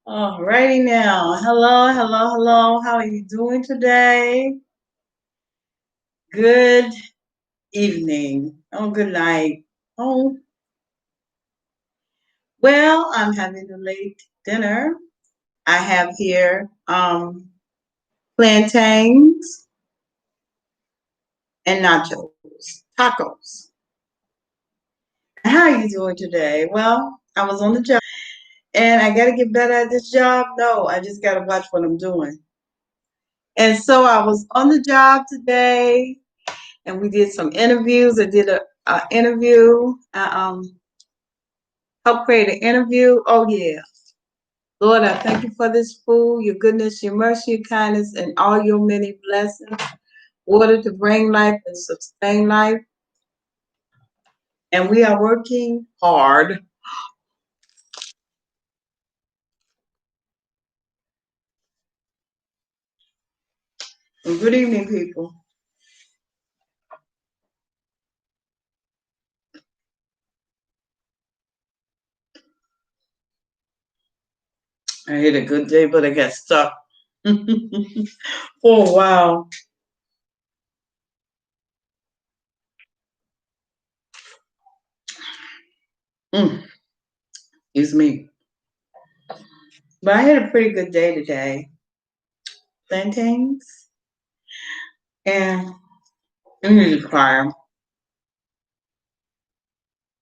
Alrighty now. Hello, hello, hello. How are you doing today? Good evening. Oh, good night. Oh, well, I'm having a late dinner. I have here plantains and nachos, tacos. How are you doing today? Well, I was on the job and I got to get better at this job. No, I just got to watch what I'm doing. And so I was on the job today and we did some interviews. I did a interview. Help create an interview. Oh yeah, Lord, I thank you for this food, your goodness, your mercy, your kindness, and all your many blessings. Water to bring life and sustain life. And we are working hard. And good evening, people. I had a good day, but I got stuck for a while. Mm, excuse me. But I had a pretty good day today. Plantains and you need to try them.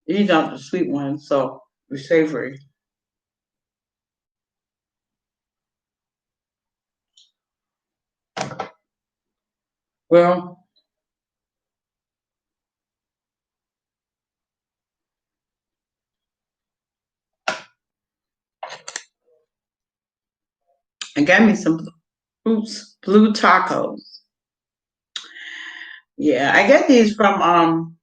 These aren't the sweet ones, so they're savory. Well, I got me some blue tacos. Yeah, I get these from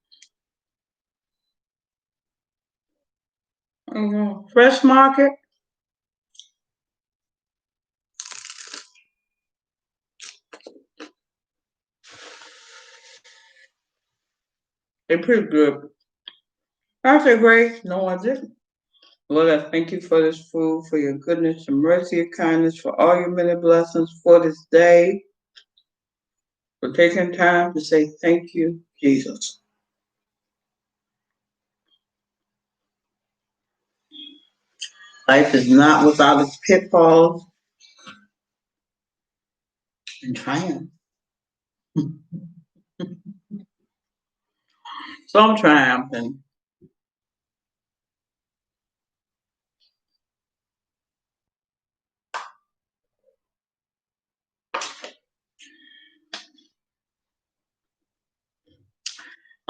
Fresh Market. They're pretty good. I say, Grace, no, I didn't. Lord, I thank you for this food, for your goodness, your mercy, your kindness, for all your many blessings for this day, for taking time to say thank you, Jesus. Life is not without its pitfalls and triumph. So I'm triumphing.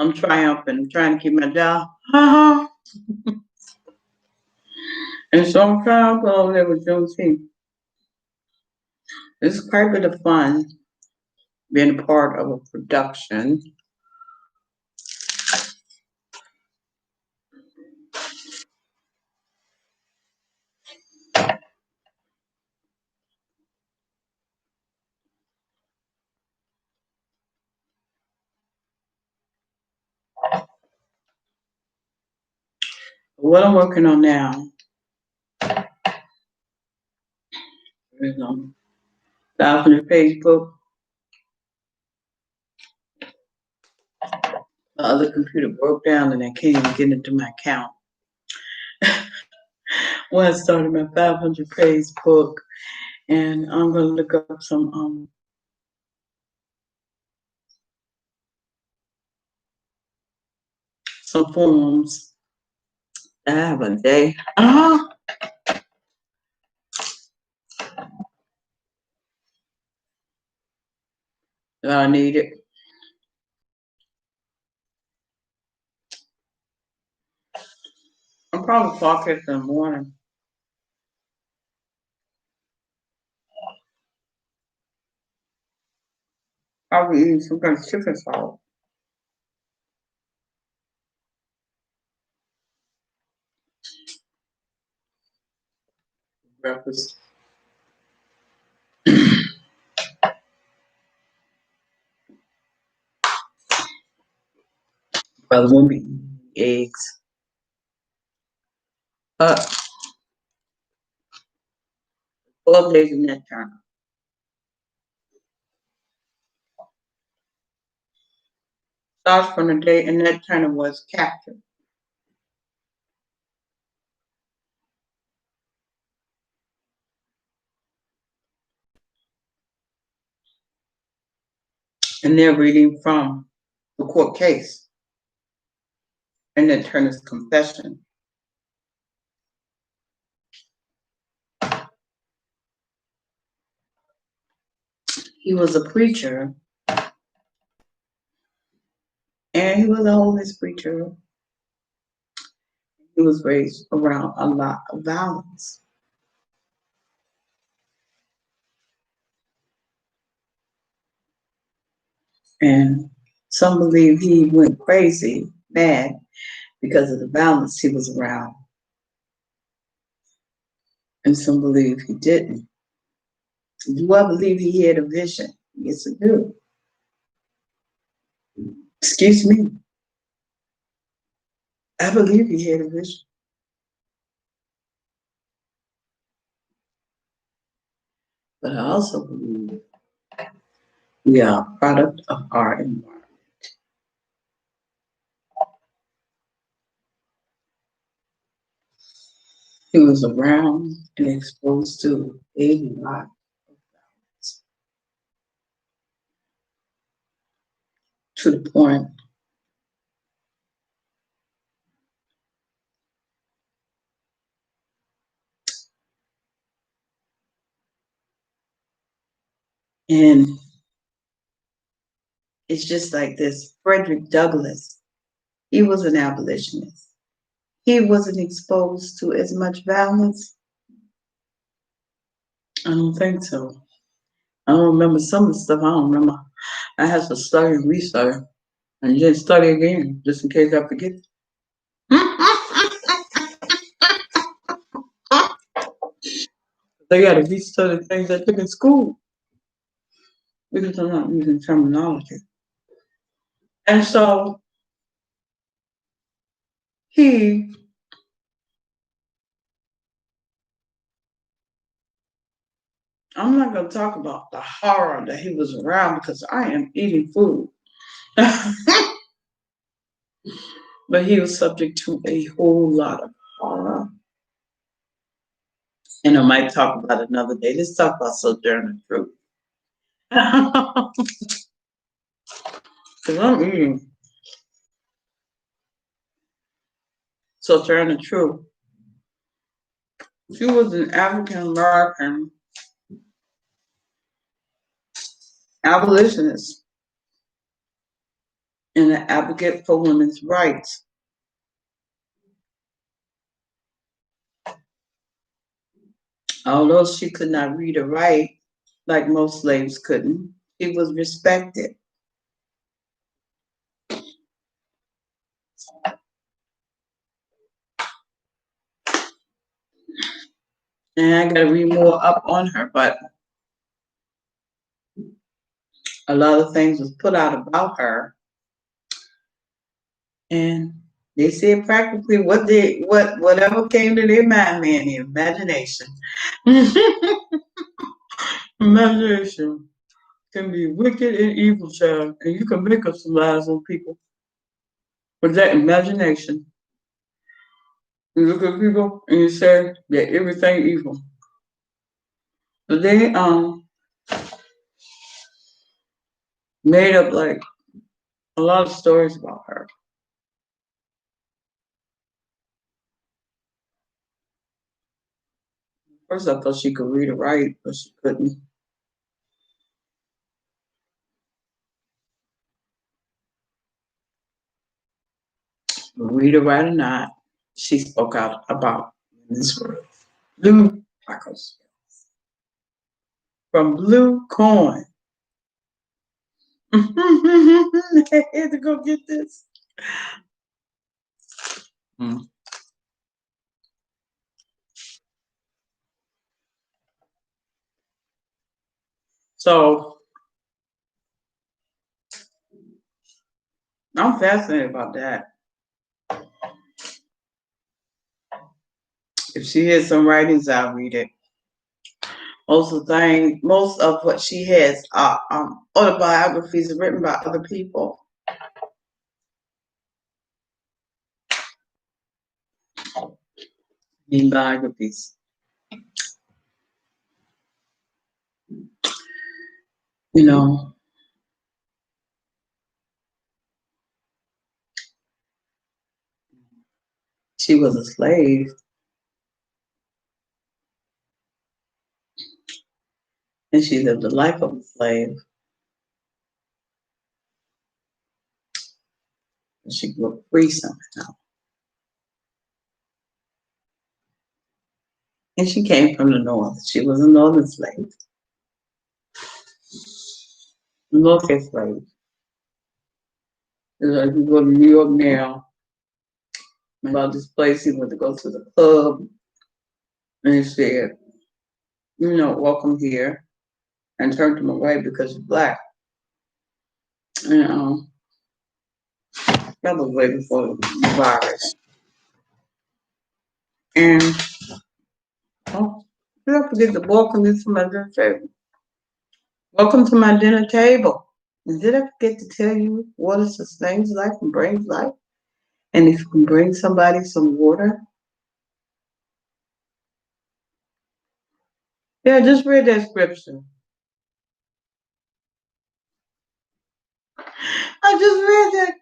I'm triumphing, I'm trying to keep my job. And so I'm triumphing over there with Juneteenth. It's quite a bit of fun being a part of a production. What I'm working on now is 1,000-page book. The other computer broke down and I can't even get into my account. When I started my 500-page book, and I'm gonna look up some forms. I have a day. That I need it. I'm probably talking in the morning. Probably eating some kind of chicken salt breakfast. Probably won't be eggs. Uh, 12 days in that Turner. Starts from the day Annette Turner was captured. And they're reading from the court case, Annette Turner's confession. He was a preacher, and he was the oldest preacher. He was raised around a lot of violence. And some believe he went crazy, mad, because of the violence he was around. And some believe he didn't. Do I believe he had a vision? Yes, I do. Excuse me. I believe he had a vision. But I also believe we are a product of our environment. He was around and exposed to a lot of violence, to the point and it's just like this. Frederick Douglass, he was an abolitionist. He wasn't exposed to as much violence. I don't think so. I don't remember some of the stuff. I don't remember. I have to study and restudy and then study again just in case I forget. They got to restudy things I took in school because I'm not using terminology. And so he I'm not going to talk about the horror that he was around because I am eating food. But he was subject to a whole lot of horror. And I might talk about it another day. Let's talk about Sojourner Truth. Because I'm eating Sojourner Truth. She was an African American abolitionist and an advocate for women's rights. Although she could not read or write like most slaves couldn't, she was respected. And I got to read more up on her, but a lot of things was put out about her. And they said practically whatever came to their mind, man, the imagination. Imagination can be wicked and evil, child, and you can make up some lies on people with that imagination. You look at people and you say that everything evil. But they made up like a lot of stories about her. First, I thought she could read or write, but she couldn't. Read or write or not, she spoke out about women's world. Blue tacos from blue corn. I had to go get this. Mm. So I'm fascinated about that. If she has some writings, I'll read it. Most of what she has are autobiographies written by other people. In biographies, you know, she was a slave, and she lived the life of a slave. And she grew up free somehow. And she came from the North. She was a Northern slave, Northern slave. Like you go to New York now, about this place, he went to go to the club, and he said, welcome here, and turned him away because he's black. And that was way before the virus. And don't forget to welcome you to my dinner table. Welcome to my dinner table. And did I forget to tell you water sustains life and brings life? And if you can bring somebody some water, yeah, just read that scripture. I just read that.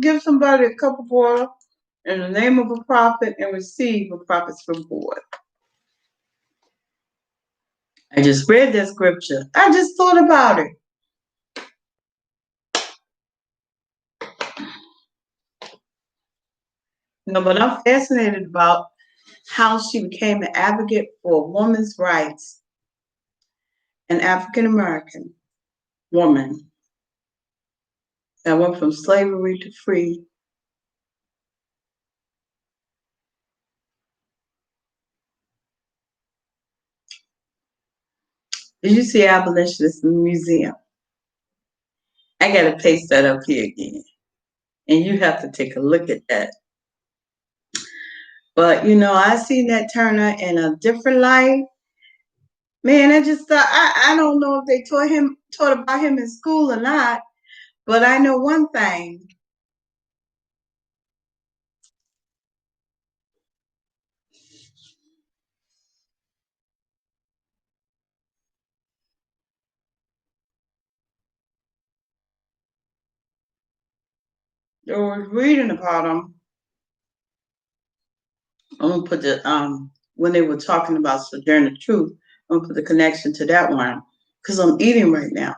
Give somebody a cup of water in the name of a prophet and receive a prophet's reward. I just read that scripture. I just thought about it. But I'm fascinated about how she became an advocate for women's rights, an African American woman that went from slavery to free. Did you see Abolitionist in the museum? I gotta paste that up here again. And you have to take a look at that. But I seen that Turner in a different light. Man, I just thought I don't know if they taught about him in school or not, but I know one thing. I was reading about him. I'm gonna put the when they were talking about Sojourner Truth, I'm gonna put the connection to that one because I'm eating right now.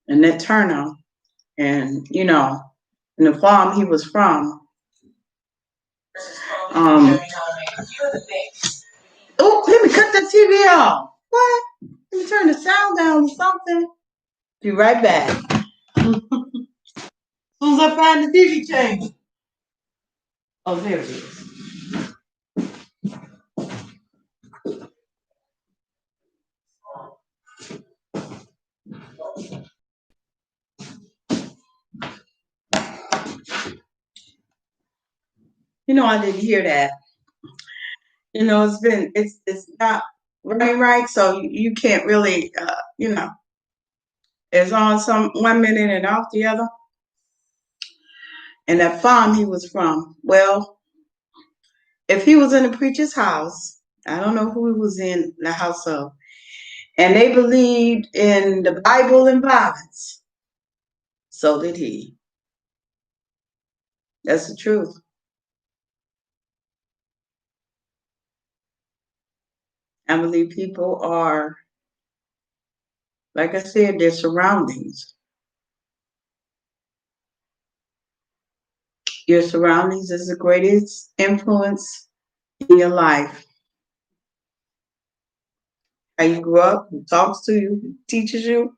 And that Turner, and in the farm he was from. Oh, let me cut the TV off. What? Let me turn the sound down or something. Be right back. As soon as I find the TV change. Oh, there it is. I didn't hear that. It's not running right, so you can't really, it's on some 1 minute and off the other. And that farm he was from, well, if he was in a preacher's house, I don't know who he was in the house of, and they believed in the Bible and violence, so did he. That's the truth. I believe people are, like I said, their surroundings. Your surroundings is the greatest influence in your life. How you grew up, who talks to you, who teaches you.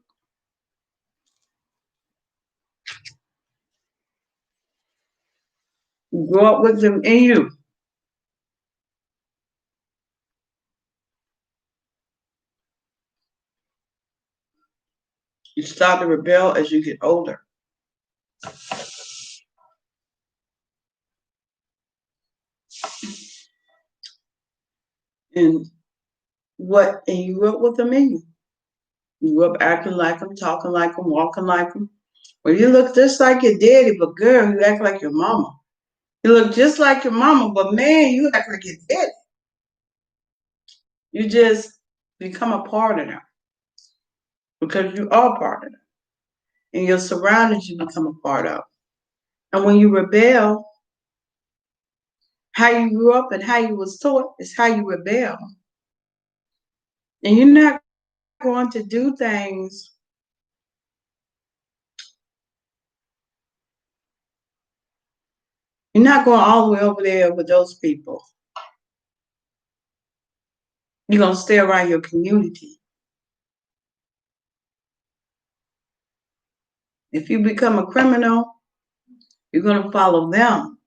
You grow up with them in you. You start to rebel as you get older. And And you grew up with them in you. You grew up acting like them, talking like them, walking like them. Well, you look just like your daddy, but girl, you act like your mama. You look just like your mama, but man, you act like your daddy. You just become a part of them because you are part of them. And your surroundings you become a part of. And when you rebel, how you grew up and how you was taught is how you rebel. And you're not going to do things. You're not going all the way over there with those people. You're going to stay around your community. If you become a criminal, you're going to follow them.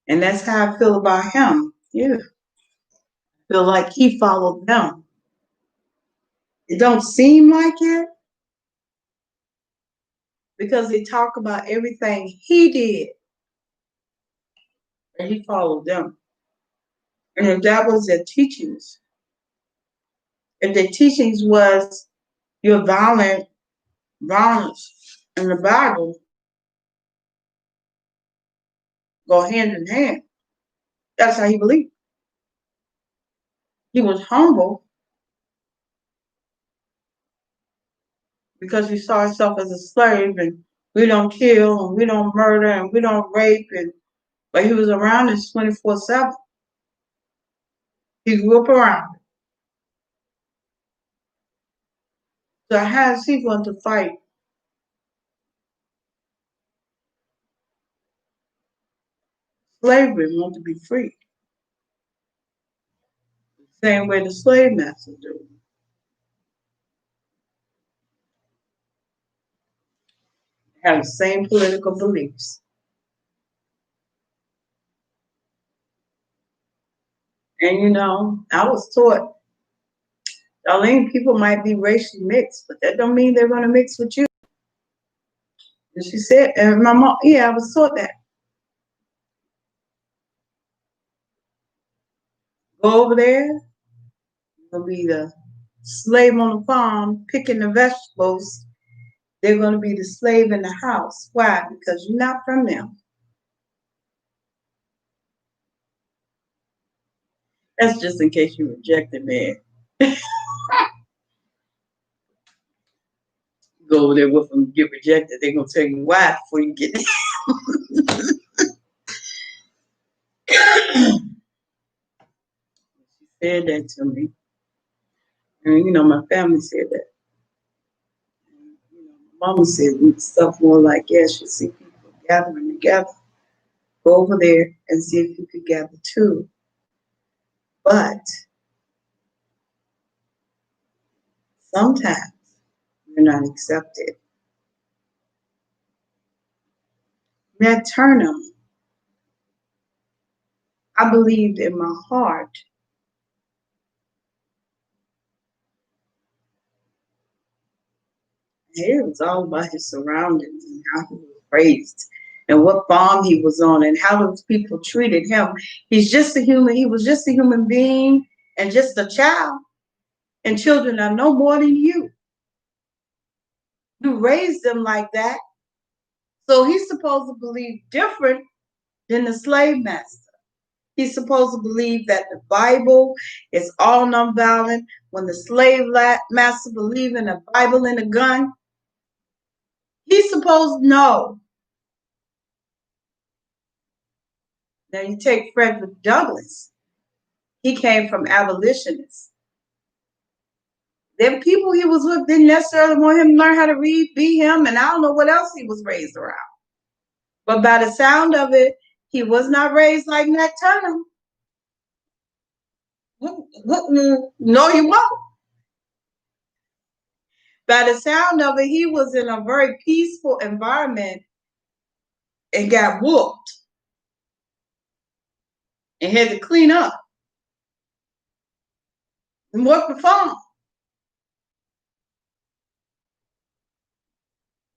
And that's how I feel about him. Yeah. I feel like he followed them. It don't seem like it because they talk about everything he did. And he followed them. And if that was their teachings, if their teachings was you're violence in the Bible go hand in hand. That's how he believed. He was humble because he saw himself as a slave and we don't kill and we don't murder and we don't rape but he was around us 24/7. He grew up around it. So how is he going to fight slavery and want to be free? Same way the slave masters do. Have the same political beliefs. And I was taught, Darlene, people might be racially mixed, but that don't mean they're going to mix with you. And she said, and my mom, yeah, I was taught that. Go over there, you'll be the slave on the farm picking the vegetables. They're going to be the slave in the house. Why? Because you're not from them. That's just in case you rejected, man. Go over there with them, get rejected. They're going to tell you why before you get there. She said that to me. And, my family said that. My mama said stuff more like, yes, you see people gathering together. Go over there and see if you could gather too. But sometimes you're not accepted. Nat Turner, I believed in my heart it was all about his surroundings and how he was raised and what farm he was on and how those people treated him. He was just a human being and just a child. And children are no more than you. You raised them like that. So he's supposed to believe different than the slave master. He's supposed to believe that the Bible is all nonviolent. When the slave master believed in a Bible and a gun, he's supposed to know. Now you take Frederick Douglass. He came from abolitionists. The people he was with didn't necessarily want him to learn how to read, be him, and I don't know what else he was raised around. But by the sound of it, he was not raised like Nat Turner. No, he won't. By the sound of it, he was in a very peaceful environment and got whooped and had to clean up and work the farm.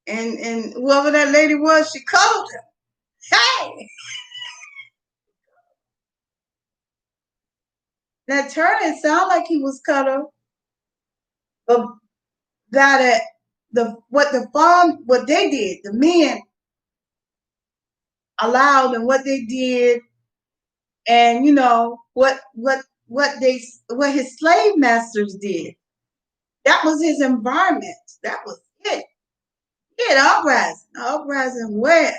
And whoever that lady was, she called him. Hey! That Turner sounded like he was cut up, but got at what they did, the men allowed and what they did, and what his slave masters did. That was his environment. That was it. He had uprising where?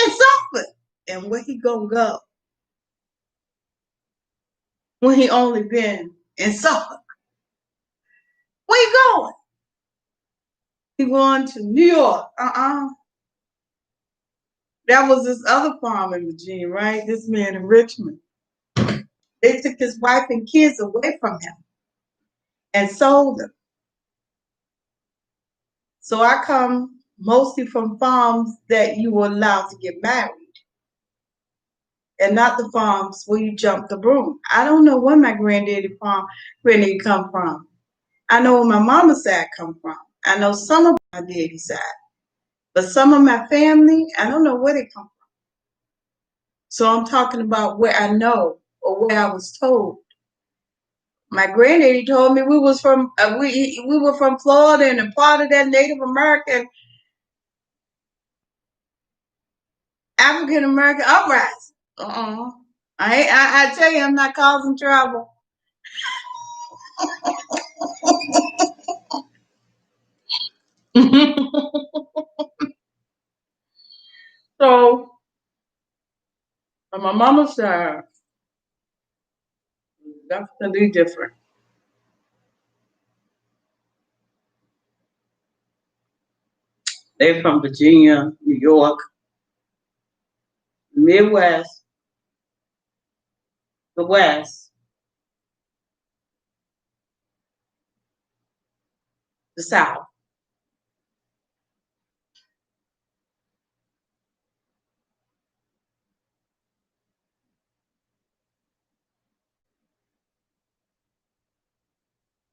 In Suffolk. And where he gonna go when he only been in Suffolk? Where he going? He going to New York. That was this other farm in Virginia, right? This man in Richmond. They took his wife and kids away from him and sold them. So I come mostly from farms that you were allowed to get married, and not the farms where you jump the broom. I don't know where my granddaddy come from. I know where my mama's side come from. I know some of my daddy's side. But some of my family, I don't know where they come from. So I'm talking about where I know or where I was told. My granddaddy told me we were from Florida and a part of that Native American, African American uprising. I tell you, I'm not causing trouble. So on my mama's side, definitely different. They're from Virginia, New York, Midwest, the West, the South.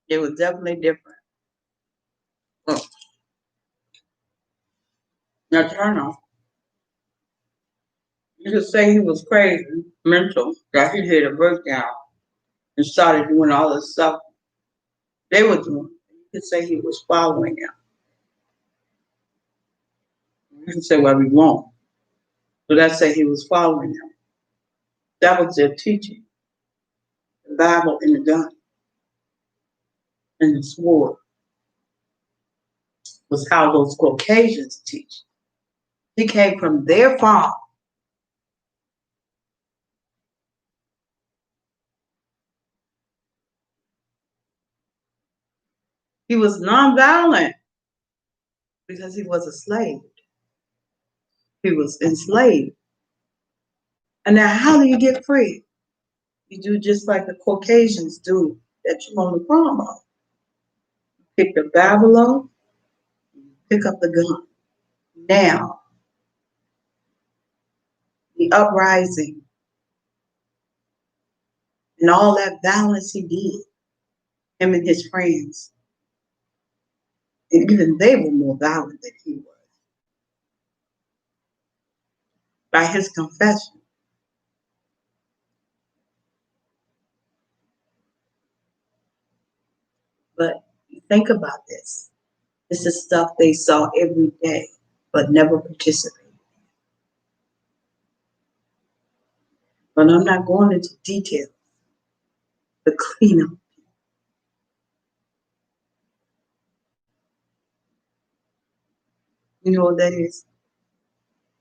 It was definitely different. Oh, now Turner, you could say he was crazy, mental, that he had a breakdown and started doing all this stuff they were doing. You could say he was following them. You can say what we want, but let's say he was following them. That was their teaching. The Bible and the gun and the sword was how those Caucasians teach. He came from their farm. He was nonviolent because he was a slave. He was enslaved. And now, how do you get free? You do just like the Caucasians do that you on the farm of. Pick the Bible up, pick up the gun. Now, the uprising and all that violence he did, him and his friends, and even they were more violent than he was by his confession. But think about this. This is stuff they saw every day, but never participated. But I'm not going into detail. The cleanup. You know what that is?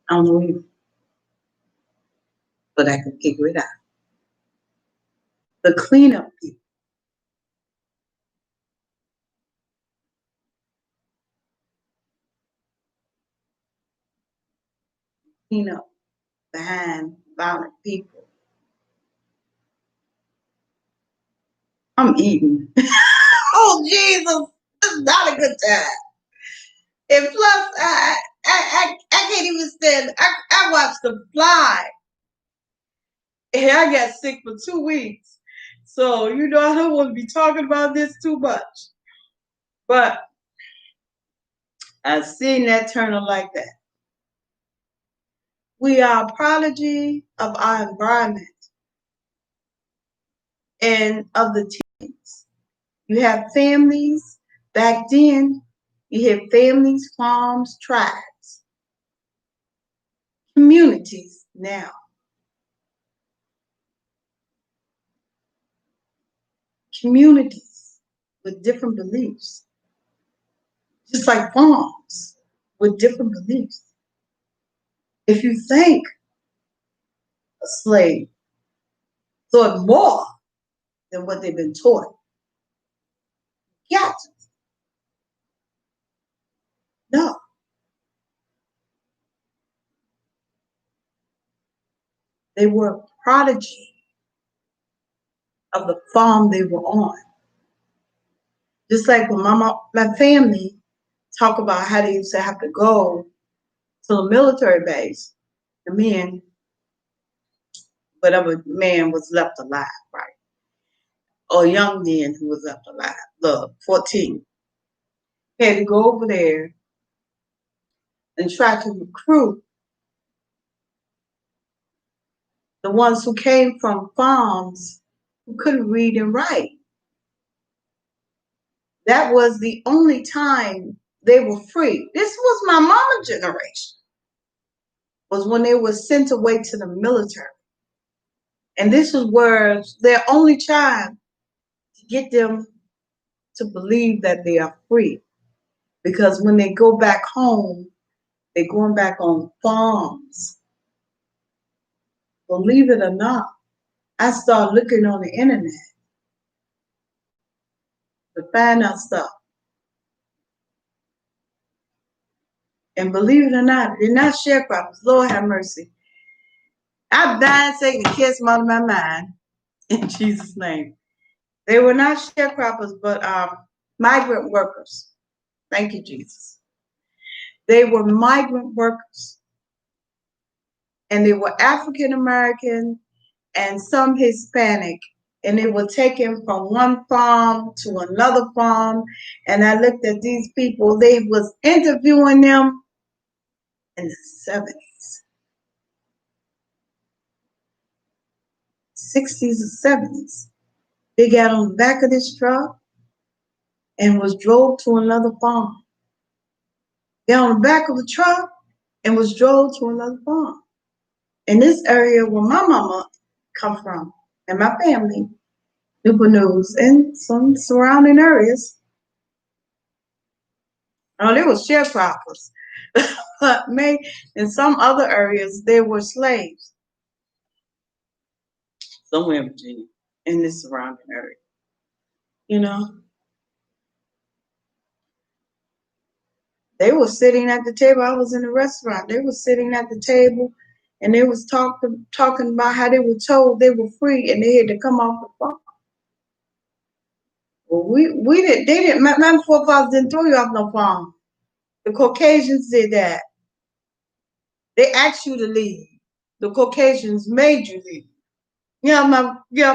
I don't know either, but I can figure it out. The cleanup people. Clean up behind violent people. I'm eating. Oh Jesus, this is not a good time. And plus, I can't even stand. I watched The Fly, and I got sick for 2 weeks. So I don't want to be talking about this too much. But I've seen that turn out like that. We are a prodigy of our environment. and of the teams. You have families. Back then, you had families, farms, tribes, communities now. Communities with different beliefs, just like farms with different beliefs. If you think a slave thought more than what they've been taught, yeah, no, they were a prodigy of the farm they were on. Just like when my family talk about how they used to have to go to the military base, the men, whatever man was left alive, right? Or young men who was left alive, the 14, had to go over there and try to recruit the ones who came from farms who couldn't read and write. That was the only time they were free. This was my mama generation, was when they were sent away to the military. And this was where their only time to get them to believe that they are free. Because when they go back home, they're going back on farms. Believe it or not, I started looking on the internet to find out stuff. And believe it or not, they're not sharecroppers. Lord have mercy. I bind Satan to kiss out of my mind in Jesus' name. They were not sharecroppers, but migrant workers. Thank you, Jesus. They were migrant workers. And they were African American and some Hispanic. And they were taken from one farm to another farm. And I looked at these people. They was interviewing them in the 70s, 60s, or 70s. They got on the back of this truck and was drove to another farm. Got on the back of the truck and was drove to another farm. In this area where my mama come from and my family, Newport News, and some surrounding areas, there were sharecroppers. But in some other areas, there were slaves. Somewhere in Virginia, in this surrounding area. You know, they were sitting at the table. I was in the restaurant. They were sitting at the table, and they was talking about how they were told they were free and they had to come off the farm. Well, we didn't. They didn't. My forefathers didn't throw you off no farm. The Caucasians did that. They asked you to leave. The Caucasians made you leave. Get off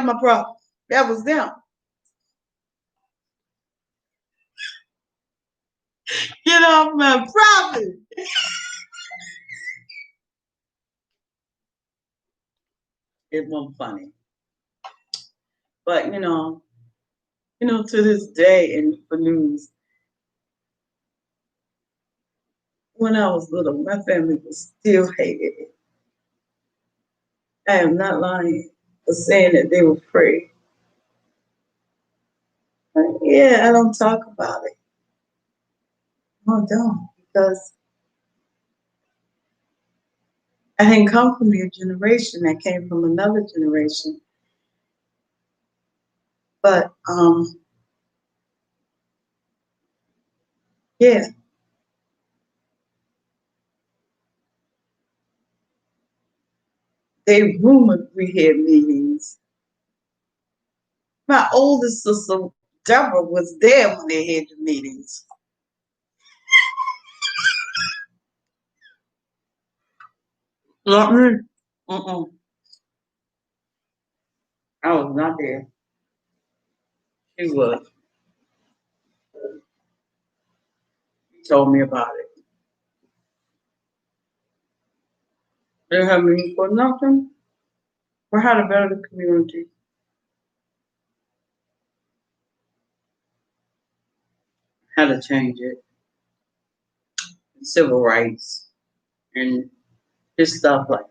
my property. That was them. Get off my property. It wasn't funny, but to this day in the news, when I was little, my family was still hated it. I am not lying for saying that they were free. But yeah, I don't talk about it. I don't, because I didn't come from your generation. I came from another generation. But yeah, they rumored we had meetings. My oldest sister, Deborah, was there when they had the meetings. Not me. Mm-mm. I was not there. She was. She told me about it. They have me for nothing. For how to better the community. how to change it, civil rights, and just stuff like that.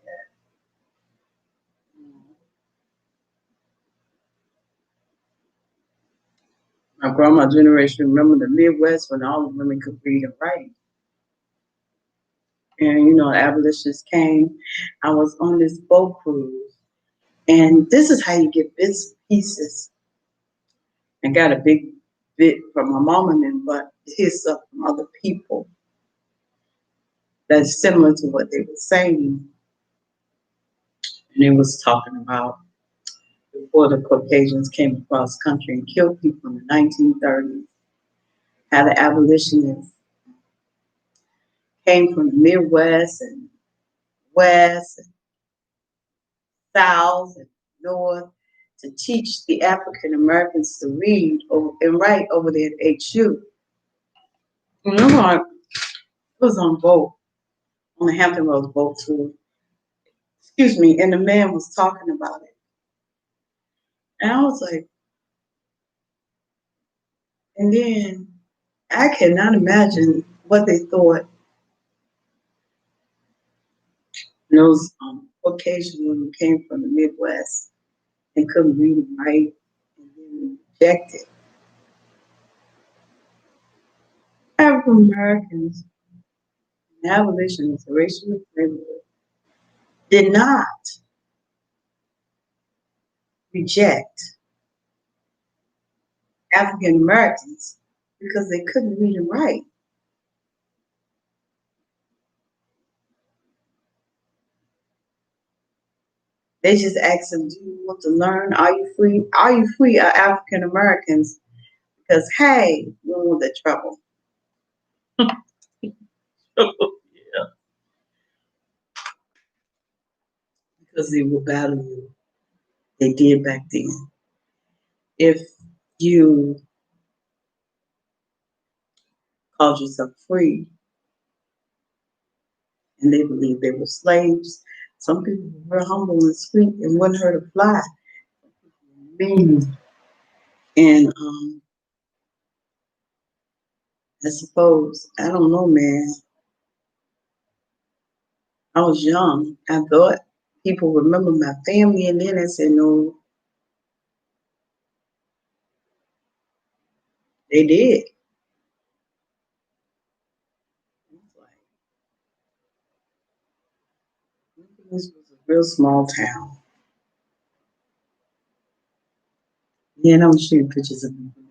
My grandma generation remember the Midwest when all the women could read and write. And abolitionists came. I was on this boat cruise, and this is how you get bits and pieces. I got a big bit from my mom and them, but here's stuff from other people that's similar to what they were saying. And they was talking about before the Caucasians came across country and killed people in the 1930s, how the abolitionists came from the Midwest and West and South and North to teach the African Americans to read and write over there at HU. I was on boat, on the Hampton Roads boat tour. Excuse me, and the man was talking about it. And I was like, and then I cannot imagine what they thought those Caucasian women came from the Midwest and couldn't read and write and then rejected. African Americans and abolitionists, racial neighborhood, did not reject African Americans because they couldn't read and write. They just asked them, "Do you want to learn? Are you free? Are you free of African Americans? Because hey, we don't want the trouble." Yeah, because they will battle you. They did back then. If you called yourself free and they believed they were slaves, some people were humble and sweet and wouldn't hurt a fly. Mean. And I suppose, I don't know, man. I was young. I thought people remember my family, and then they said, no, they did. This was a real small town. Yeah, and I'm shooting pictures of people.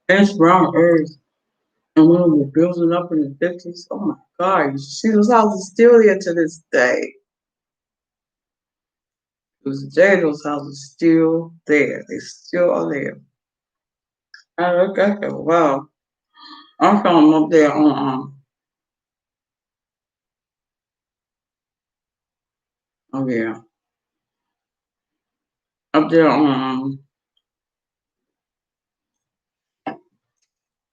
That's brown earth. And when we were building up in the 50s, oh my God, you see those houses still here to this day. It was today, those houses still there. They still are there. I look at them, wow. I'm from up there on, oh yeah, up there on,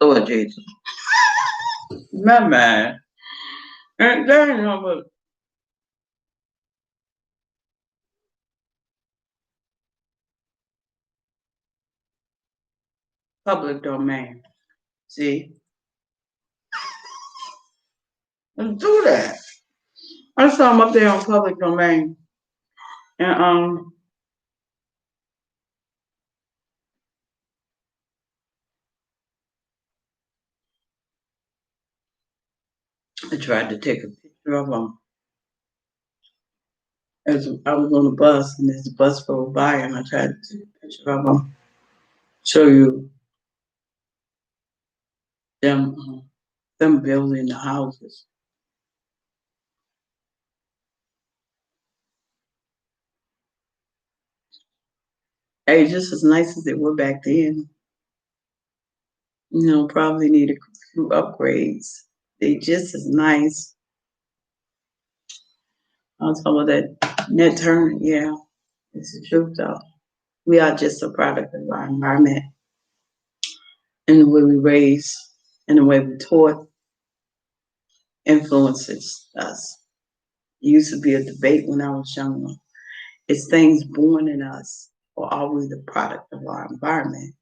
Lord Jesus. My man. And there ain't no but public domain. See? Let's do that. I saw them up there on public domain. And I tried to take a picture of them as I was on the bus, and as the bus rolled by, and I tried to take a picture of them, show you them, them building the houses. Hey, just as nice as they were back then. Probably need a few upgrades. They just as nice. I was talking about that net turn. Yeah, it's the truth though. We are just a product of our environment and the way we raise and the way we taught influences us. It used to be a debate when I was younger. Is things born in us, or are we the product of our environment?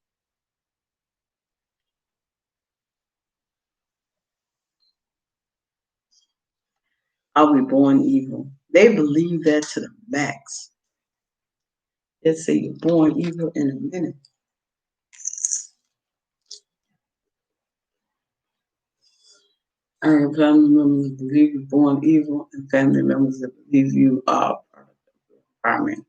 Are we born evil? They believe that to the max. They say you're born evil in a minute. I have family members that believe you're born evil and family members that believe you are part of the environment.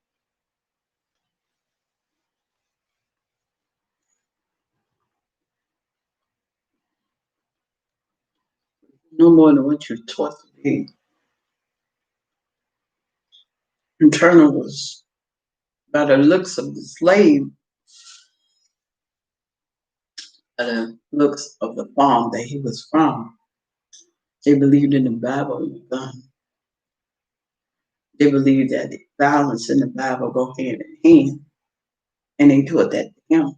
No more than what you're taught to be. Internal was by the looks of the slave, by the looks of the farm that he was from. They believed in the Bible and the gun. They believed that the violence in the Bible go hand in hand, and they taught that to him.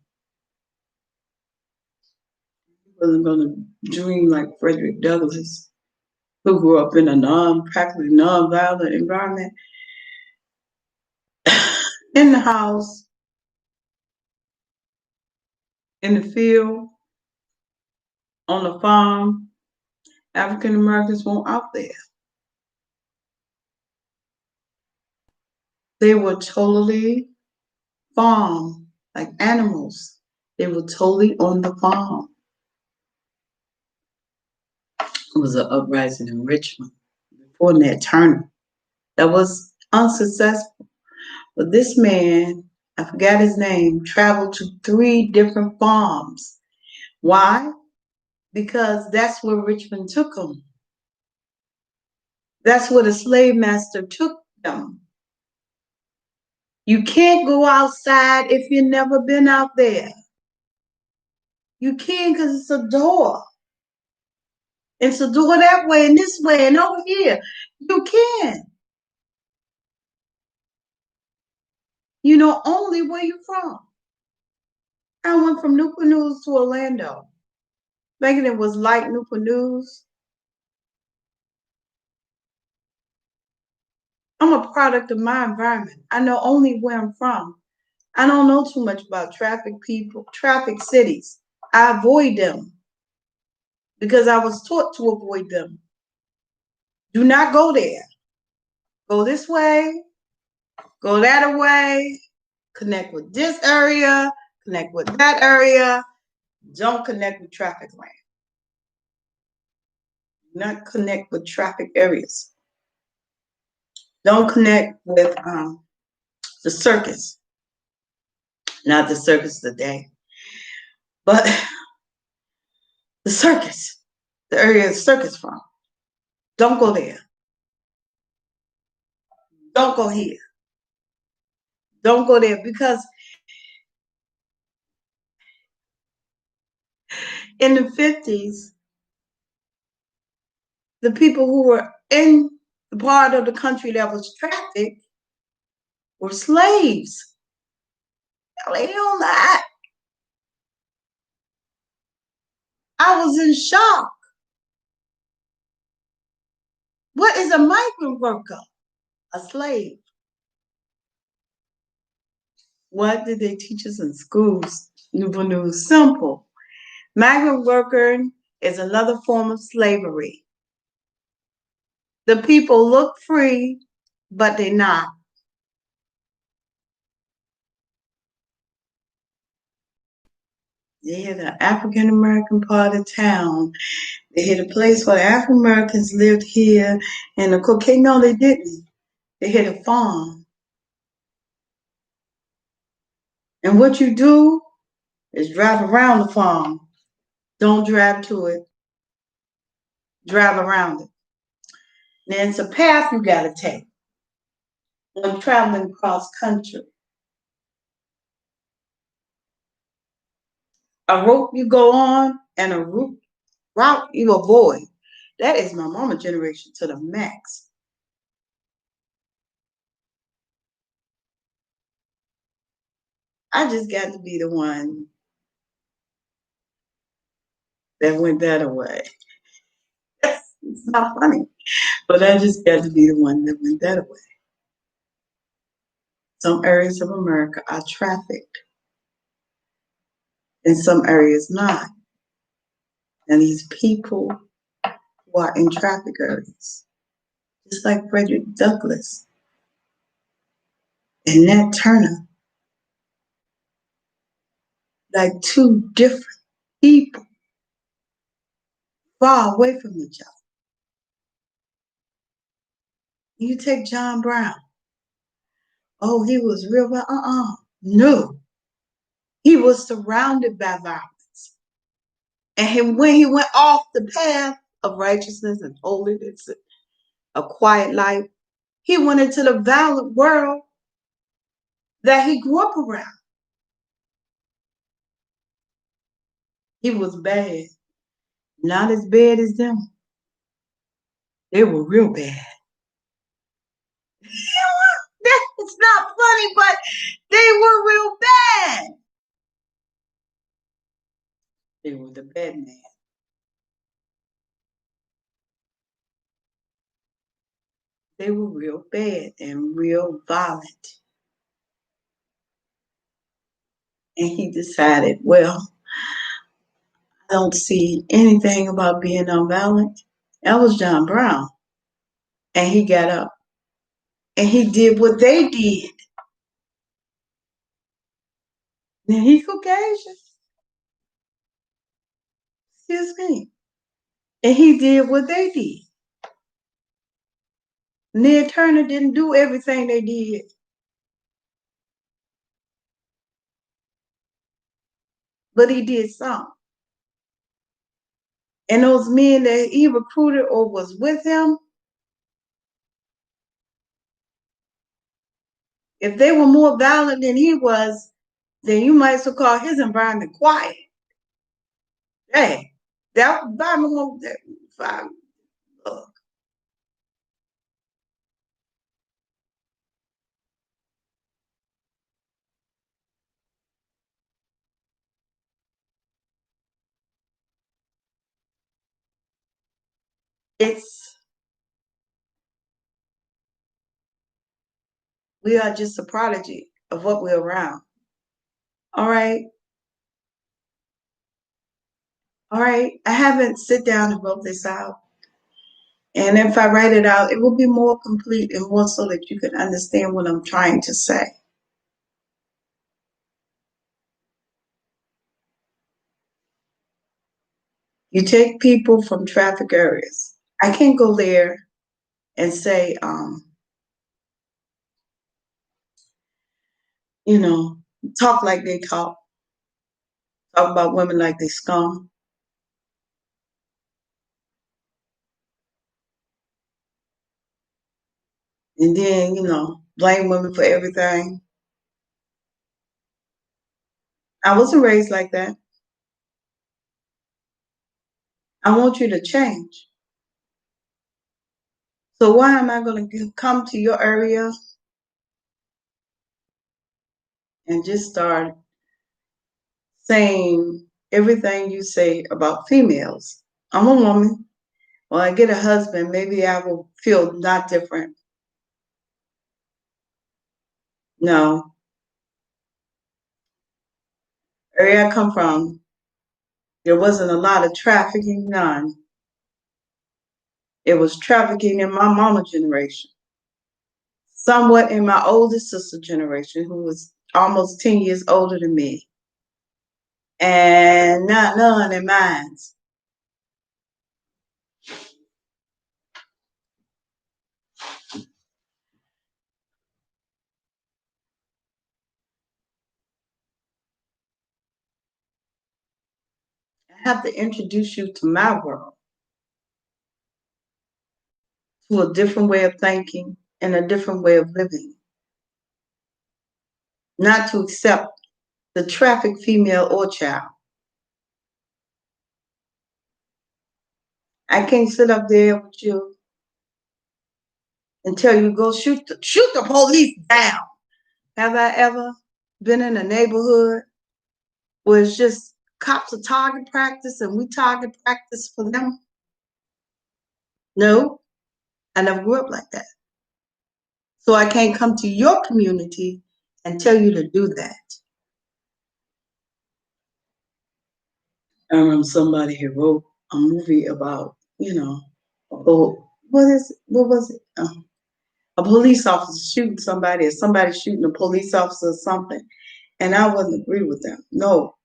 He wasn't going to dream like Frederick Douglass, who grew up in a practically non-violent environment, in the house, in the field, on the farm. African Americans weren't out there. They were totally farm, like animals. They were totally on the farm. It was an uprising in Richmond before Nat Turner that was unsuccessful. But this man, I forgot his name, traveled to 3 different farms. Why? Because that's where Richmond took him. That's where the slave master took them. You can't go outside if you've never been out there. You can because it's a door. It's a door that way and this way and over here. You can. You know only where you're from. I went from Newport News to Orlando, thinking it was like Newport News. I'm a product of my environment. I know only where I'm from. I don't know too much about traffic people, traffic cities. I avoid them because I was taught to avoid them. Do not go there. Go this way, go that way, connect with this area, connect with that area. Don't connect with traffic lane. Do not connect with traffic areas. Don't connect with the circus. Not the circus today, but the circus, the area the circus from. Don't go there. Don't go here. Don't go there because in the 50s, the people who were in the part of the country that was trafficked were slaves. They know that. I was in shock. What is a migrant worker? A slave. What did they teach us in schools? Newport News, simple. Migrant worker is another form of slavery. The people look free, but they're not. They had the African American part of town. They had a place where African Americans lived here and the cocaine. No, they didn't. They had a farm. And what you do is drive around the farm. Don't drive to it. Drive around it. Then it's a path you gotta take when traveling cross country. A route you go on and a route you avoid. That is my mama generation to the max. I just got to be the one that went that way. It's not funny, but I just got to be the one that went that way. Some areas of America are trafficked, and some areas not. And these people who are in traffic areas just like Frederick Douglass and Nat Turner, like two different people, far away from each other. You take John Brown. Oh, he was real well. No. He was surrounded by violence. And when he went off the path of righteousness and holiness, a quiet life, he went into the violent world that he grew up around. He was bad. Not as bad as them. They were real bad. It's not funny, but they were real bad. They were the bad man. They were real bad and real violent. And he decided, well, I don't see anything about being nonviolent. That was John Brown. And he got up and he did what they did. Now he's Caucasian. Excuse me. And he did what they did. Ned Turner didn't do everything they did. But he did some. And those men that he recruited or was with him, if they were more violent than he was, then you might as well call his environment quiet. Hey, that environment won't. Look, it's we are just a prodigy of what we're around. All right, all right. I haven't sit down and wrote this out. And if I write it out, it will be more complete and more so that you can understand what I'm trying to say. You take people from traffic areas. I can't go there and say, you know, talk like they talk about women like they scum, and then, blame women for everything. I wasn't raised like that. I want you to change. So why am I going to come to your area and just start saying everything you say about females? I'm a woman. When I get a husband, maybe I will feel not different. No. Area I come from, there wasn't a lot of trafficking, none. It was trafficking in my mama generation, somewhat in my older sister generation, who was almost 10 years older than me, and not none in mine. I have to introduce you to my world, to a different way of thinking and a different way of living, not to accept the trafficked female or child. I can't sit up there with you and tell you go shoot the police down. Have I ever been in a neighborhood where it's just cops are target practice and we target practice for them? No, I never grew up like that. So I can't come to your community and tell you to do that. I remember somebody who wrote a movie about, what was it? a police officer shooting somebody, or somebody shooting a police officer or something, and I wouldn't agree with them. No,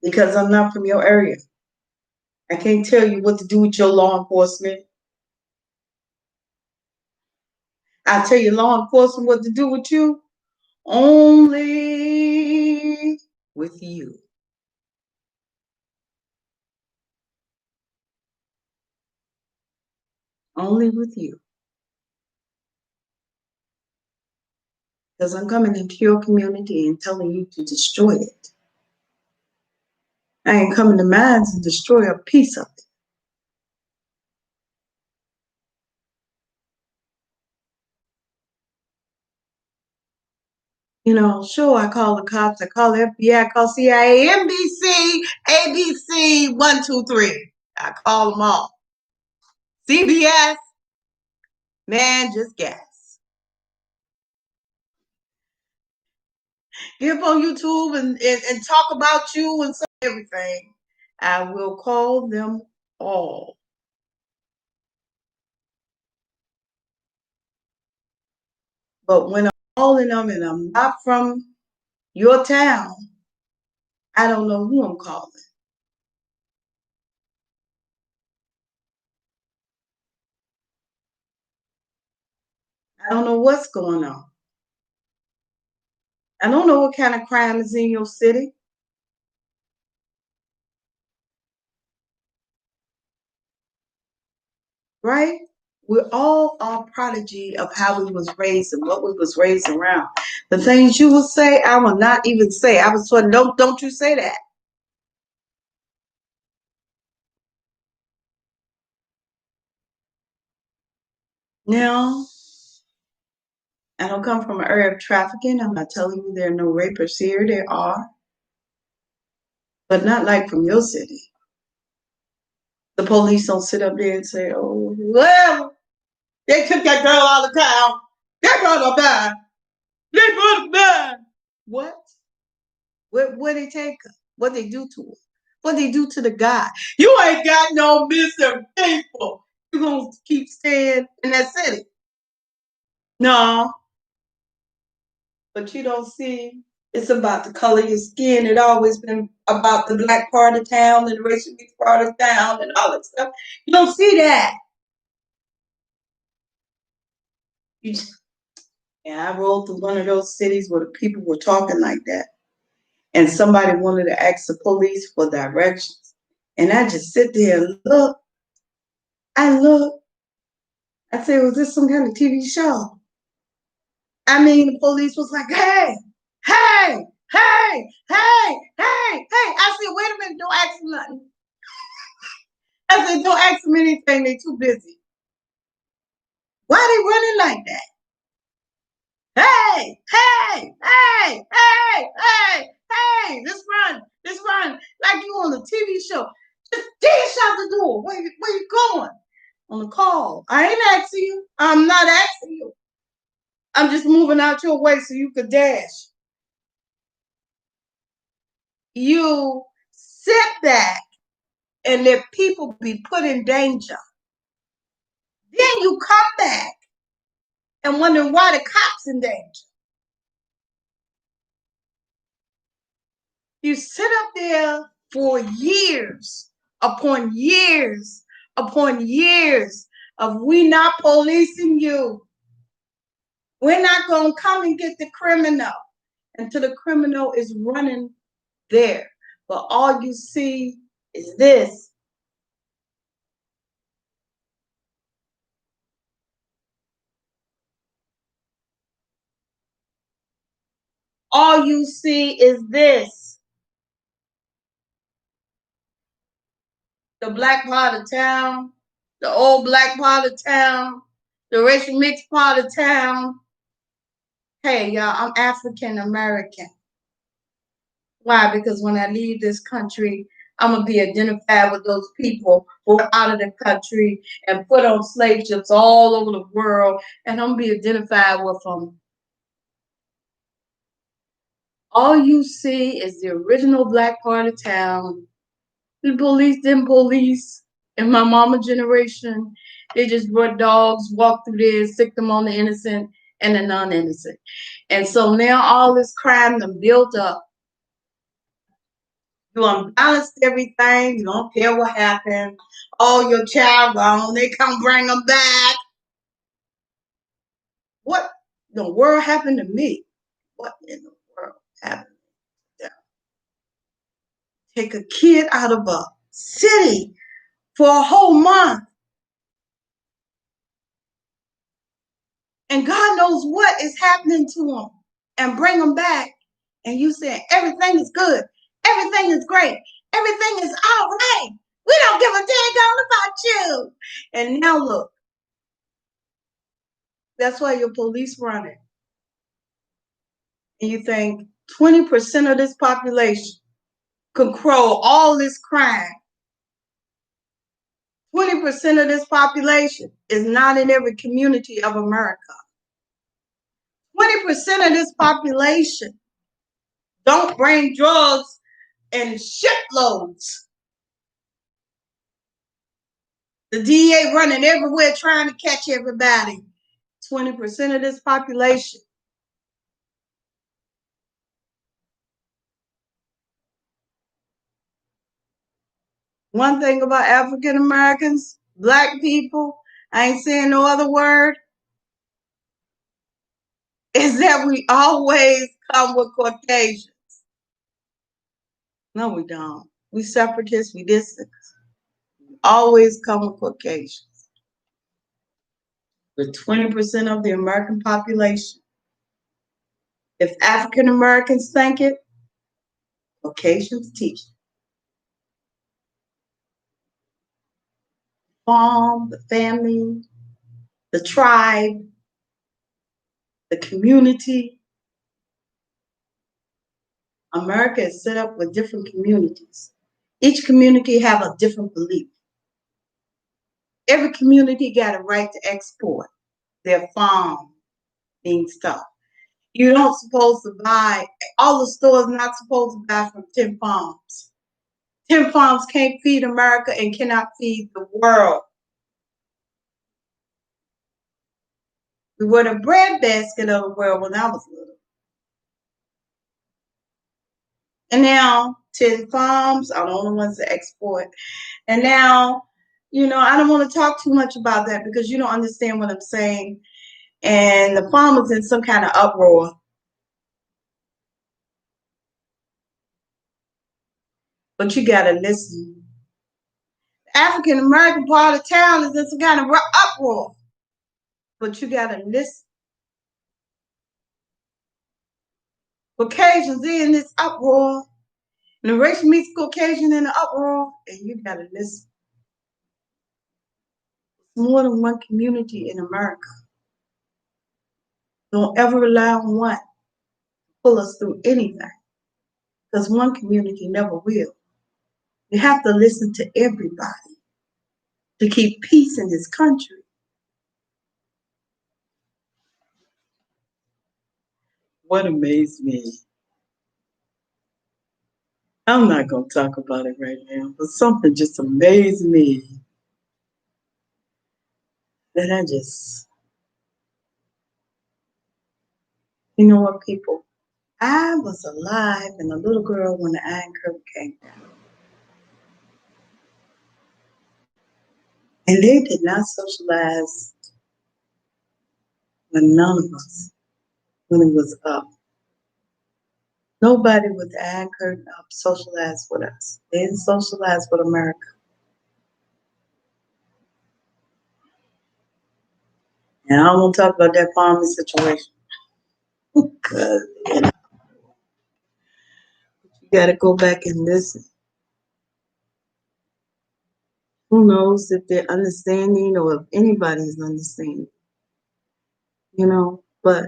because I'm not from your area. I can't tell you what to do with your law enforcement. I tell you law enforcement what to do with you only with you. Only with you. Because I'm coming into your community and telling you to destroy it. I ain't coming to mine to destroy a piece of it. You know, sure, I call the cops, I call the FBI, I call CIA, NBC, ABC, 123. I call them all. CBS, man, just gas. Get up on YouTube and talk about you and everything. I will call them all. But when I'm calling them and I'm not from your town, I don't know who I'm calling. I don't know what's going on. I don't know what kind of crime is in your city, right? We're all our prodigy of how we was raised and what we was raised around. The things you will say, I will not even say. I was told, don't you say that. Now, I don't come from an area of trafficking. I'm not telling you there are no rapists here. There are, but not like from your city. The police don't sit up there and say, oh, well, they took that girl out of town. They brought her back. They brought her back. What? Where they take her? What they do to her? What they do to the guy? You ain't got no missing people. You gonna keep staying in that city? No, but you don't see. It's about the color of your skin. It always been about the black part of town and the racial mixed part of town and all that stuff. You don't see that. You just, yeah, I rode through one of those cities where the people were talking like that, and somebody wanted to ask the police for directions, and I just sit there and look. I look. I said, was this some kind of TV show? I mean, the police was like, hey, hey, hey, hey, hey, hey. I said, wait a minute, don't ask them nothing. I said, don't ask them anything, they too busy. Why are they running like that? Hey, hey, hey, hey, hey, hey, let's run, like you on a TV show. Just dash out the door. Where you going? On the call. I ain't asking you. I'm not asking you. I'm just moving out your way so you could dash. You sit back and let people be put in danger. Then you come back and wonder why the cops in danger. You sit up there for years upon years upon years of we not policing you. We're not going to come and get the criminal until the criminal is running there. But all you see is this. All you see is this. The black part of town, the old black part of town, the racial mixed part of town. Hey, y'all, I'm African American. Why? Because when I leave this country, I'm going to be identified with those people who are out of the country and put on slave ships all over the world, and I'm going to be identified with them. All you see is the original black part of town. The police didn't police. In my mama generation, they just brought dogs, walked through there, sick them on the innocent and the non-innocent. And so now all this crime done built up. You unbalanced everything. You don't care what happened. Oh, your child gone. They come bring them back. What in the world happened to me? What in the world happened to them? Take a kid out of a city for a whole month. And God knows what is happening to them and bring them back. And you saying everything is good. Everything is great. Everything is all right. We don't give a dang about you. And now look, that's why your police running. And you think 20% of this population control all this crime. 20% of this population is not in every community of America. 20% of this population don't bring drugs in shiploads. The DA running everywhere trying to catch everybody. 20% of this population. One thing about African Americans, black people, I ain't saying no other word, is that we always come with Caucasians. No, we don't. We separatists, we distant. Always come with Caucasians. With 20% of the American population. If African Americans think it, Caucasians teach it. Farm, the family, the tribe, the community. America is set up with different communities. Each community have a different belief. Every community got a right to export their farm being stuff. You don't supposed to buy, all the stores not supposed to buy from 10 farms. 10 farms can't feed America and cannot feed the world. We were the breadbasket of the world when I was little. And now 10 farms are the only ones that export. And now, I don't want to talk too much about that because you don't understand what I'm saying. And the farmers in some kind of uproar. But you got to listen. The African American part of town is in some kind of uproar. But you got to listen. Caucasians in this uproar. And the racial meets Caucasian in the uproar. And you got to listen. More than one community in America. Don't ever rely on one to pull us through anything. Because one community never will. You have to listen to everybody to keep peace in this country. What amazed me, I'm not going to talk about it right now, but something just amazed me that you know what, people? I was alive and a little girl when the Iron Curtain came down. And they did not socialize with none of us when it was up. Nobody with the Iron Curtain up socialized with us. They didn't socialize with America. And I don't want to talk about that farming situation. Because, you got to go back and listen. Who knows if they're understanding or if anybody's understanding. But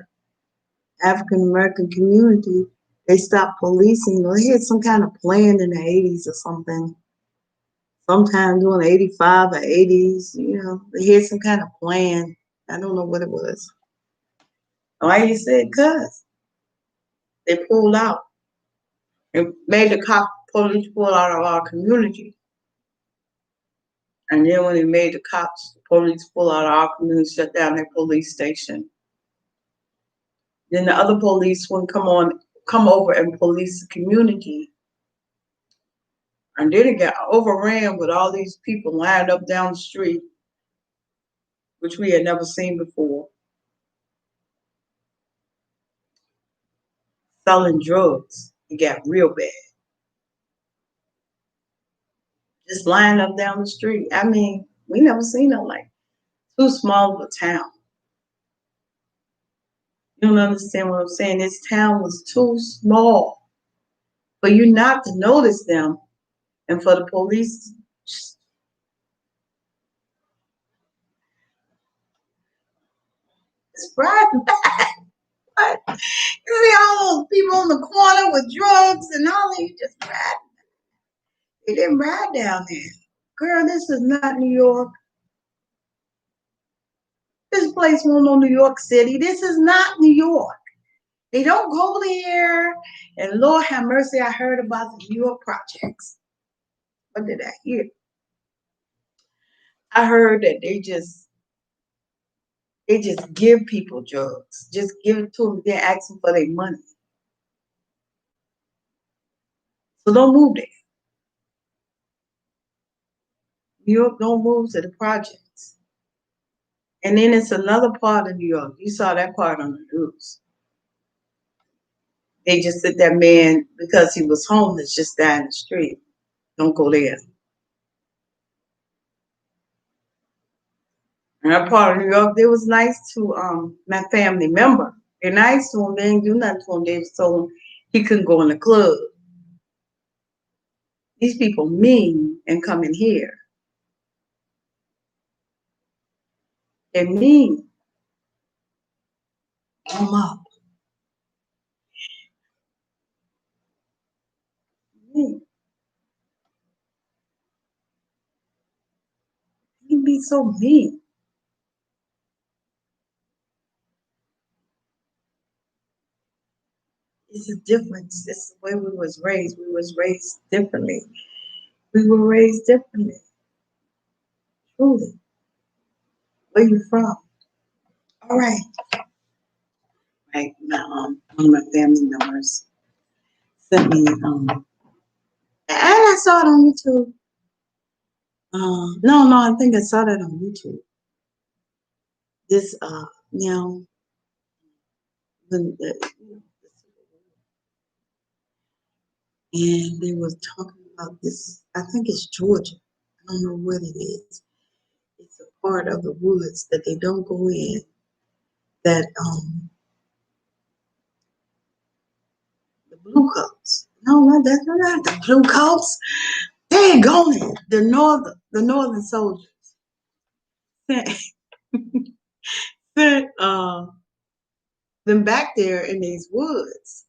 African American community, they stopped policing. Or they had some kind of plan in the 80s or something. Sometime during 85 or 80s, they had some kind of plan. I don't know what it was. Why you said cuz? They pulled out. It made the police pull out of our community. And then when it made the police pull out of our community, shut down their police station. Then the other police wouldn't come over and police the community. And then it got overran with all these people lined up down the street, which we had never seen before, selling drugs. It got real bad. Just lined up down the street. I mean, we never seen it like too small of a town. You don't understand what I'm saying? This town was too small for you not to notice them and for the police. It's riding back. You see all those people on the corner with drugs and all they just ride. They didn't ride down there. Girl, this is not New York. This place won't know New York City. This is not New York. They don't go there. And Lord have mercy, I heard about the New York projects. What did I hear? I heard that they just give people drugs. Just give it to them. They're asking for their money. So don't move there. New York don't move to the projects. And then it's another part of New York. You saw that part on the news. They just said that man, because he was homeless, just died in the street. Don't go there. And that part of New York, they was nice to my family member. They're nice to him. They didn't do nothing to him. They just told him he couldn't go in the club. These people mean and come in here. They're mean. Come up. Mean. He be so mean. It's a difference. It's the way we was raised. We was raised differently. We were raised differently. Truly. Where you from? All right. Right. One of my family members sent me and I saw it on YouTube. No, I think I saw that on YouTube. This you know, the and they was talking about this, I think it's Georgia. I don't know what it is. It's a part of the woods that they don't go in that the blue coats. No, that's not the blue coats. They ain't going. The northern soldiers sent, sent them back there in these woods,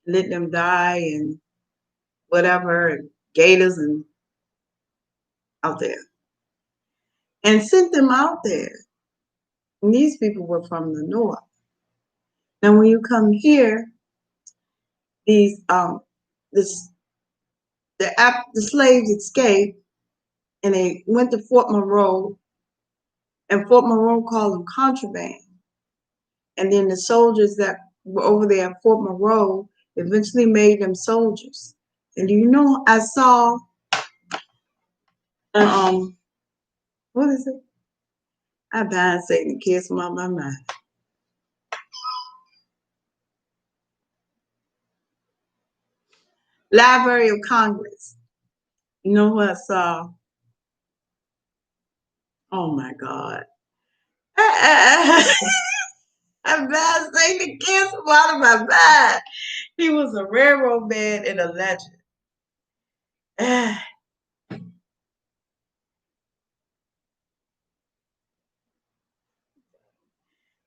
let them die and whatever, and gators and out there. And sent them out there. And these people were from the north. Now when you come here, these the slaves escaped and they went to Fort Monroe, and Fort Monroe called them contraband. And then the soldiers that were over there at Fort Monroe eventually made them soldiers. And do you know I saw what is it? I bind Satan and kiss him out my mind. Library of Congress. You know what I saw? Oh my God. I bind Satan and kiss him out of my mind. He was a railroad man and a legend.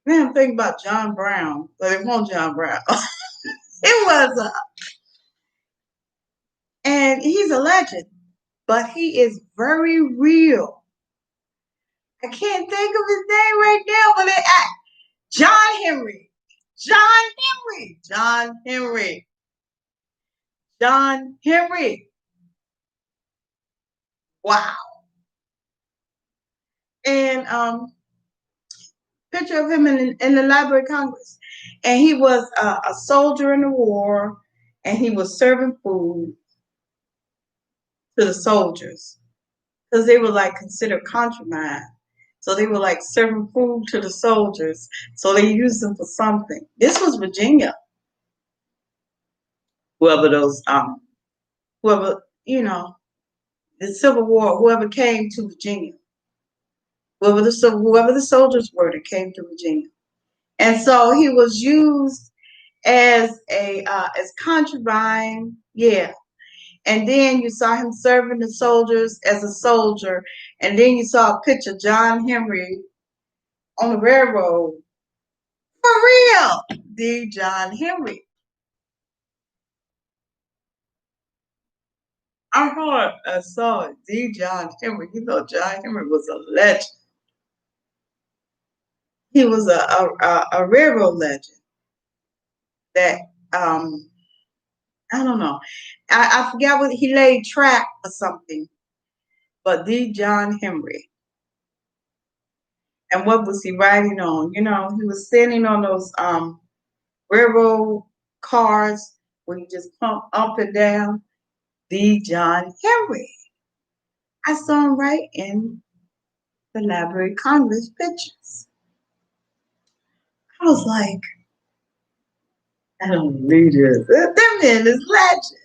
Then I'm thinking about John Brown, but it wasn't John Brown. It was, and he's a legend, but he is very real. I can't think of his name right now, but John Henry. John Henry. John Henry. John Henry. Wow. And picture of him in the Library of Congress. And he was a soldier in the war, and he was serving food to the soldiers because they were like considered contraband. So they were like serving food to the soldiers. So they used them for something. This was Virginia. Whoever those whoever, the Civil War, whoever came to Virginia, whoever the soldiers were that came to Virginia. And so he was used as contraband, yeah. And then you saw him serving the soldiers as a soldier, and then you saw a picture of John Henry on the railroad. For real, the John Henry. I saw it. The John Henry. You know, John Henry was a legend. He was a railroad legend that I don't know. I forgot what he laid track or something, but the John Henry. And what was he riding on? You know, he was standing on those railroad cars where you just pump up and down. The John Henry. I saw him right in the Library of Congress pictures. I was like, I don't believe this. That man is legend.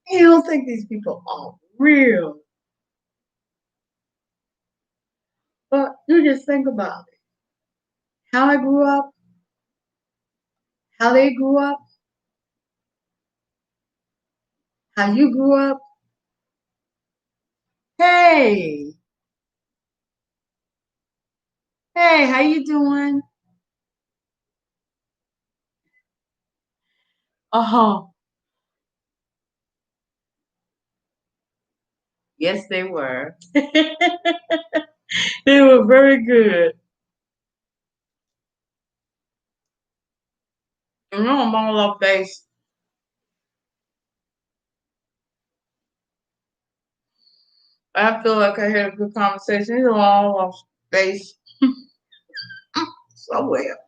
You don't think these people are real. But you just think about it. How I grew up, how they grew up, how you grew up. Hey, hey, how you doing? Oh, yes, they were. They were very good. You know, I'm all off base. I feel like I had a good conversation. It's all off base somewhere.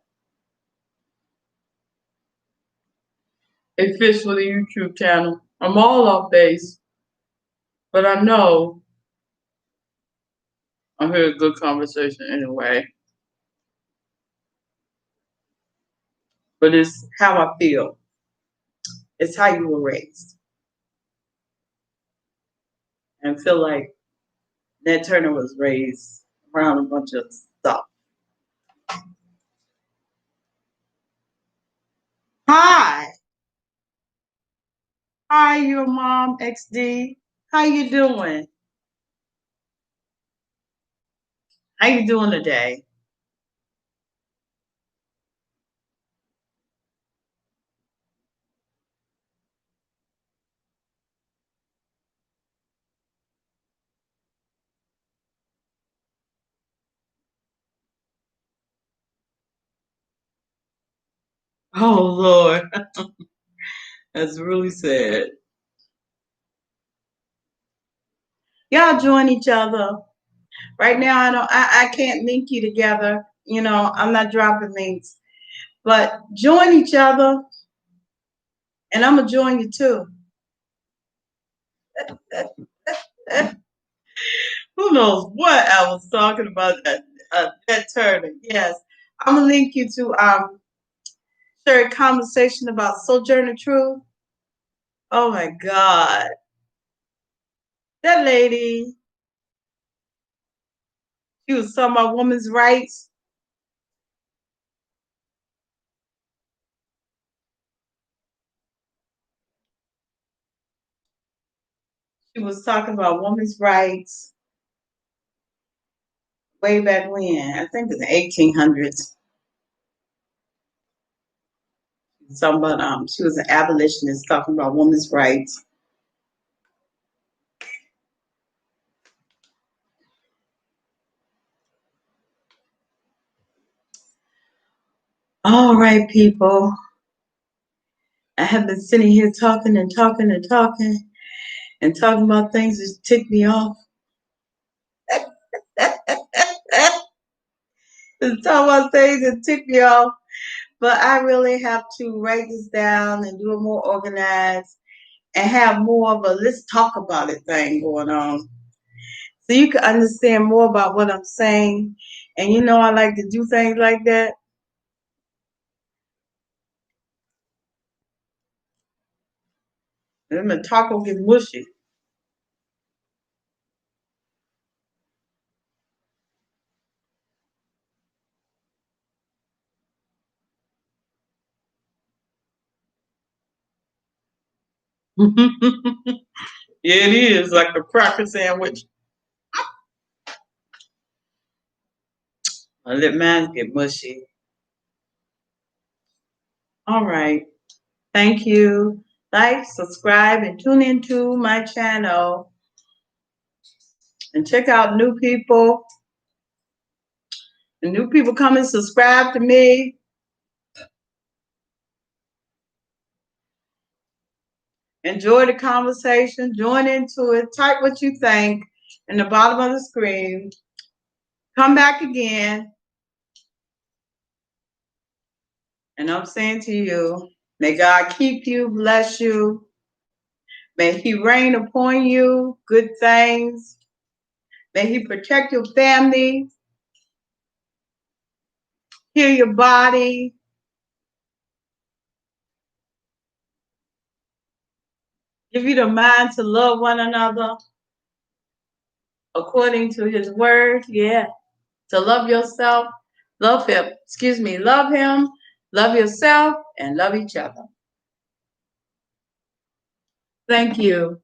A fish for the YouTube channel. I'm all off base, but I know I had a good conversation anyway. But it's how I feel. It's how you were raised. And I feel like Ned Turner was raised around a bunch of stuff. Hi. Hi, your mom, XD. How you doing? How you doing today? Oh Lord, that's really sad. Y'all join each other. Right now I can't link you together. You know, I'm not dropping links. But join each other and I'm gonna join you too. Who knows what I was talking about that Turner. Yes. I'm gonna link you to share a conversation about Sojourner Truth. Oh my God. That lady, she was talking about women's rights. She was talking about women's rights way back when. I think in the 1800s. Talking about she was an abolitionist talking about women's rights. All right, people. I have been sitting here talking and talking and talking and talking about things that tick me off. Talking about things that tick me off. But I really have to write this down and do it more organized and have more of a let's talk about it thing going on. So you can understand more about what I'm saying. And you know I like to do things like that. Then the taco gets mushy. Yeah, it is like a cracker sandwich. I let mine get mushy. All right. Thank you. Like, subscribe, and tune into my channel. And check out new people. And new people come and subscribe to me. Enjoy the conversation. Join into it. Type what you think in the bottom of the screen. Come back again. And I'm saying to you, may God keep you, bless you. May He rain upon you good things. May He protect your family, heal your body, give you the mind to love one another according to His word. Yeah, to love yourself, love Him. Love Him, love yourself, and love each other. Thank you.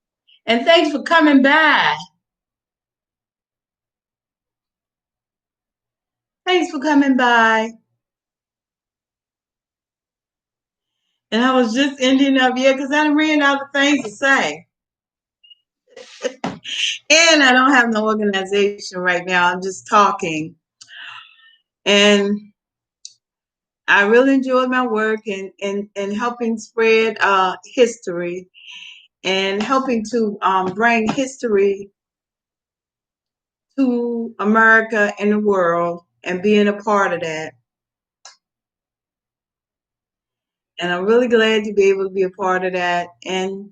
And thanks for coming by. Thanks for coming by. And I was just ending up, yeah, because I ran out of things to say. And I don't have no organization right now. I'm just talking. And I really enjoyed my work in helping spread history and helping to bring history to America and the world and being a part of that. And I'm really glad to be able to be a part of that. And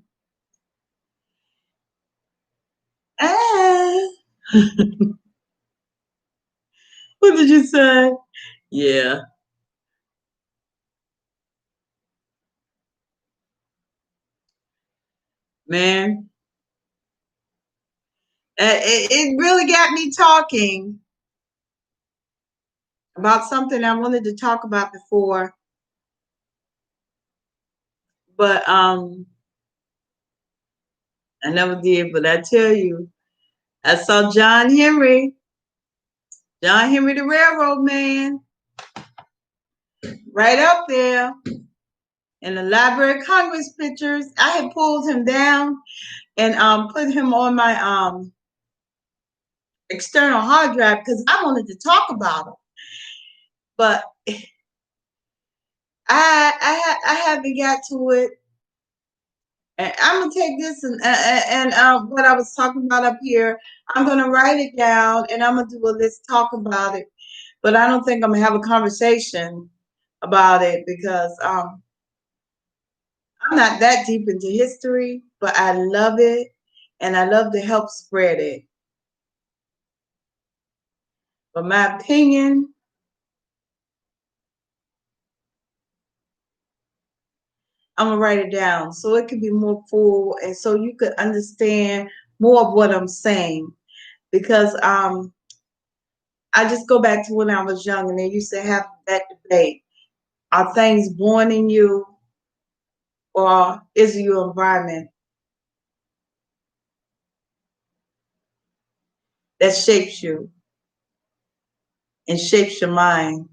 what did you say? Yeah, man. It really got me talking about something I wanted to talk about before, but I never did. But I tell you, I saw John Henry, the railroad man, right up there in the Library of Congress pictures. I had pulled him down and put him on my external hard drive because I wanted to talk about him, but I haven't got to it. And I'm gonna take this and what I was talking about up here. I'm gonna write it down and I'm gonna do a let's talk about it. But I don't think I'm gonna have a conversation about it because I'm not that deep into history, but I love it and I love to help spread it. But my opinion, I'm gonna write it down so it can be more full and so you could understand more of what I'm saying. Because I just go back to when I was young and they used to have that debate. Are things born in you or is it your environment that shapes you and shapes your mind?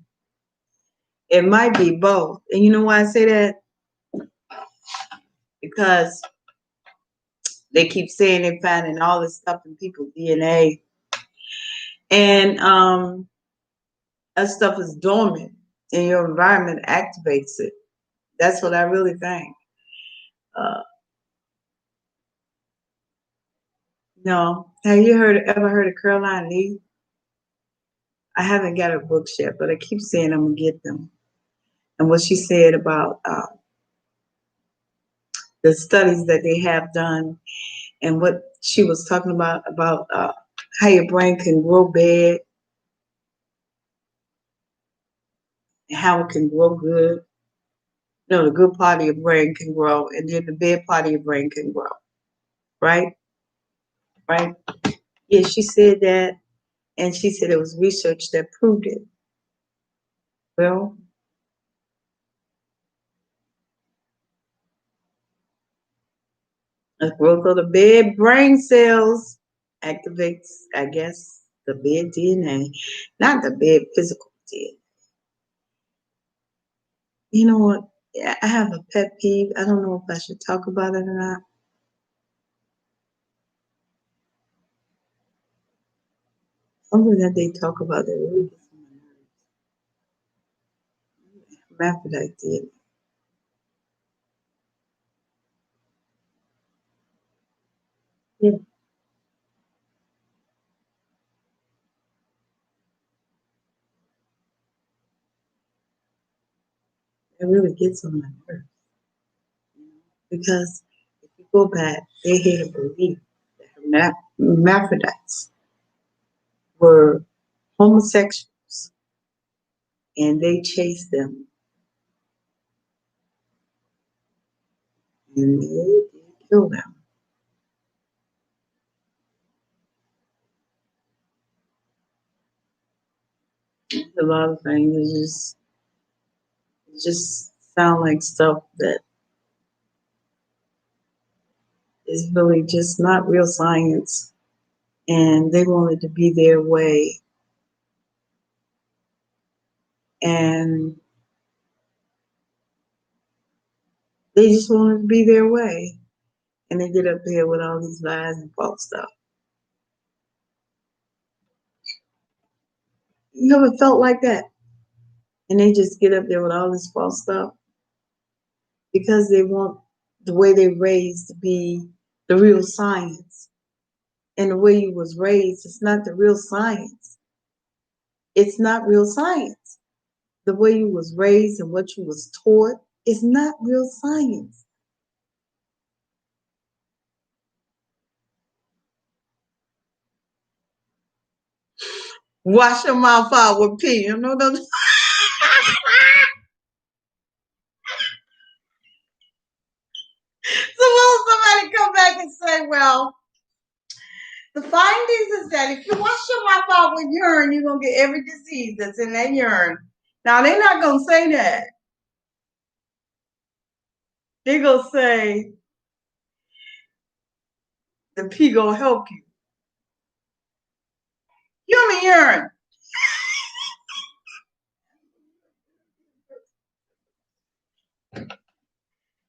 It might be both. And you know why I say that? Because they keep saying they're finding all this stuff in people's DNA. And that stuff is dormant and your environment activates it. That's what I really think. No. Have you ever heard of Caroline Lee? I haven't got her books yet, but I keep saying I'm gonna get them. And what she said about the studies that they have done, and what she was talking about how your brain can grow bad and how it can grow good. The good part of your brain can grow, and then the bad part of your brain can grow. Right? Right? Yeah, she said that, and she said it was research that proved it. Well, the growth of the bad brain cells activates, I guess, the bad DNA, not the bad physical DNA. You know what? Yeah, I have a pet peeve. I don't know if I should talk about it or not. Something that they talk about that really gets on my nerves. Hermaphrodite DNA. Yeah, it really gets on my nerves. Because if you go back, they had a belief that hermaphrodites were homosexuals and they chased them and they killed them. A lot of things it just sound like stuff that is really just not real science. And they wanted to be their way. And they just wanted to be their way. And they get up there with all these lies and false stuff. You ever felt like that? And they just get up there with all this false stuff because they want the way they raised to be the real science. And the way you was raised, it's not the real science. It's not real science. The way you was raised and what you was taught is not real science. Wash your mouth out with pee. You know those. Suppose somebody come back and say, well, the findings is that if you wash your mouth out with urine, you're going to get every disease that's in that urine. Now, they're not going to say that. They're going to say the pee going to help you. Human urine.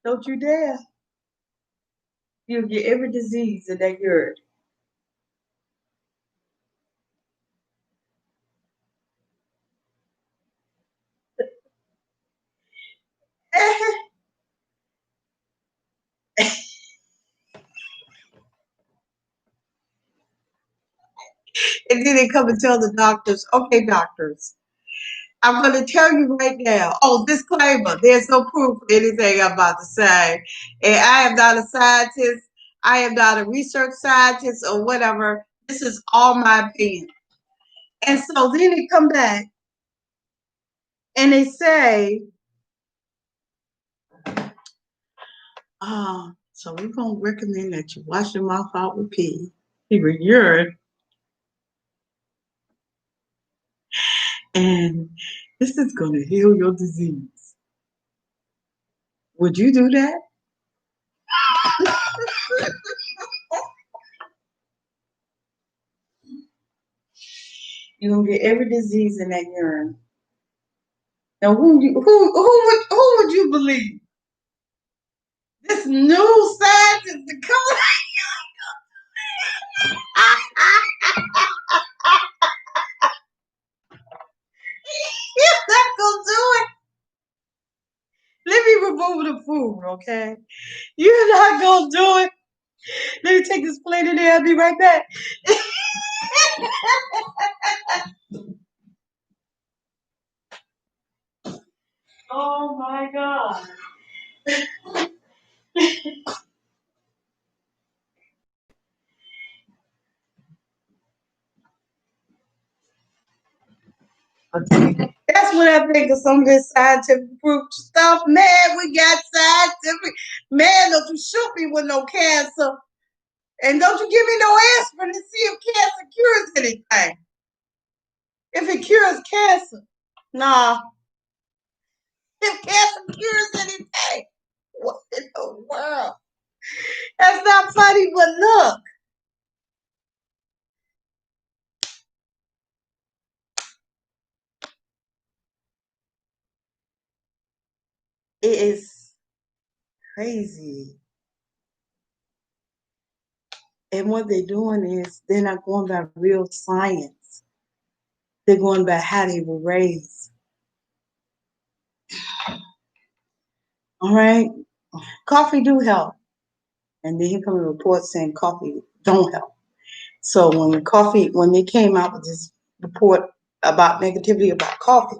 Don't you dare. You'll get every disease in that urine. And then they come and tell the doctors, okay, doctors, I'm going to tell you right now. Oh, disclaimer, there's no proof for anything I'm about to say. And I am not a scientist. I am not a research scientist or whatever. This is all my opinion. And so then they come back and they say, so we're going to recommend that you wash your mouth out with pee, with urine, and this is going to heal your disease. Would you do that? You're going to get every disease in that urine. Now, who would you believe? This new scientist to come. You're not gonna do it. Let me remove the food, okay? You're not gonna do it. Let me take this plate in there. I'll be right back. Oh my God. That's what I think of some of this scientific proof stuff. Man, we got scientific. Man, don't you shoot me with no cancer. And don't you give me no aspirin to see if cancer cures anything. If it cures cancer. Nah. If cancer cures anything. What in the world? That's not funny, but look. It is crazy. And what they're doing is they're not going by real science. They're going by how they were raised. All right? Coffee do help. And then here come a report saying coffee don't help. So when they came out with this report about negativity about coffee,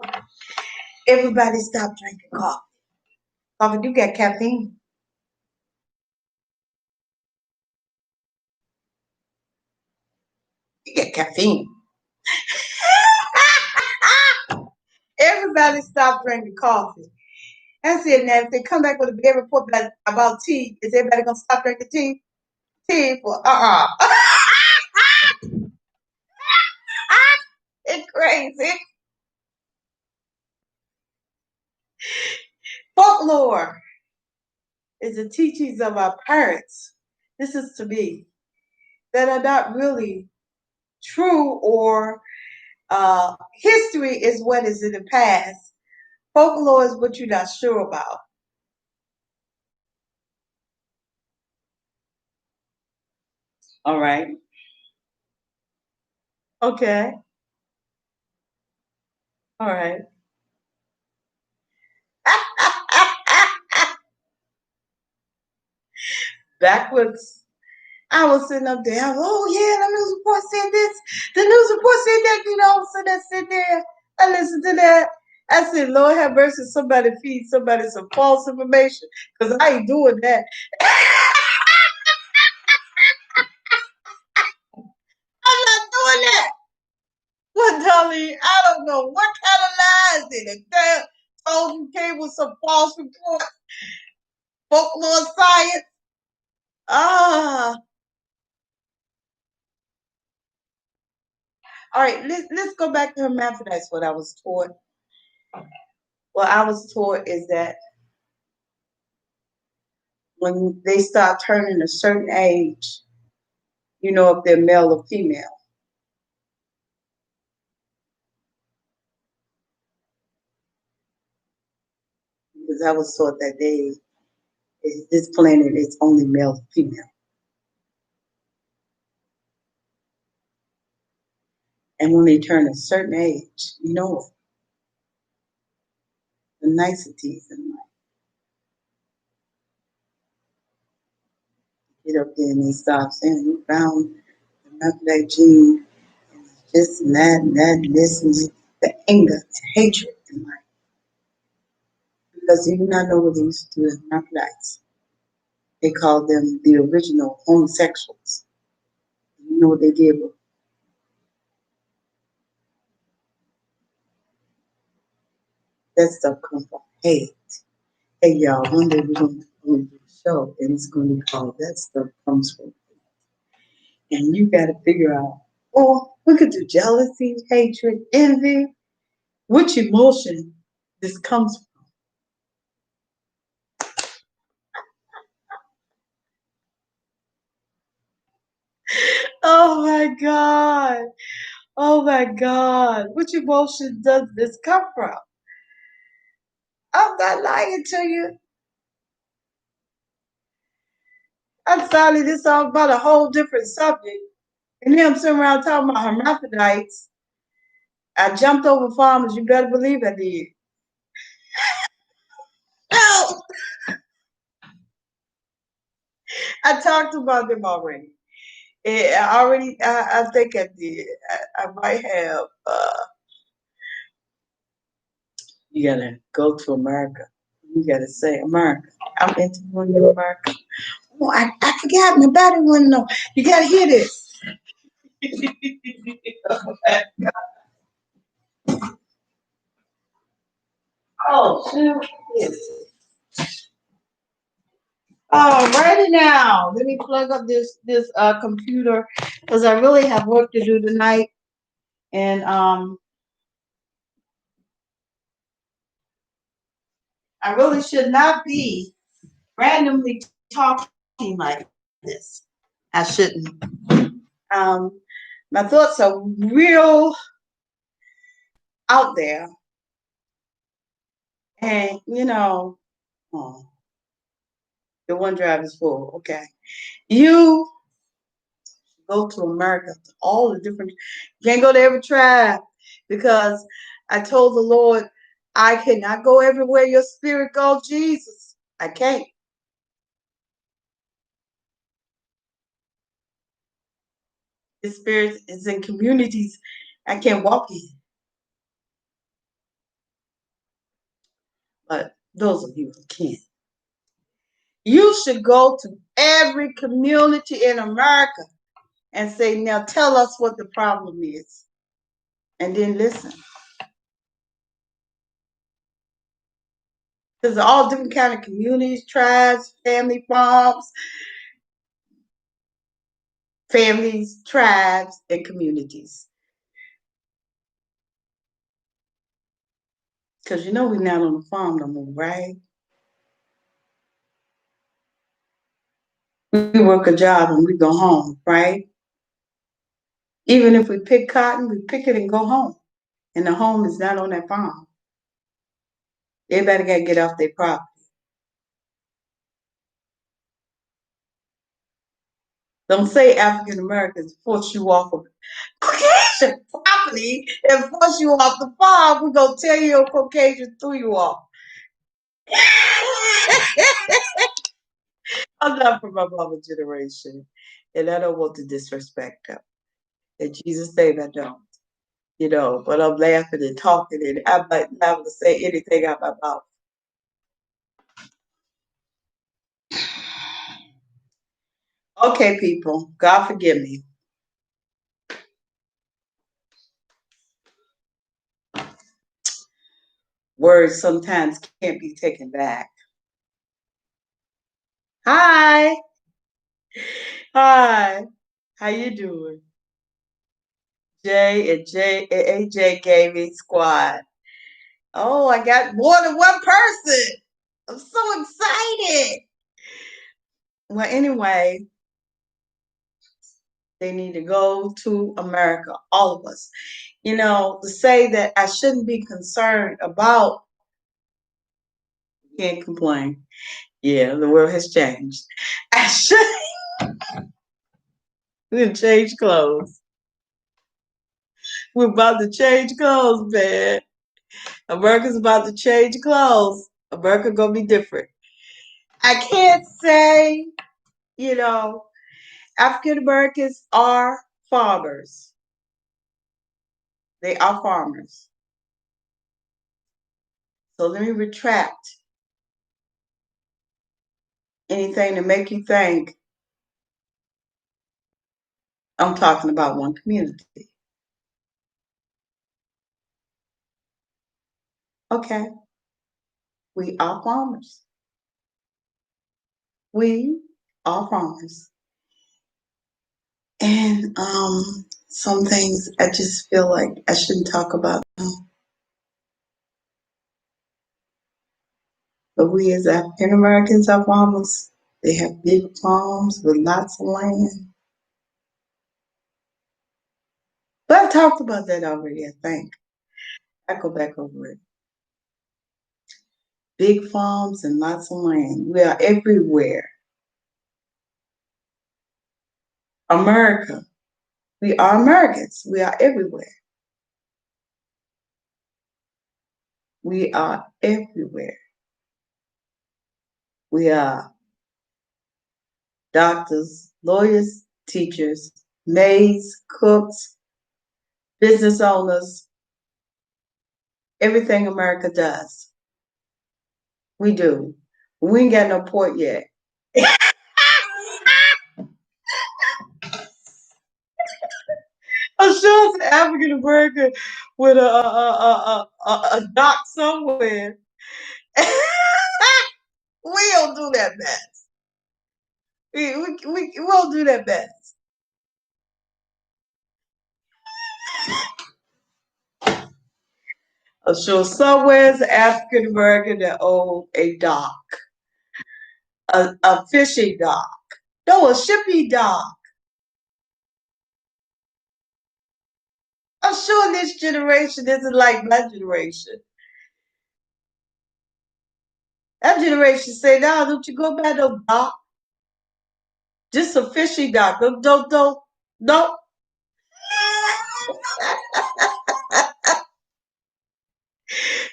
everybody stopped drinking coffee. Coffee do get caffeine. You get caffeine. Everybody stopped drinking coffee. That's it. Now, if they come back with a big report about tea, is everybody gonna stop drinking tea? Tea for It's crazy. Folklore is the teachings of our parents. This is to me that are not really true or history is what is in the past. Folklore is what you're not sure about. All right. Okay. All right. Backwards. I was sitting up there. Oh yeah, the news report said this. The news report said that. So I sit there. I listened to that. I said, Lord have mercy, somebody feed somebody some false information. Because I ain't doing that. I'm not doing that. Well, Dolly, I don't know what kind of lies did it told you came with some false report, folklore science. Ah, all right. Let's go back to hermaphrodites. What I was taught. What I was taught is that when they start turning a certain age, you know if they're male or female. Because I was taught that this planet is only male and female. And when they turn a certain age, you know the niceties in life. Get up there and they start saying, "We found the hermaphrodite gene, and this and that, and this, and this." The anger, the hatred in life. Because you do not know what they used to do with hermaphrodites. They called them the original homosexuals. You know what they did with that stuff comes from hate. Hey y'all, one day we're going to do a show and it's going to be called That Stuff Comes From Hate. And you got to figure out, we could do jealousy, hatred, envy, which emotion this comes from. Oh my God. Oh my God. Which emotion does this come from? I'm not lying to you. I'm sorry, this is all about a whole different subject. And then I'm sitting around talking about hermaphrodites. I jumped over farmers, you better believe I did. No, I talked about them already. I think I did. I might have. You gotta go to America. You gotta say America. I'm interviewing you, America. Oh, I forgot my body one. No, you gotta hear this. Oh, shoot. Yes. Oh, righty now. Let me plug up this computer because I really have work to do tonight, and I really should not be randomly talking like this. I shouldn't. Um, my thoughts are real out there, and oh, the OneDrive is full. Okay, you go to America, to all the different. You can't go to every tribe because I told the Lord I cannot go everywhere your spirit goes, Jesus. I can't. His spirit is in communities I can't walk in. But those of you who can, you should go to every community in America and say, now tell us what the problem is. And then listen. There's all different kind of communities, tribes, families, tribes, and communities. Because we're not on the farm no more, right? We work a job and we go home, right? Even if we pick cotton, we pick it and go home. And the home is not on that farm. Everybody got to get off their property. Don't say African Americans force you off of Caucasian property and force you off the farm. We're going to tell you a Caucasian threw you off. I'm not from my mama generation, and I don't want to disrespect them. And Jesus said I don't, but I'm laughing and talking, and I might not be able to say anything out my mouth. Okay, people, God forgive me. Words sometimes can't be taken back. Hi, hi, how you doing? AJ Gaming Squad. Oh, I got more than one person. I'm so excited. Well, anyway, they need to go to America, all of us. To say that I shouldn't be concerned about, can't complain. Yeah, the world has changed. I should change clothes. We're about to change clothes, man. America's about to change clothes. America gonna be different. I can't say, you know, African Americans are farmers. They are farmers. So let me retract anything to make you think I'm talking about one community. Okay, we are farmers. We are farmers. And some things I just feel like I shouldn't talk about them. But we as African Americans are farmers. They have big farms with lots of land. But I talked about that already, I think. I go back over it. Big farms and lots of land. We are everywhere. America. We are Americans. We are everywhere. We are everywhere. We are doctors, lawyers, teachers, maids, cooks, business owners, everything America does. We do. We ain't got no port yet. I'm sure it's an African American with a dock somewhere. We don't do that best. We won't do that best. I'm sure somewhere's an African American that owns a dock, a fishing dock. No, a shipping dock. I'm sure this generation isn't like my generation. That generation say, "No, don't you go by no dock? Just a fishing dock. Don't."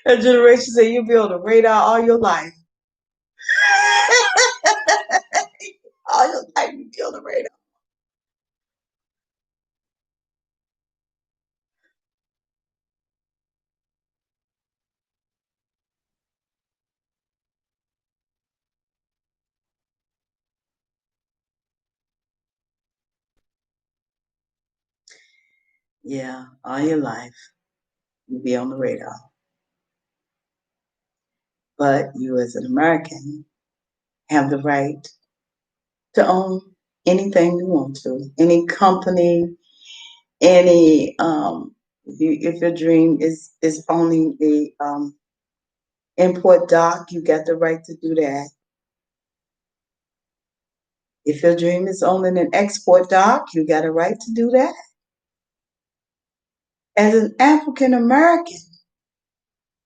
That generation say you'll be on the radar all your life. All your life you'll be on the radar. Yeah, all your life you'll be on the radar. But you as an American have the right to own anything you want to, any company, any if your dream is owning a import dock, you got the right to do that. If your dream is owning an export dock, you got a right to do that. As an African American,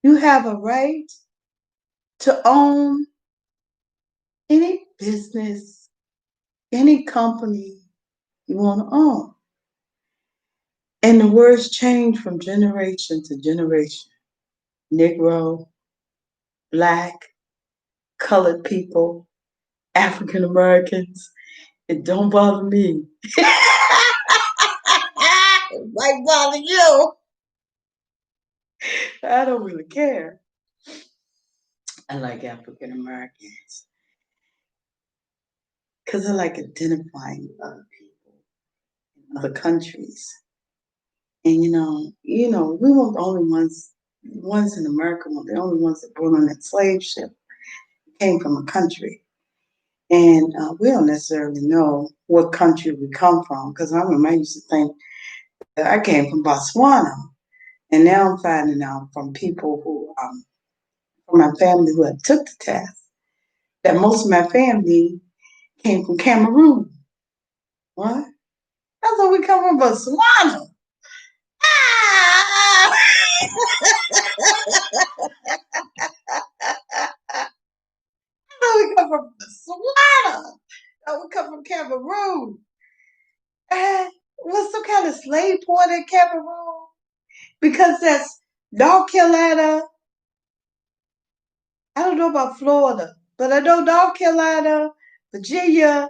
you have a right to own any business, any company you want to own. And the words change from generation to generation. Negro, black, colored people, African Americans. It don't bother me. It might bother you. I don't really care. I like African Americans because I like identifying with other people in other countries. And we weren't the only ones in America were the only ones that were on that slave ship came from a country. And we don't necessarily know what country we come from because I remember I used to think that I came from Botswana. And now I'm finding out from people from my family who had took the test, that most of my family came from Cameroon. What? I thought we come from Botswana. Ah! I thought we come from Botswana. I we come from Cameroon. Was some kind of slave port in Cameroon? Because that's North Carolina. I don't know about Florida, but I know North Carolina, Virginia.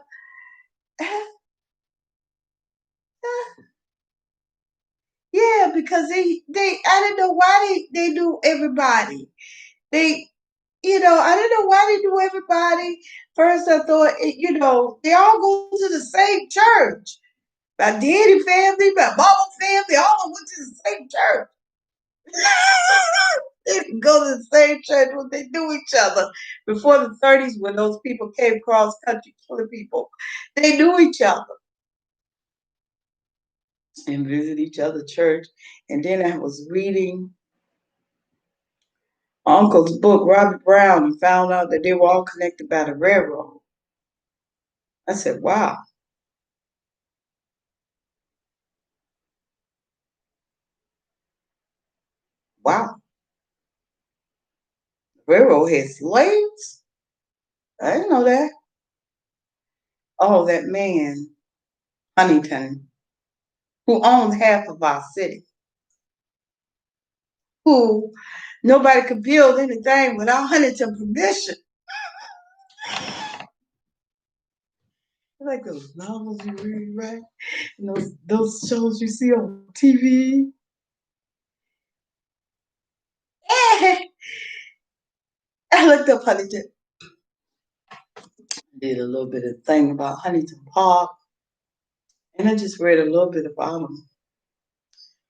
Yeah, because they I didn't know why they knew everybody. They I didn't know why they knew everybody. First I thought they all go to the same church. My daddy family, my mama family, all went to the same church. They didn't go to the same church when they knew each other. Before the 30s when those people came cross country killing people. They knew each other and visit each other church. And then I was reading Uncle's book, Robert Brown, and found out that they were all connected by the railroad. I said, wow, wow. The railroad had slaves? I didn't know that. Oh, that man, Huntington, who owns half of our city, who nobody could build anything without Huntington permission. like those novels you read, right? And those shows you see on TV. I looked up Huntington. Did a little bit of thing about Huntington Park, and I just read a little bit about them.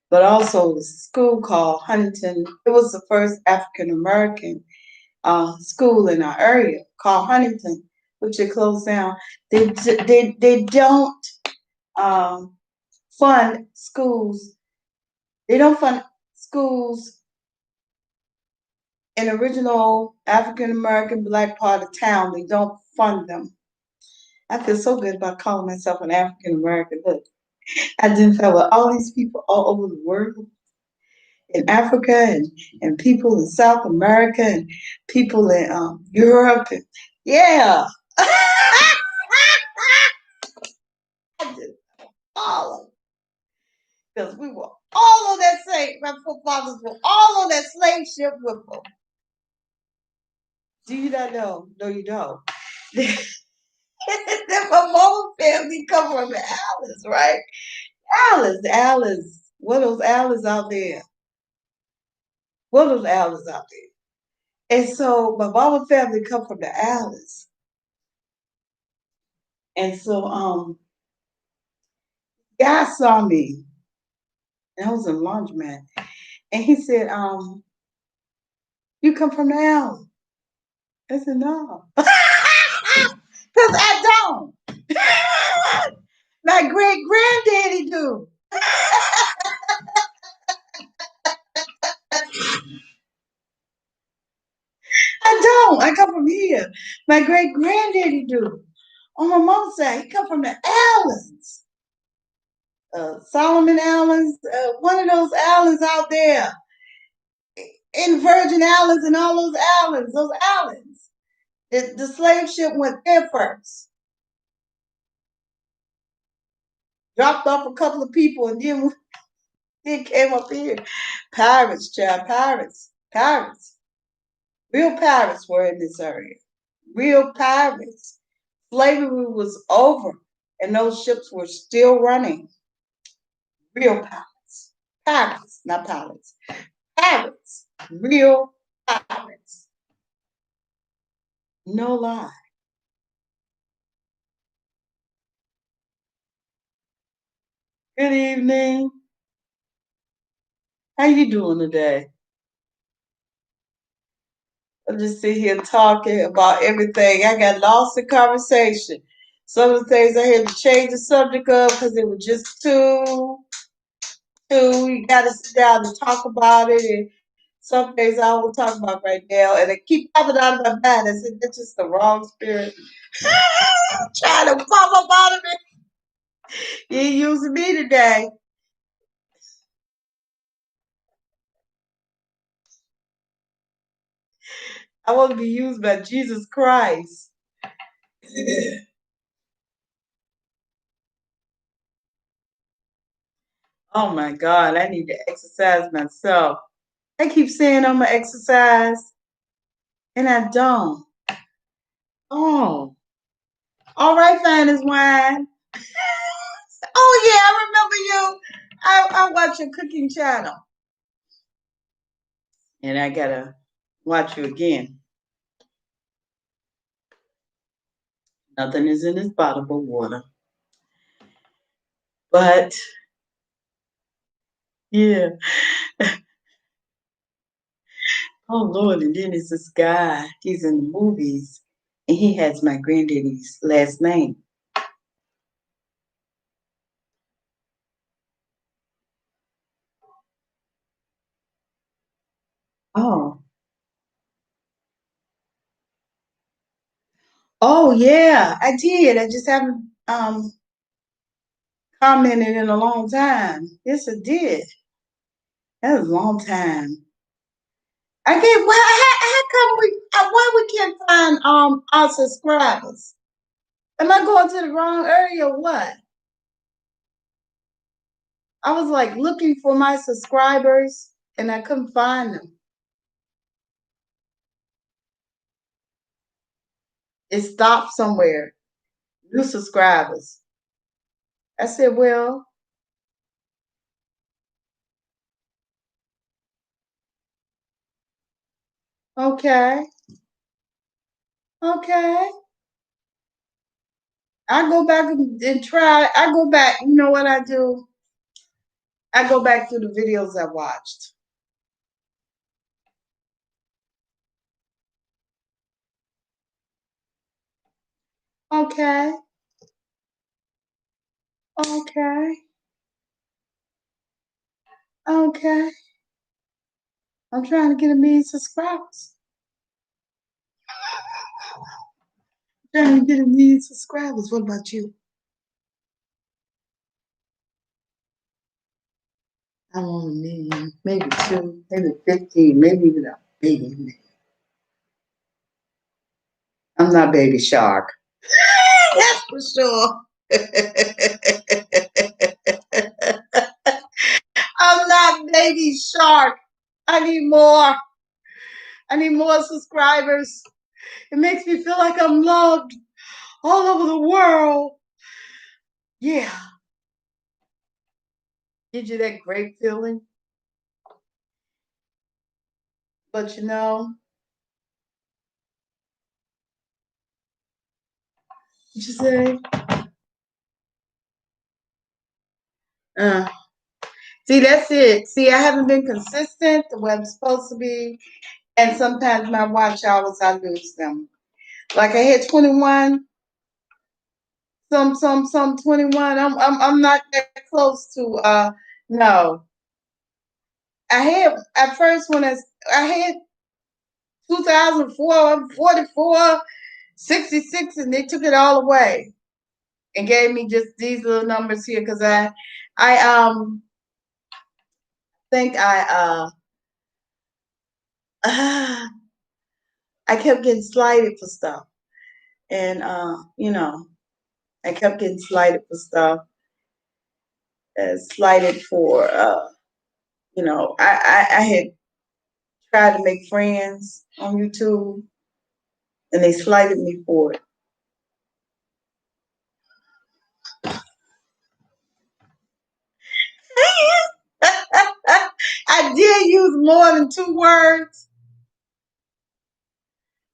But also, it was a school called Huntington. It was the first African American school in our area called Huntington, which it closed down. They don't um, fund schools. They don't fund schools in original African American black part of town. They don't fund them. I feel so good about calling myself an African American. Look, I identify with all these people all over the world, in Africa and people in South America and people in Europe. And, yeah. I did all of it. Because we were all on that same, my forefathers were all on that slave ship with them. Do you not know? No, you don't. My mama family come from the Alice, right? Alice. What are those Alice out there? What are those Alice out there? And so my mama family come from the Alice. And so guy saw me, and I was in a laundromat, and he said, you come from the Alice. I said, no. Because I don't. My great granddaddy do. I don't. I come from here. My great granddaddy do. On my mom's side, he come from the Allens. Solomon Allens, one of those Allens out there. In Virgin Islands and all those Allens. The slave ship went there first. Dropped off a couple of people and then came up here. Pirates, child, pirates. Pirates. Real pirates were in this area. Real pirates. Slavery was over and those ships were still running. Real pirates. Pirates, not pilots. Pirates. Real pirates. No lie. Good evening. How you doing today? I'm just sitting here talking about everything. I got lost in conversation. Some of the things I had to change the subject of because it was just too. You got to sit down and talk about it. And some things I will talk about right now, and they keep popping out of my mind. I said that's just the wrong spirit trying to pop up out of me. You ain't using me today. I want to be used by Jesus Christ. Oh my God, I need to exercise myself. I keep saying I'm gonna exercise, and I don't. Oh, all right, fine as wine. Oh yeah, I remember you. I watch your cooking channel, and I gotta watch you again. Nothing is in this bottle but water. But yeah, oh Lord, and then there's this guy. He's in the movies, and he has my granddaddy's last name. Oh, oh yeah, I did. I just haven't commented in a long time. Yes, I did. That was a long time. I can't. How come we? Why we can't find our subscribers? Am I going to the wrong area or what? I was like looking for my subscribers and I couldn't find them. It stopped somewhere. New subscribers. I said, well, okay, okay. I go back and try. I go back. You know what I do? I go back through the videos I watched. Okay, okay, okay. I'm trying to get 1 million subscribers. I'm trying to get 1 million subscribers. What about you? I want 1 million, maybe 2, maybe 15, maybe even a billion. I'm not Baby Shark. That's for sure. I'm not Baby Shark. I need more. I need more subscribers. It makes me feel like I'm loved all over the world. Yeah. Gives you that great feeling. But you know, what you say? Uh, See, that's it. See, I haven't been consistent the way I'm supposed to be. And sometimes my watch hours, I lose them. Like I hit 21, some 21. I'm not that close to, no. I had, at first when I had 2004, 44, 66, and they took it all away and gave me just these little numbers here because I think I kept getting slighted for stuff, and you know, I kept getting slighted for stuff, slighted for you know, I had tried to make friends on YouTube, and they slighted me for it. I did use more than 2 words.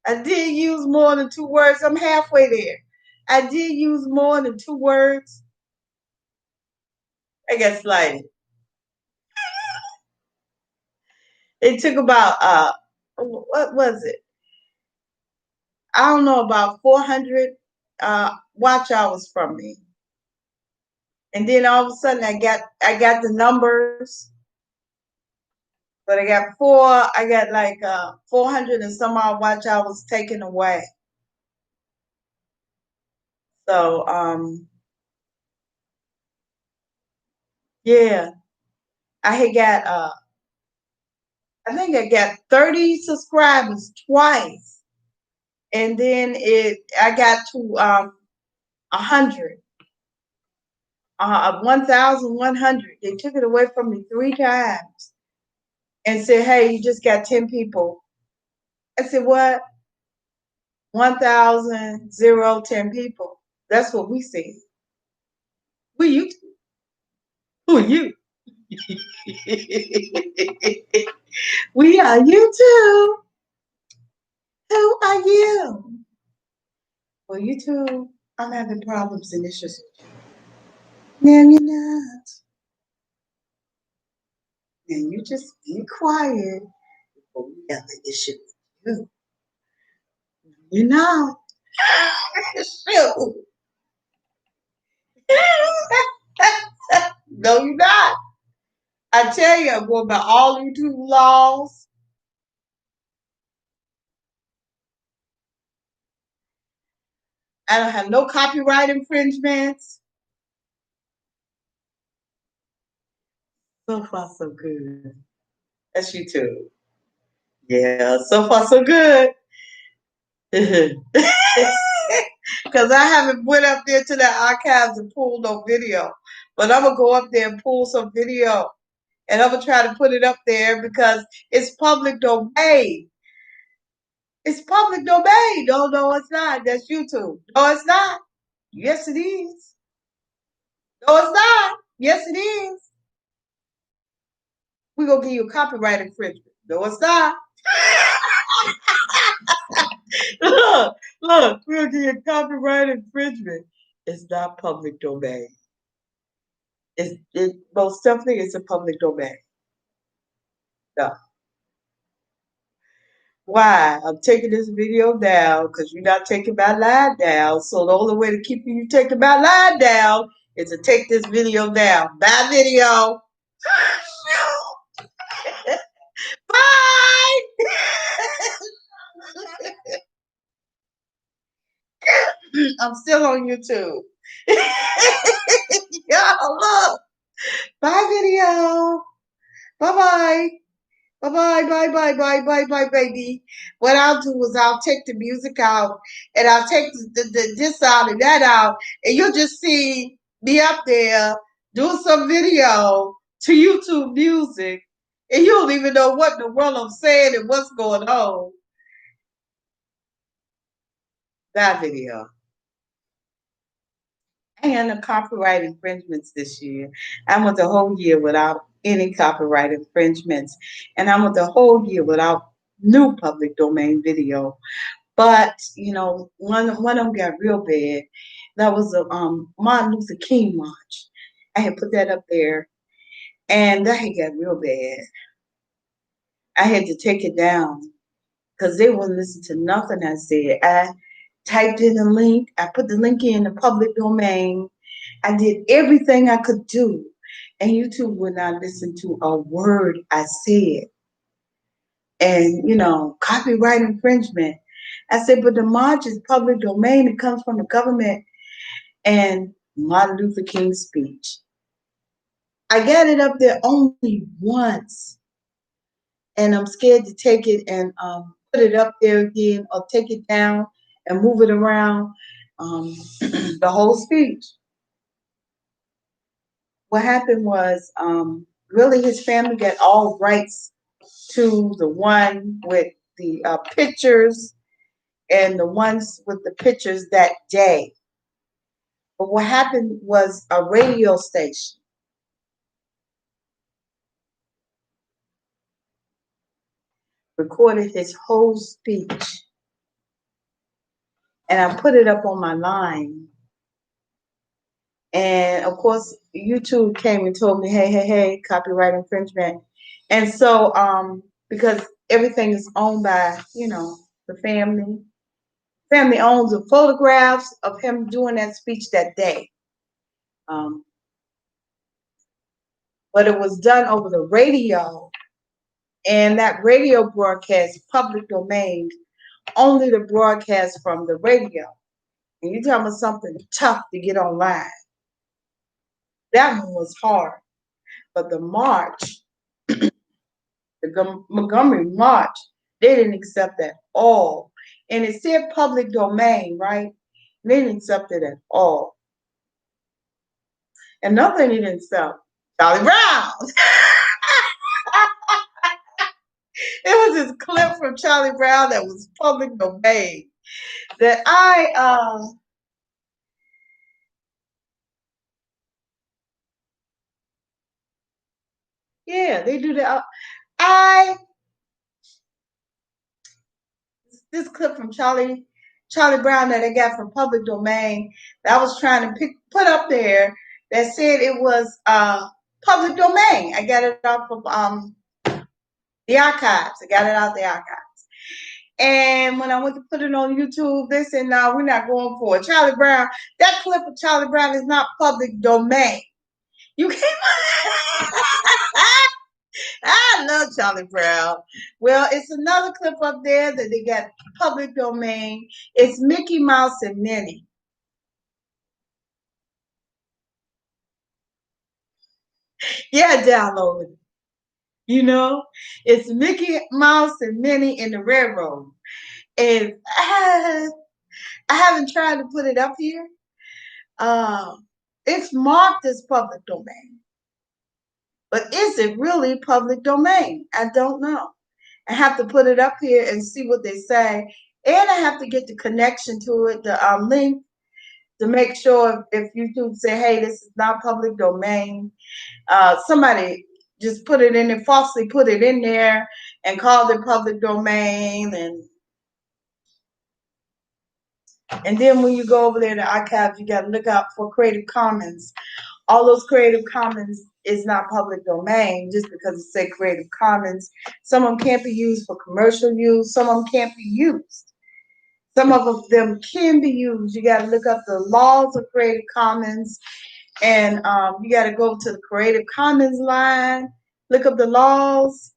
I did use more than 2 words. I'm halfway there. I did use more than 2 words. I got slighted. It took about what was it? I don't know, about 400 watch hours from me. And then all of a sudden I got the numbers, but I got like 400 and some odd watch hours taken away. So yeah, I had got I think I got 30 subscribers twice. And then I got to 100. 1,100. They took it away from me 3 times and said, "Hey, you just got 10 people." I said, "What? 1,010 people. That's what we see. Who you? Who are you?" We are YouTube. Who are you? Well, YouTube, I'm having problems and issues. No, you're not. And you just be quiet. But we have an issue with you. You're not. Shoot. No, you're not. I tell you, I'm going by all YouTube laws. I don't have no copyright infringements. So far, so good. That's YouTube. Yeah, so far, so good. Because I haven't went up there to the archives and pulled no video. But I'm going to go up there and pull some video. And I'm going to try to put it up there because it's public domain. It's public domain. No, no, it's not. That's YouTube. No, it's not. Yes, it is. No, it's not. Yes, it is. We're going to give you a copyright infringement. No, it's not. Look, we're going to give you a copyright infringement. It's not public domain. Most definitely it's a public domain. No. Why? I'm taking this video down because you're not taking my line down. So the only way to keep you taking my line down is to take this video down. Bye, video. Bye. I'm still on YouTube. Yo, look. Bye, video. Bye bye. Bye bye, bye bye, bye bye, bye, baby. What I'll do is I'll take the music out and I'll take this out and that out, and you'll just see me up there doing some video to YouTube music, and you don't even know what in the world I'm saying and what's going on. That video. And the copyright infringements this year. I went the whole year without any copyright infringements, and I went the whole year without new public domain video. But one of them got real bad. That was the Martin Luther King march. I had put that up there, and that had got real bad. I had to take it down because they wouldn't listen to nothing I said. I typed in a link. I put the link in the public domain. I did everything I could do, and YouTube would not listen to a word I said. And, copyright infringement. I said, but the march is public domain. It comes from the government and Martin Luther King's speech. I got it up there only once, and I'm scared to take it and put it up there again or take it down and move it around. The whole speech. What happened was really his family got all rights to the one with the pictures and the ones with the pictures that day. But what happened was a radio station recorded his whole speech, and I put it up on my line. And of course, YouTube came and told me, hey, copyright infringement. And so, because everything is owned by, the family. Family owns the photographs of him doing that speech that day. But it was done over the radio, and that radio broadcast, public domain, only the broadcast from the radio. And you tell me something tough to get online. That one was hard. But the march, the Montgomery March, they didn't accept at all. And it said public domain, right? They didn't accept it at all. Another thing they didn't accept, Charlie Brown. It was this clip from Charlie Brown that was public domain that yeah, they do that. This clip from Charlie Brown that I got from public domain that I was trying to put up there that said it was public domain. I got it off of the archives. I got it out the archives. And when I went to put it on YouTube, they said, no, we're not going for it. Charlie Brown, that clip of Charlie Brown is not public domain. You can't. I love Charlie Brown. Well, it's another clip up there that they got public domain. It's Mickey Mouse and Minnie. Yeah, download it. It's Mickey Mouse and Minnie in the railroad. And I haven't tried to put it up here. It's marked as public domain. But is it really public domain? I don't know. I have to put it up here and see what they say. And I have to get the connection to it, the link, to make sure if YouTube say, hey, this is not public domain, somebody just put it in there, falsely put it in there and called it public domain. And then when you go over there to archives, you got to look out for Creative Commons. All those Creative Commons is not public domain just because it say Creative Commons. Some of them can't be used for commercial use. Some of them can't be used. Some of them can be used. You got to look up the laws of Creative Commons, and you got to go to the Creative Commons line, look up the laws,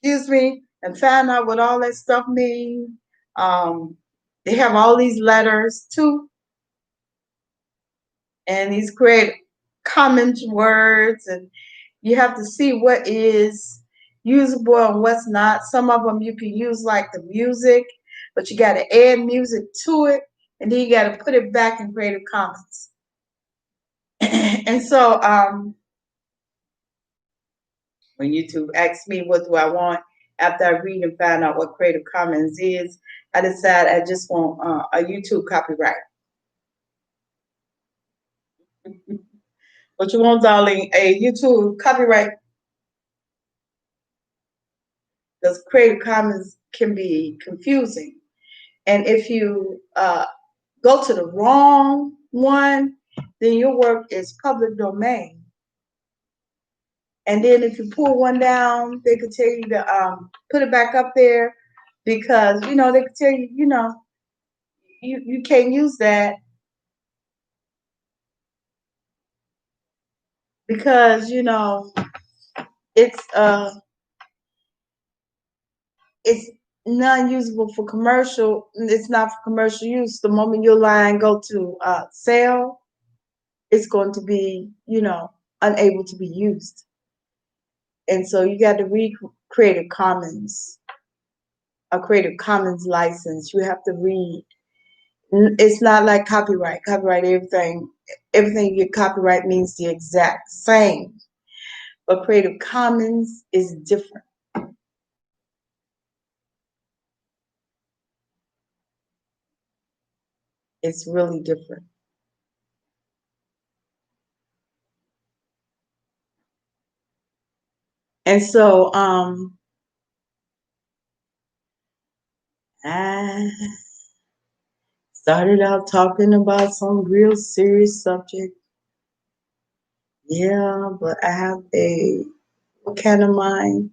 excuse me, and find out what all that stuff means. They have all these letters too, and these Creative Commons words, and you have to see what is usable and what's not. Some of them you can use like the music, but you got to add music to it, and then you got to put it back in Creative Commons. And so when YouTube asks me what do I want, after I read and find out what Creative Commons is, I decide I just want a YouTube copyright. What you want, darling? A YouTube copyright. Because Creative Commons can be confusing. And if you go to the wrong one, then your work is public domain. And then if you pull one down, they could tell you to put it back up there because, they could tell you, you can't use that because, it's it's non-usable for commercial. It's not for commercial use. The moment your line go to sale, it's going to be, unable to be used. And so you got to read Creative Commons, a Creative Commons license. You have to read. It's not like copyright. Copyright, everything you get copyright means the exact same. But Creative Commons is different. It's really different. And so I started out talking about some real serious subject. Yeah, but I have a what kind of mind?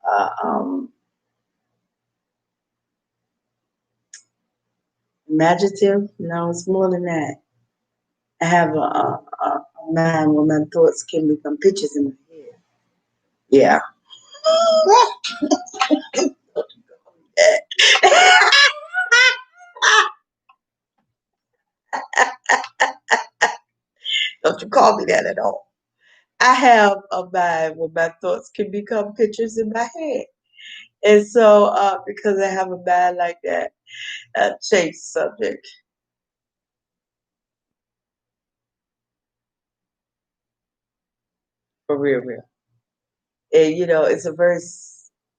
Uh, um, Imaginative? No, it's more than that. I have a mind where my thoughts can become pictures in my head. Yeah. Don't you call me that at all. I have a mind where my thoughts can become pictures in my head. And so, because I have a mind like that, change the subject. For real, real. And, it's a very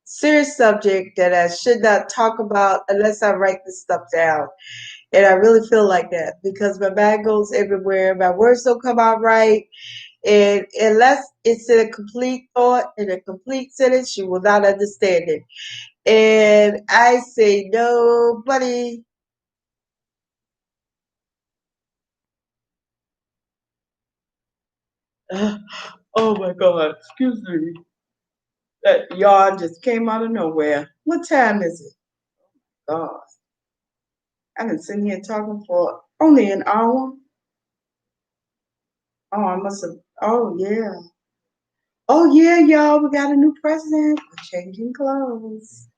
serious subject that I should not talk about unless I write this stuff down. And I really feel like that because my mind goes everywhere. My words don't come out right. And unless it's in a complete thought, in a complete sentence, you will not understand it. And I say, no, buddy. Oh my God, excuse me. That yawn just came out of nowhere. What time is it? God, I've been sitting here talking for only an hour. Oh, I must have. Oh, yeah. Oh, yeah, y'all. We got a new president. We're changing clothes.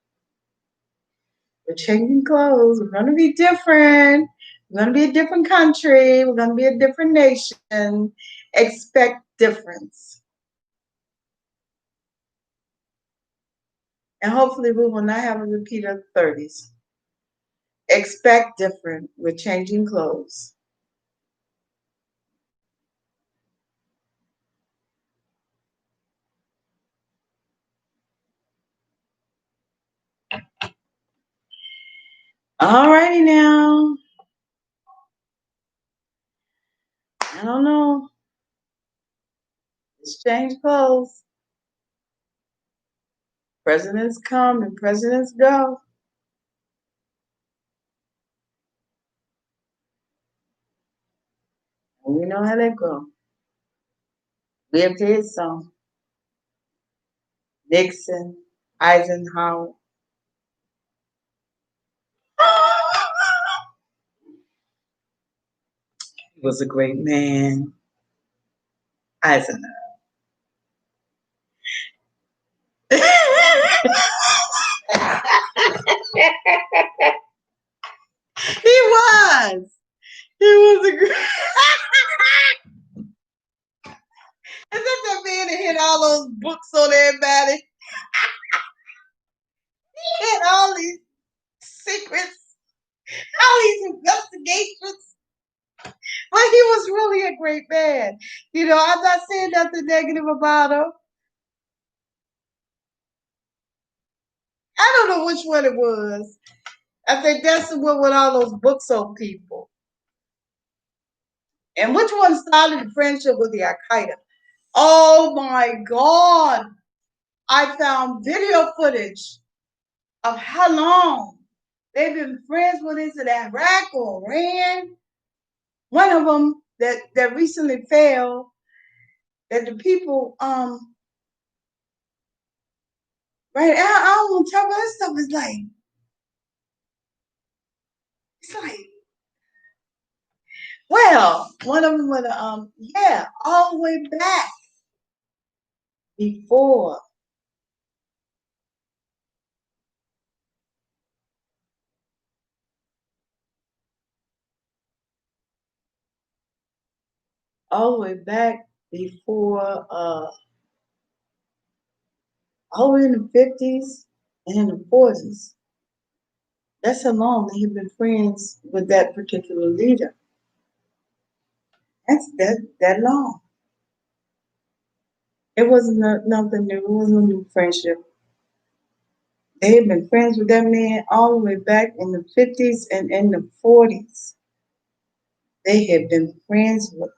We're changing clothes. We're going to be different. We're going to be a different country. We're going to be a different nation. Expect difference. And hopefully, we will not have a repeat of the 30s. Expect different. We're changing clothes. All righty now. I don't know. It's change clothes. Presidents come and presidents go. And we know how they go. We have to hit some. Nixon, Eisenhower. He was a great man. Eisenhower. He was. He was a great. Is that man that hit all those books on everybody? He had all these secrets, all these investigations. But he was really a great man. You know, I'm not saying nothing negative about him. I don't know which one it was. I think that's the one with all those books on people. And which one started the friendship with the Al Qaeda? Oh my God. I found video footage of how long they've been friends with us in Iraq or Iran. One of them that recently fell, that the people, right, I don't want to talk about that stuff. It's like, well, one of them with yeah, all the way back before, all the way back before, all the way in the 50s and in the 40s. That's how long they have been friends with that particular leader. That's that long. It wasn't nothing new. It wasn't a new friendship. They had been friends with that man all the way back in the 50s and in the 40s. They had been friends with.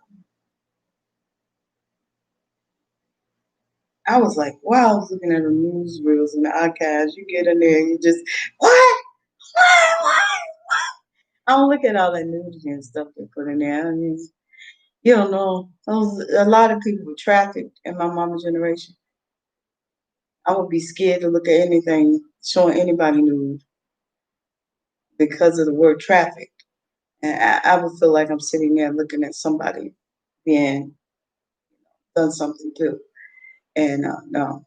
I was like, wow, I was looking at the newsreels and the archives. You get in there, you just, what? What? I don't look at all that nudity and stuff they put in there. I mean, you don't know. A lot of people were trafficked in my mama's generation. I would be scared to look at anything showing anybody nude because of the word traffic. And I would feel like I'm sitting there looking at somebody being done something to. And no,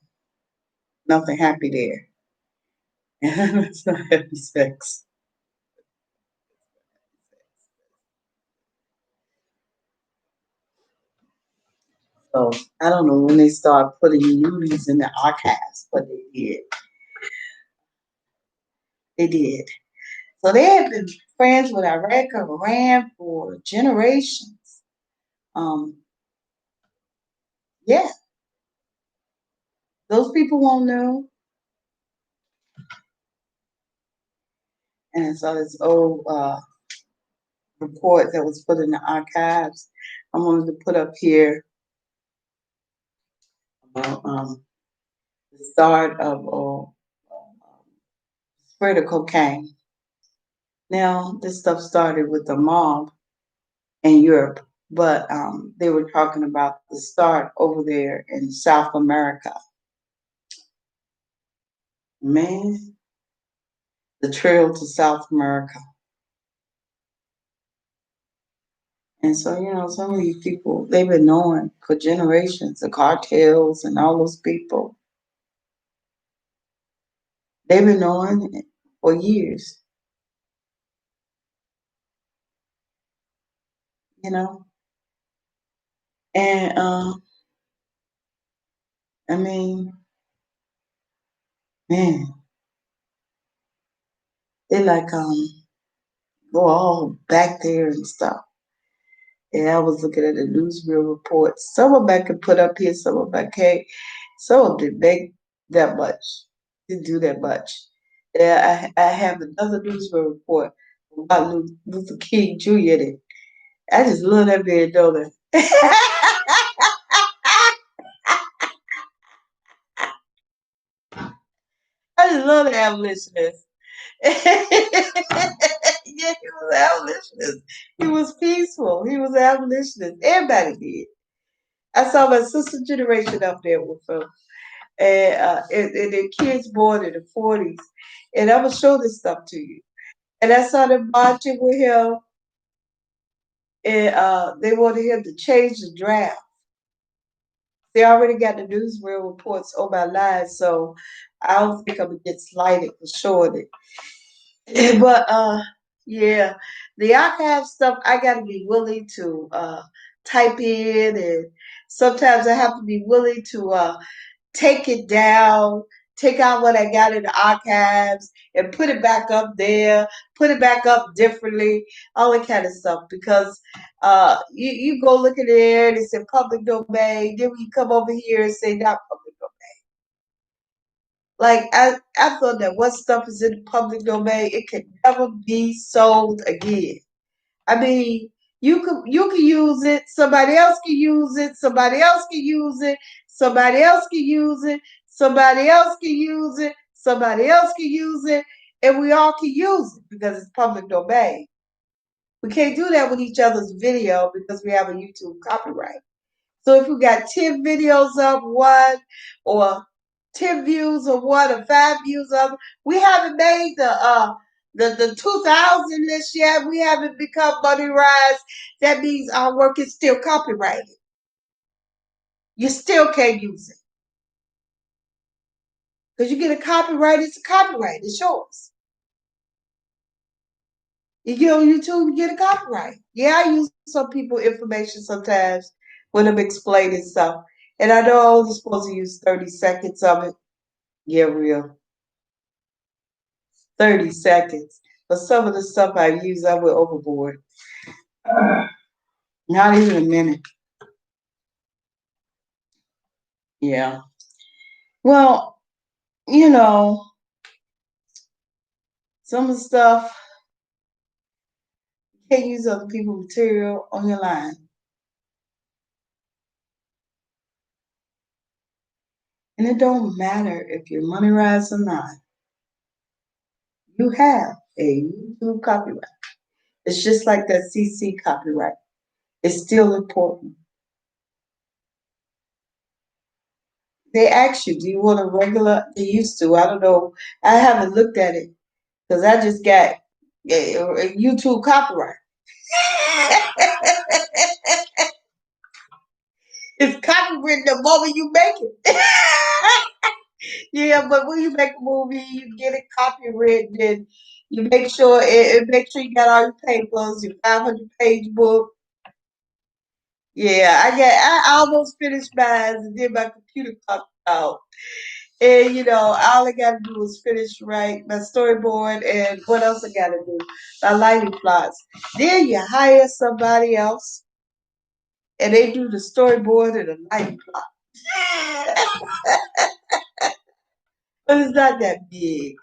nothing happy there. It's not happy sex. So I don't know when they start putting nudies in the archives, but they did. They did. So they have been friends with Iraq or Iran for generations. Um, yeah, those people won't know. And I saw this old report that was put in the archives. I wanted to put up here about the start of spread of cocaine. Now, this stuff started with the mob in Europe, but they were talking about the start over there in South America. Man, the trail to South America. And so, you know, some of these people, they've been knowing for generations, the cartels and all those people, they've been knowing it for years, you know. And I mean, man, they like go all back there and stuff. And I was looking at the newsreel reports. Some of them I could put up here, some of them I can't. Some of them didn't make that much, didn't do that much. Yeah, I have another newspaper report about Luther King Jr. in it. I just love that man, don't I? I just love the abolitionists. Yeah, he was an abolitionist. He was peaceful. He was an abolitionist. Everybody did. I saw my sister generation up there with him, and their kids born in the 40s. And I'm gonna show this stuff to you. And I saw them marching with him, and they wanted him to change the draft. They already got the newsreel reports on my line, so I don't think I'm gonna get slighted for showing it. But yeah, the archive stuff I gotta be willing to type in, and sometimes I have to be willing to take it down, take out what I got in the archives and put it back up there, put it back up differently, all that kind of stuff. Because you go look at there and it's in public domain, then we come over here and say not public domain. Like I thought that what stuff is in the public domain, it can never be sold again. I mean, you can use it, somebody else can use it, somebody else can use it, somebody else can use it, somebody else can use it, somebody else can use it, and we all can use it because it's public domain. We can't do that with each other's video because we have a YouTube copyright. So if we got 10 videos up one, or 10 views of one, or 5 views of, we haven't made the 2000 list yet. We haven't become money rise. That means our work is still copyrighted. You still can't use it. Because you get a copyright, it's a copyright. It's yours. You get on YouTube, you get a copyright. Yeah, I use some people information sometimes when I'm explaining stuff. And I know I'm only supposed to use 30 seconds of it. Yeah, real. 30 seconds. But some of the stuff I use, I went overboard. Not even a minute. Yeah. Well, you know, some of the stuff, you can't use other people's material on your line. And it don't matter if you're money rise or not. You have a YouTube copyright. It's just like that CC copyright. It's still important. They ask you, do you want a regular? They used to. I don't know. I haven't looked at it because I just got a YouTube copyright. It's copywritten the moment you make it. Yeah, but when you make a movie, you get it copywritten, and you make sure you got all your papers, your 500-page book. Yeah, I almost finished mine, and then my computer popped out. And all I gotta do is finish right my storyboard, and what else I gotta do? My lighting plots. Then you hire somebody else, and they do the storyboard and the lighting plot. But it's not that big.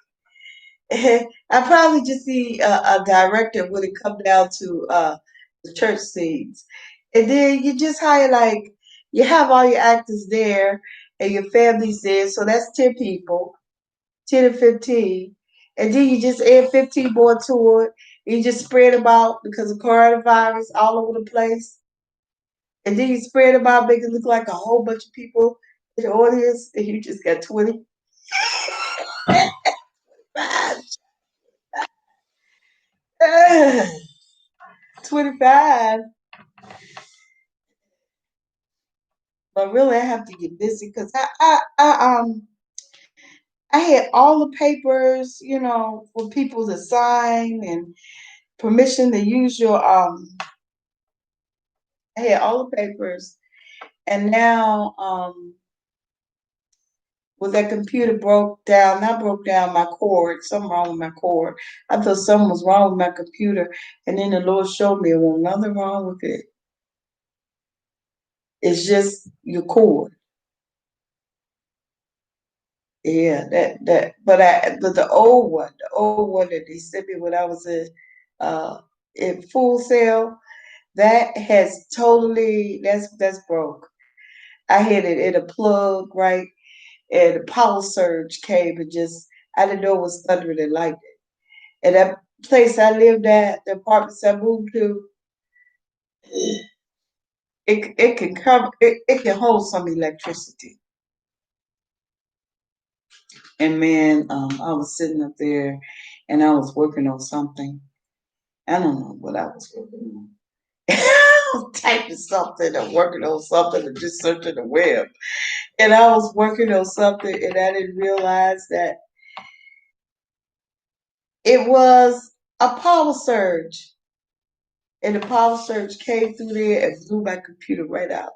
I probably just see a director when it come down to the church scenes, and then you just hire, like, you have all your actors there and your families there, so that's 10 people, 10 or 15, and then you just add 15 more to it. And you just spread them out because of coronavirus all over the place, and then you spread them out, make it look like a whole bunch of people in the audience, and you just got 20. 25. But really, I have to get busy because I had all the papers, for people to sign and permission to use your I had all the papers, and now when that computer broke down, not broke down, my cord, something wrong with my cord. I thought something was wrong with my computer, and then the Lord showed me there was nothing wrong with it. It's just your cord. Yeah, but the old one that they sent me when I was uh in Full Sail, that has totally that's broke. I hit it in a plug, right? And the power surge came and just I didn't know it was thundering and lightning. And that place I lived at, the apartments I moved to, it can hold some electricity. And man, I was sitting up there and I was working on something. I don't know what I was working on. I was typing something or working on something or just searching the web. And I was working on something and I didn't realize that it was a power surge. And the power surge came through there and blew my computer right out.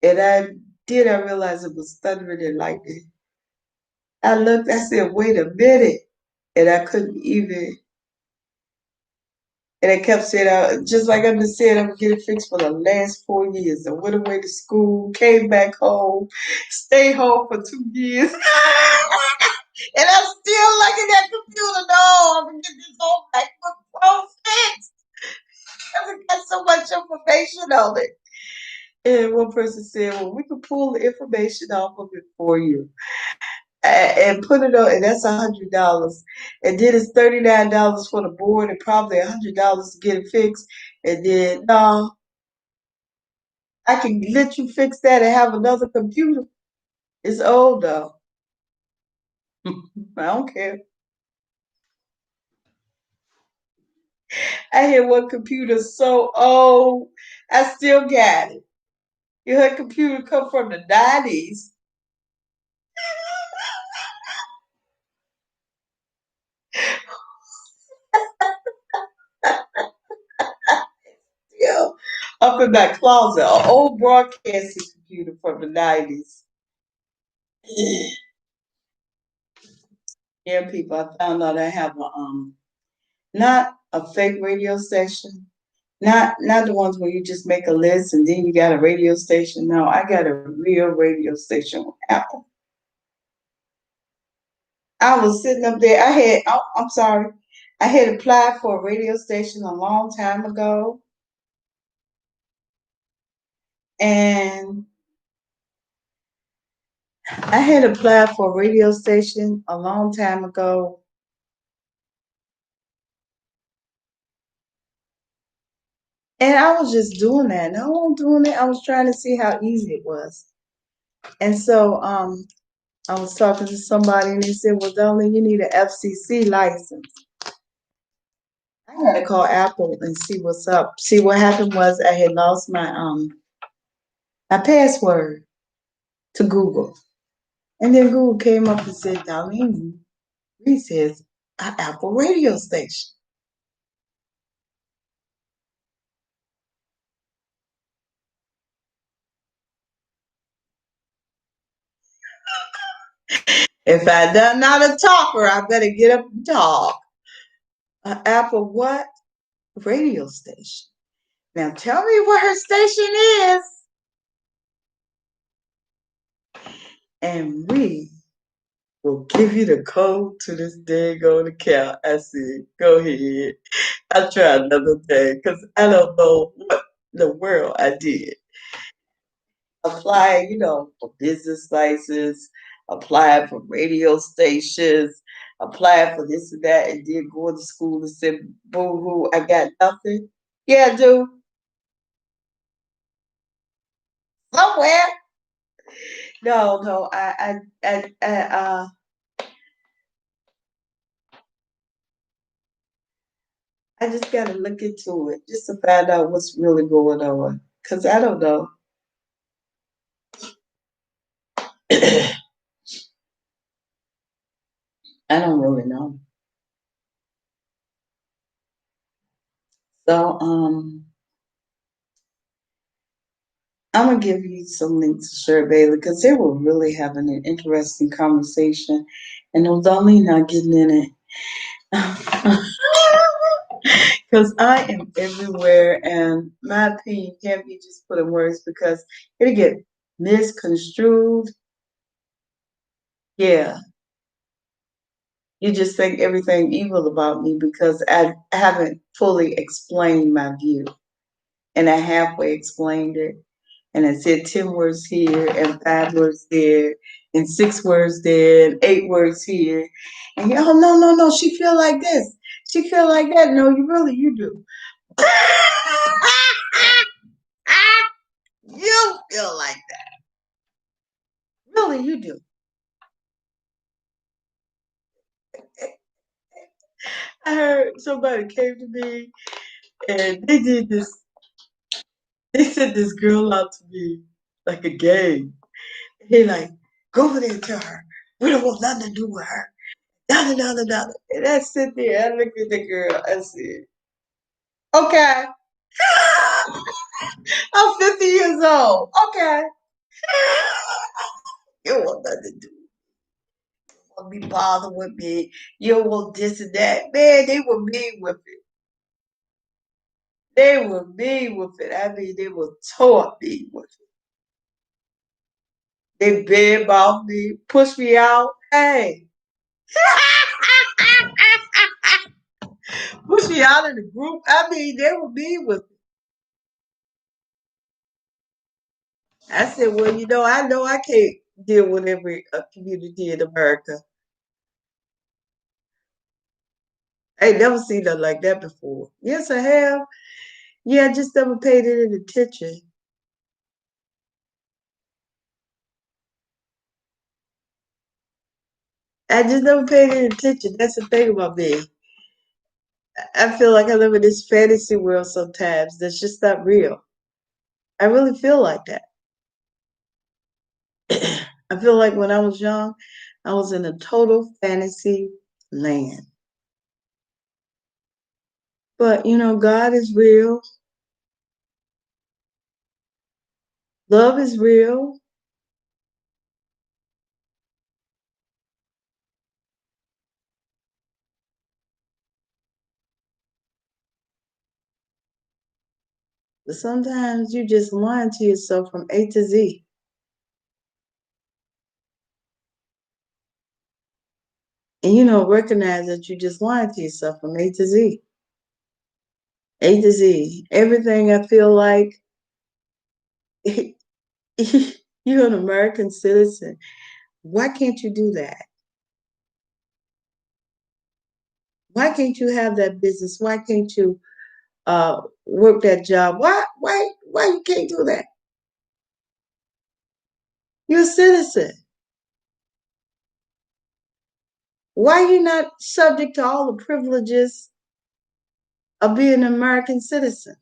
And I realized it was thundering and lightning. I looked, I said, wait a minute. And I couldn't even, and I kept saying, just like I've been saying, I'm going to get it fixed for the last 4 years. I went away to school, came back home, stayed home for 2 years. And I'm still looking at the computer. No, I'm going to get this whole MacBook Pro fixed. Because it got so much information on it. And one person said, well, we can pull the information off of it for you and put it on, and that's $100. And then it's $39 for the board and probably $100 to get it fixed. And then, no, I can let you fix that and have another computer. It's old though. I don't care. I had one computer so old, I still got it. Her computer come from the 90s. Yeah, up in my closet, an old broadcasting computer from the 90s. Yeah, people, I found out I have a not a fake radio station, not the ones where you just make a list and then you got a radio station. No, I got a real radio station with Apple. I was sitting up there. I'm sorry, I had applied for a radio station a long time ago, and I had applied for a radio station a long time ago, and I was just doing that. No, I wasn't doing it. I was trying to see how easy it was, and so I was talking to somebody and they said, well, darling, you need an FCC license. I had to call Apple and see what's up. See, what happened was I had lost my password to Google. And then Google came up and said, Darlene, Reese has an Apple radio station. If I done not a talker, I better get up and talk. An Apple what? Radio station. Now tell me what her station is. And we will give you the code to this daggone account. I said, go ahead. I'll try another day because I don't know what the world I did. Apply, for business license, apply for radio stations, apply for this and that, and then go to school and say, boo hoo, I got nothing. Yeah, I do. Somewhere. No, no, I just got to look into it just to find out what's really going on. Because I don't know. I don't really know. So, I'm gonna give you some links to Sher Bailey because they were really having an interesting conversation, and I was only not getting in it because I am everywhere, and my opinion can't be just put in words because it'll get misconstrued. Yeah, you just think everything evil about me because I haven't fully explained my view. And I halfway explained it. And I said 10 words here and 5 words there and 6 words there and 8 words here. And oh no, no, no, she feel like this. She feel like that. No, you do. You feel like that. Really, you do. I heard somebody came to me and they did this. They sent this girl out to me like a game. He like, go over there and tell her we don't want nothing to do with her. Da da da da da. And I sit there. I looked at the girl. I said, okay. I'm 50 years old. Okay. You don't want nothing to do. You want to be bothered with me. You don't want this and that. Man, they were mean with it. They were mean with it. I mean, they were taught me with it. They bed about me, push me out. Hey. Push me out of the group. I mean, they were mean with it. I said, well, I know I can't deal with every community in America. I ain't never seen nothing like that before. Yes, I have. Yeah, I just never paid it any attention. I just never paid any attention. That's the thing about me. I feel like I live in this fantasy world sometimes that's just not real. I really feel like that. I feel like when I was young, I was in a total fantasy land. But, God is real. Love is real. But sometimes you just lying to yourself from A to Z. And you don't recognize that you just lying to yourself from A to Z. A to Z. Everything I feel like you're an American citizen. Why can't you do that? Why can't you have that business? Why can't you work that job? Why you can't do that? You're a citizen. Why are you not subject to all the privileges of being an American citizen?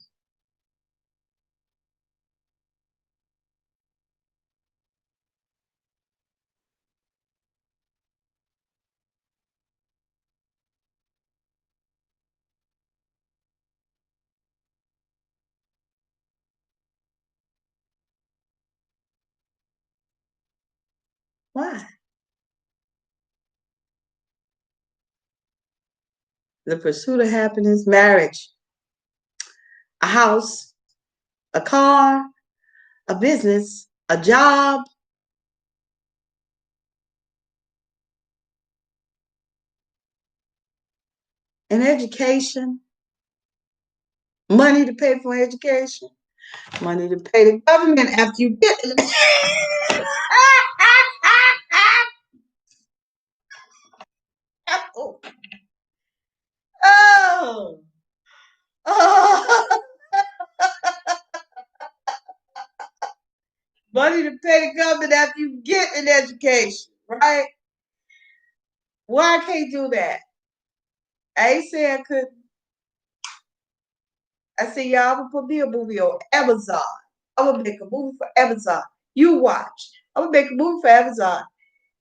Why? The pursuit of happiness, marriage, a house, a car, a business, a job, an education, money to pay for education, money to pay the government after you get it. Oh, oh. Money to pay the government after you get an education, right? Why I can't do that? I ain't say I couldn't. I said, y'all, I'm gonna put me a movie on Amazon. I'm gonna make a movie for Amazon. You watch. I'm gonna make a movie for Amazon.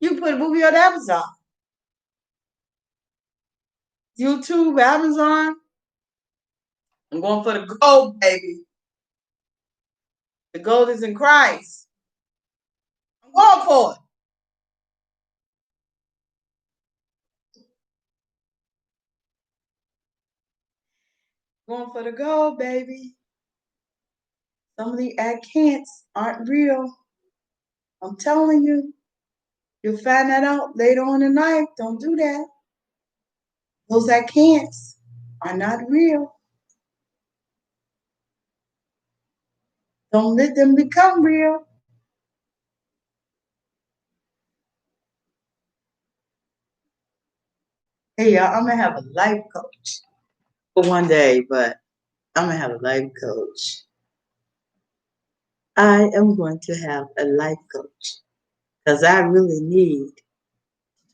You put a movie on Amazon. YouTube, Amazon. I'm going for the gold, baby. The gold is in Christ. I'm going for it. Going for the gold, baby. Some of the I can'ts aren't real. I'm telling you. You'll find that out later on in life. Don't do that. Those I can'ts are not real. Don't let them become real. Hey, y'all, I'm going to have a life coach for one day, but I'm going to have a life coach. I am going to have a life coach because I really need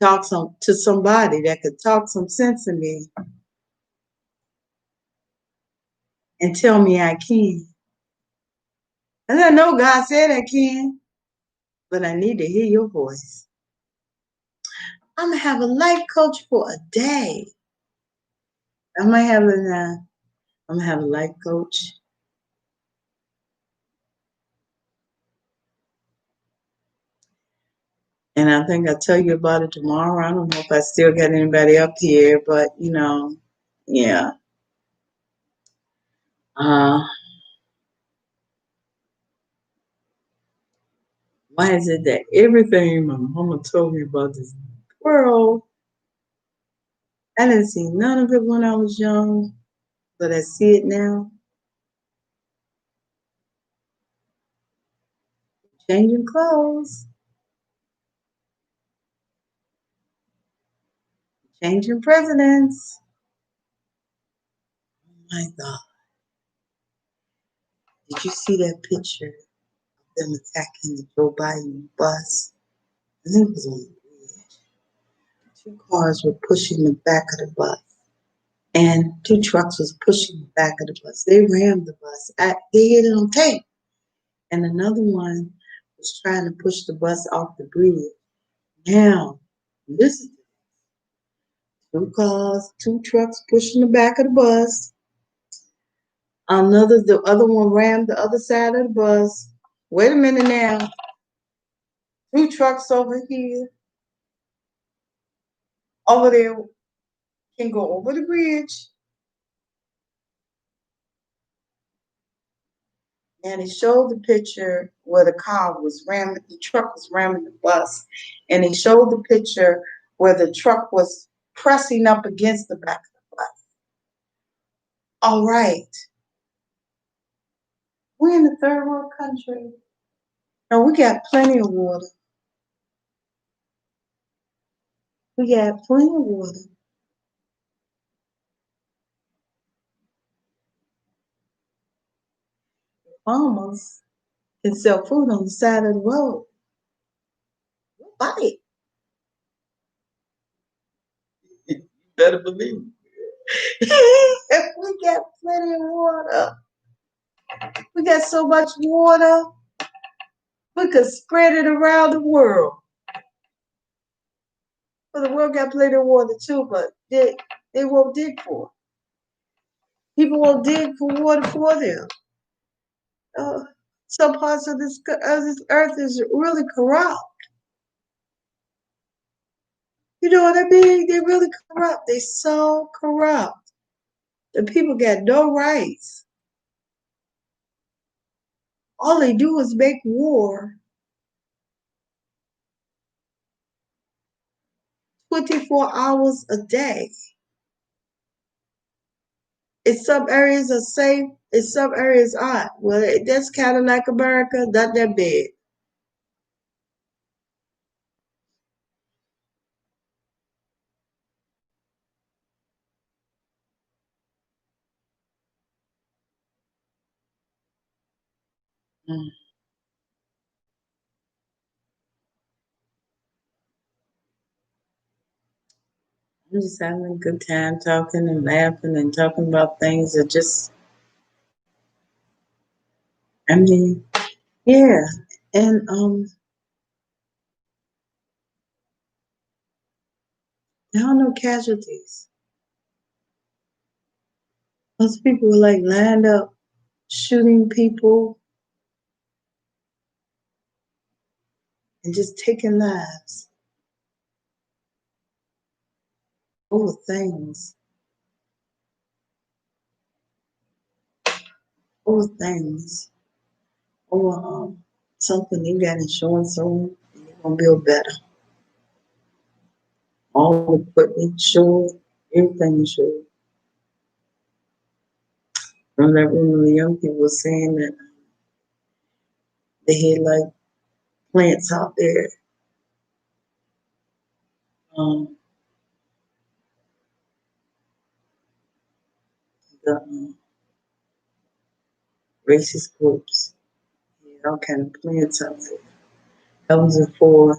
to talk to somebody that could talk some sense in me and tell me I can. And I know God said I can, but I need to hear your voice. I'm going to have a life coach for a day. I might have I'm going to have a life coach. And I think I'll tell you about it tomorrow. I don't know if I still got anybody up here, but yeah. Uh, why is it that everything my mama told me about this world, I didn't see none of it when I was young, but I see it now. Changing clothes, changing presidents. Oh my God. Did you see that picture of them attacking the Joe Biden bus? I think it was on the bridge. Two cars were pushing the back of the bus, and two trucks was pushing the back of the bus. They rammed the bus. They hit it on tape. And another one was trying to push the bus off the bridge. Now, listen, two cars, two trucks pushing the back of the bus. The other one rammed the other side of the bus. Wait a minute now. Two trucks over here. Over there can go over the bridge. And he showed the picture where the truck was ramming the bus. And he showed the picture where the truck was pressing up against the back of the bus. All right. We're in the third world country. And we got plenty of water. We got plenty of water. Farmers can sell food on the side of the road. We'll buy it. You better believe it. We got plenty of water. We got so much water, we could spread it around the world. Well, the world got plenty of water too, but they won't dig for it. People won't dig for water for them. Some parts of this earth is really corrupt. You know what I mean? They're really corrupt. They're so corrupt. The people got no rights. All they do is make war 24 hours a day. In some areas are safe, in some areas aren't. Well, that's kind of like America, not that bad. Mm. I'm just having a good time talking and laughing and talking about things that just, I mean, yeah. And there are no casualties. Most people were like lined up shooting people and just taking lives over things, over things, over something you got insurance on and you're gonna build better. all the equipment showed, everything showed. Remember when the young people were saying that they had like plants out there, um, the racist groups, yeah, all kind of plants out there. That was before,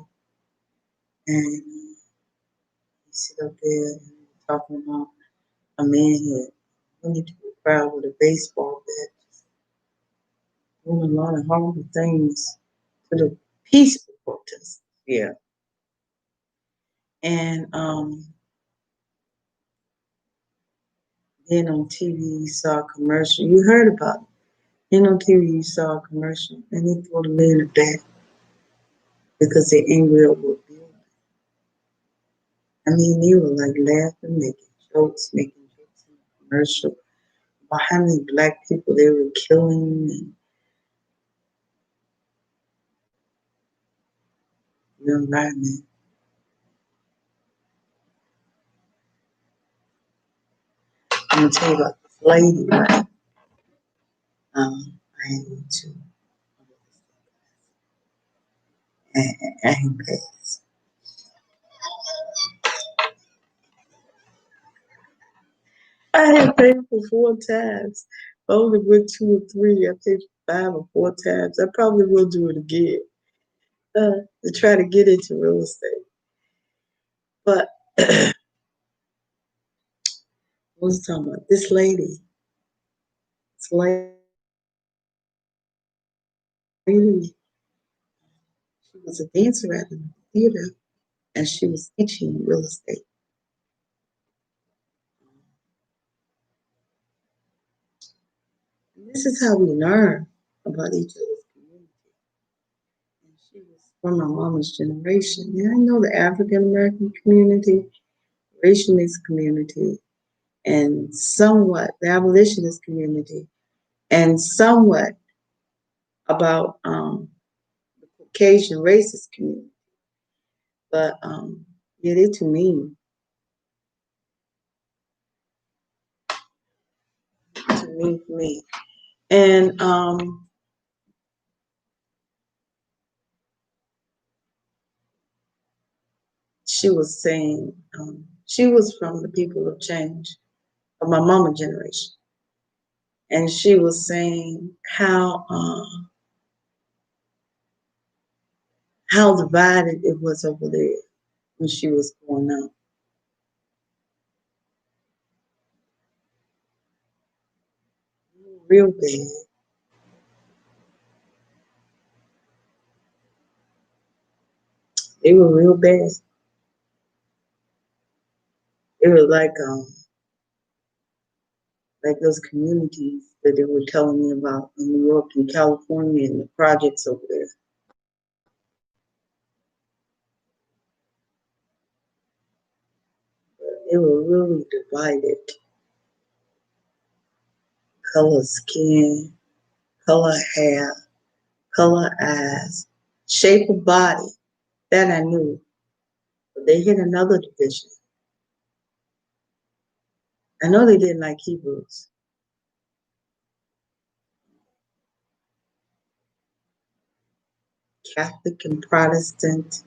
and you sit up there and talking about a man here running to the crowd with a baseball bat, doing a lot of horrible things to the peaceful protesters. Yeah, and then on TV you saw a commercial. You heard about it. Then on TV you saw a commercial, and they threw the man in the back because they're angry over a bill. I mean, they were like laughing, making jokes in the commercial about how many black people they were killing. And, you know, right, man. I'm gonna tell you about this lady, right? I had to, I had passed. I had paid for 4 times. I only went 2 or 3. I paid 5 or 4 times. I probably will do it again to try to get into real estate. But I was talking about this lady. This lady, she was a dancer at the theater, and she was teaching real estate. And this is how we learn about each other's community. And she was from my mama's generation. And I know the African American community, racialist community, and somewhat the abolitionist community, and somewhat about the Caucasian racist community. But yeah, they too mean. Too mean for me. And she was saying she was from the people of change of my mama generation, and she was saying how divided it was over there when she was growing up. Real bad. They were real bad. It was like those communities that they were telling me about in New York and California and the projects over there. They were really divided. Color skin, color hair, color eyes, shape of body. That I knew. But they hit another division. I know they didn't like Hebrews. Catholic and Protestant.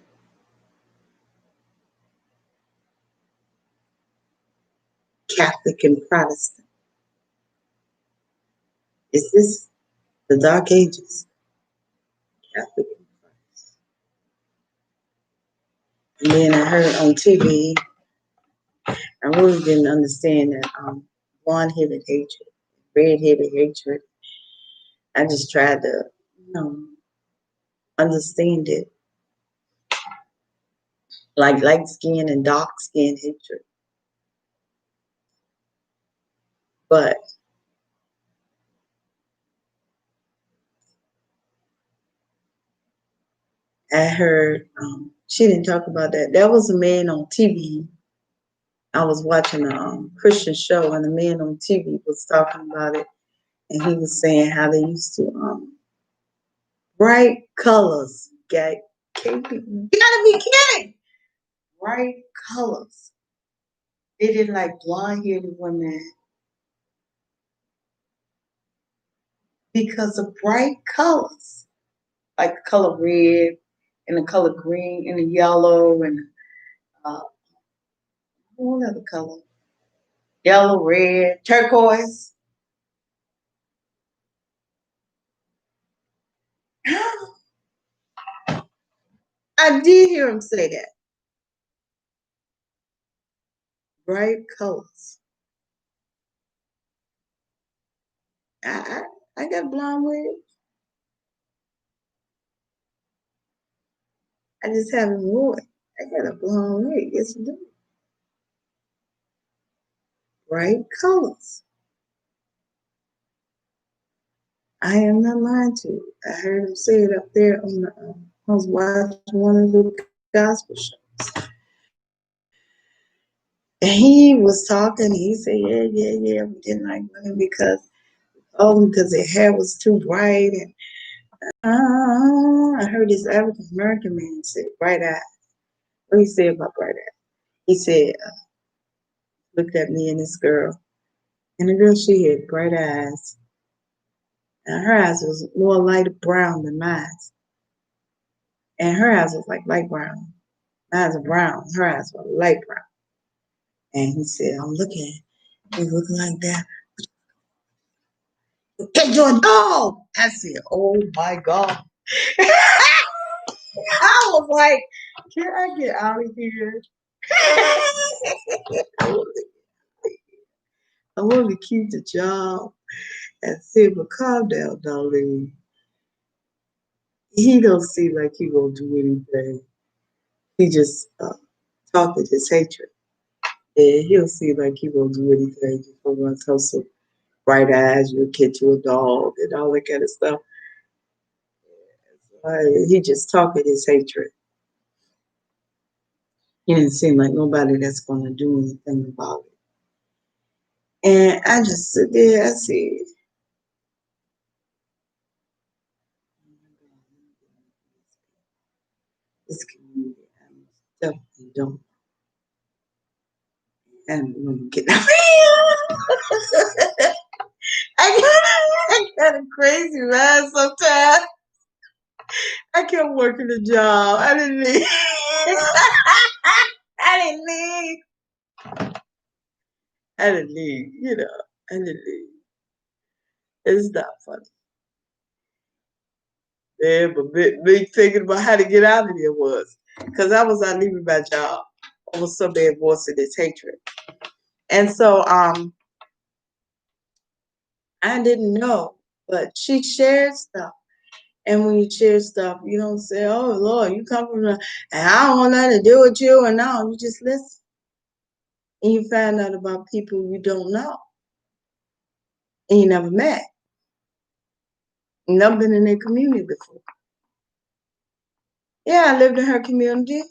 Catholic and Protestant. Is this the Dark Ages? Catholic and Protestant. And then I heard on TV, I really didn't understand that blonde-headed hatred, red-headed hatred. I just tried to, you know, understand it. Like light skin and dark skin hatred. But I heard she didn't talk about that. That was a man on TV. I was watching a Christian show, and the man on TV was talking about it, and he was saying how they used to bright colors. You gotta be kidding! bright colors. They didn't like blonde-haired women because of bright colors, like the color red and the color green and the yellow and what other color? Yellow, red, turquoise. I did hear him say that. Bright colors. I got blonde wig. I just haven't worn it. I got a blonde wig. Yes, I do. Bright colors. I am not lying to you. I heard him say it up there on the. I was watching one of the gospel shows, and he was talking. He said, "Yeah, yeah, yeah. We didn't like women because their hair was too bright." And I heard this African American man say, "Bright eyes." What he said about bright eyes? He said, "Looked at me and this girl, and the girl she had bright eyes, and her eyes was more light brown than mine, and her eyes was like light brown. Mine are brown. Her eyes were light brown." And he said, "I'm looking. He's looking like that. Get your dog." I said, "Oh my God." I was like, "Can I get out of here?" I want to keep the job and said, "But calm down, darling. He don't seem like he gonna do anything. He just talking his hatred. And he'll seem like he won't do anything. Just want to tell some bright eyes, you'll catch you a dog and all that kind of stuff." He just talking his hatred. He didn't seem like nobody that's going to do anything about it. And I just sit there, I said, this community, I definitely don't. And I'm going to get out. I got a crazy man sometimes. I kept working the job. I didn't leave. I didn't leave. I didn't leave, I didn't leave. It's not funny. Yeah, but me thinking about how to get out of there was because I was not leaving my job over somebody voicing this hatred. And so I didn't know, but she shared stuff. And when you share stuff, you don't say, "Oh Lord, you come from and I don't want nothing to do with you," and no, you just listen. And you find out about people you don't know and you never met. You never been in their community before. Yeah, I lived in her community.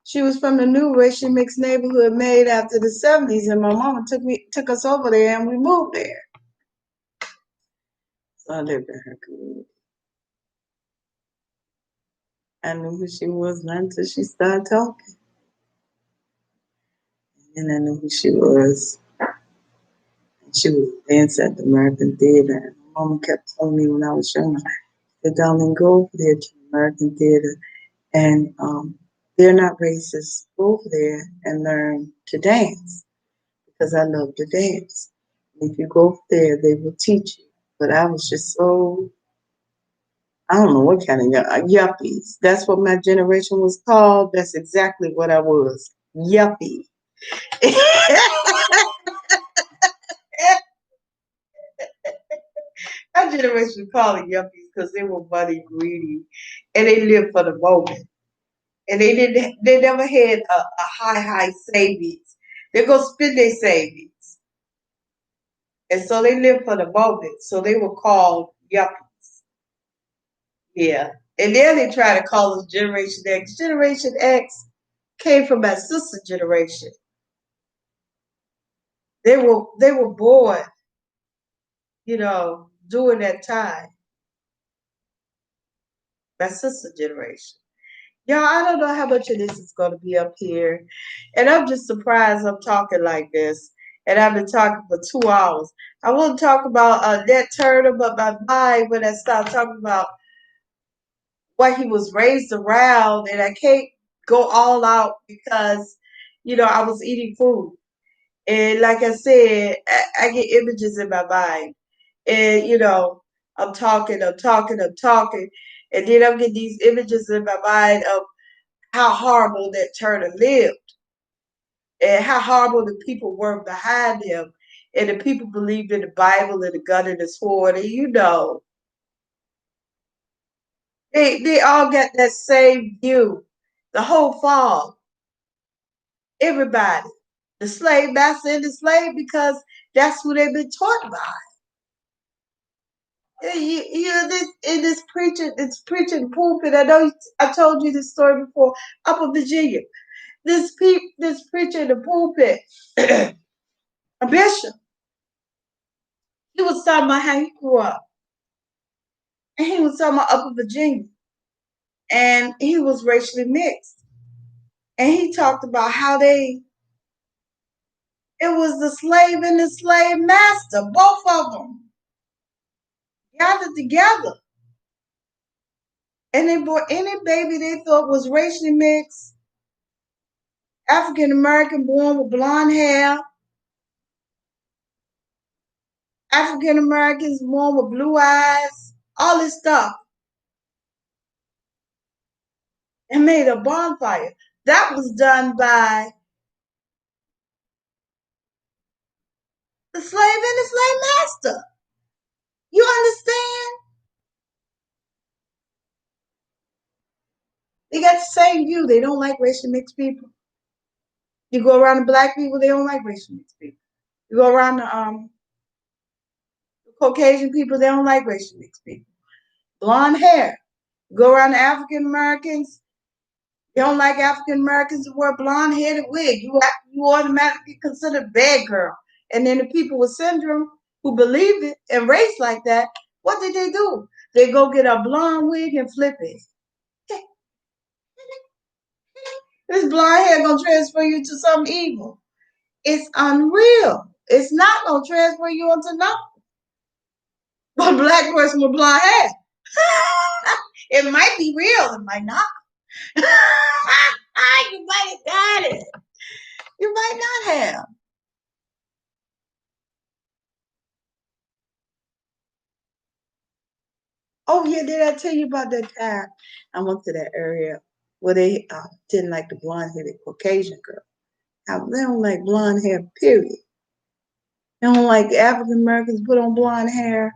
She was from the new racial mixed neighborhood made after the 70s, and my mama took us over there and we moved there. So I lived in her community. I knew who she was not until she started talking. And I knew who she was. And she was dancing at the American Theater. And my mama kept telling me when I was young, she said, "Darling, go over there to the American Theater. And they're not racist. Go over there and learn to dance because I love to dance. And if you go over there, they will teach you." But I was just so, I don't know what kind of yuppies. That's what my generation was called. That's exactly what I was. Yuppie. Our generation called it yuppies because they were money greedy and they lived for the moment. And they never had a high savings. They go spend their savings. And so they lived for the moment. So they were called yuppies. Yeah. And then they try to call us Generation X. Generation X came from my sister's generation. They were born, during that time. My sister's generation. Y'all, I don't know how much of this is going to be up here. And I'm just surprised I'm talking like this. And I've been talking for 2 hours. I want to talk about that turtle, but my mind, when I start talking about what he was raised around, and I can't go all out because, I was eating food. And like I said, I get images in my mind. And, I'm talking. And then I'm getting these images in my mind of how horrible that turtle lived and how horrible the people were behind him. And the people believed in the Bible and the gun and the sword. And they all got that same view. The whole fall. Everybody. The slave master and the slave, because that's who they've been taught by. This in this preaching pulpit. I know I told you this story before. Up in Virginia, this preacher in the pulpit, a bishop. He was talking about how he grew up, and he was talking about Upper Virginia, and he was racially mixed, and he talked about how it was the slave and the slave master, both of them gathered together, and they brought any baby they thought was racially mixed, African American, born with blonde hair, African Americans born with blue eyes, all this stuff, and made a bonfire. That was done by the slave and the slave master. You understand? They got the same view. They don't like racially mixed people. You go around the black people, they don't like racially mixed people. You go around the Caucasian people, they don't like racially mixed people. Blonde hair. You go around the African Americans, they don't like African Americans who wear blonde headed wig. You automatically considered bad girl. And then the people with syndrome who believe it and race like that, what did they do? They go get a blonde wig and flip it. This blonde hair gonna transfer you to something evil. It's unreal. It's not gonna transfer you into nothing but a black person with blonde hair. It might be real, it might not. You might have got it. You might not have. Oh yeah, did I tell you about that time I went to that area where they didn't like the blonde-headed Caucasian girl? They don't like blonde hair, period. They don't like African Americans put on blonde hair.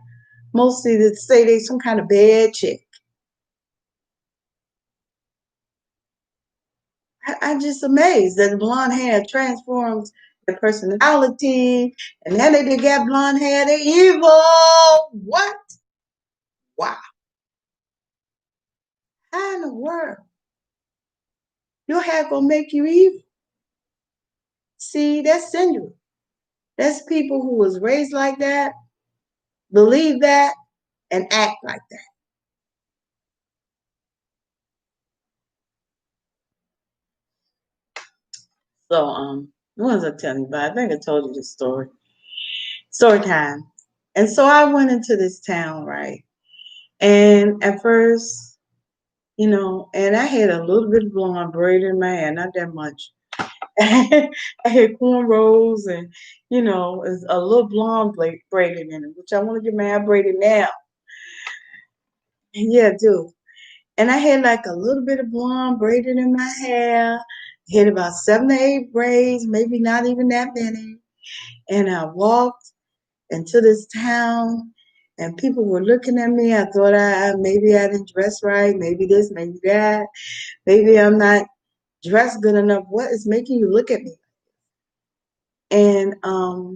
Mostly they say they some kind of bad chick. I'm just amazed that blonde hair transforms their personality. And now that they got blonde hair, they're evil. What? Wow. How in the world? Your hair gonna make you evil. See, that's syndrome. That's people who was raised like that, believe that, and act like that. So, what was I telling you about? I think I told you this story. Story time. And so I went into this town, right? And at first, and I had a little bit of blonde braid in my hair, not that much. I had cornrows and, it's a little blonde braided in it, which I want to get my hair braided now. And yeah, I do. And I had like a little bit of blonde braided in my hair. I had about 7 to 8 braids, maybe not even that many. And I walked into this town and people were looking at me. I thought maybe I didn't dress right, maybe this, maybe that. Maybe I'm not dressed good enough. What is making you look at me? And I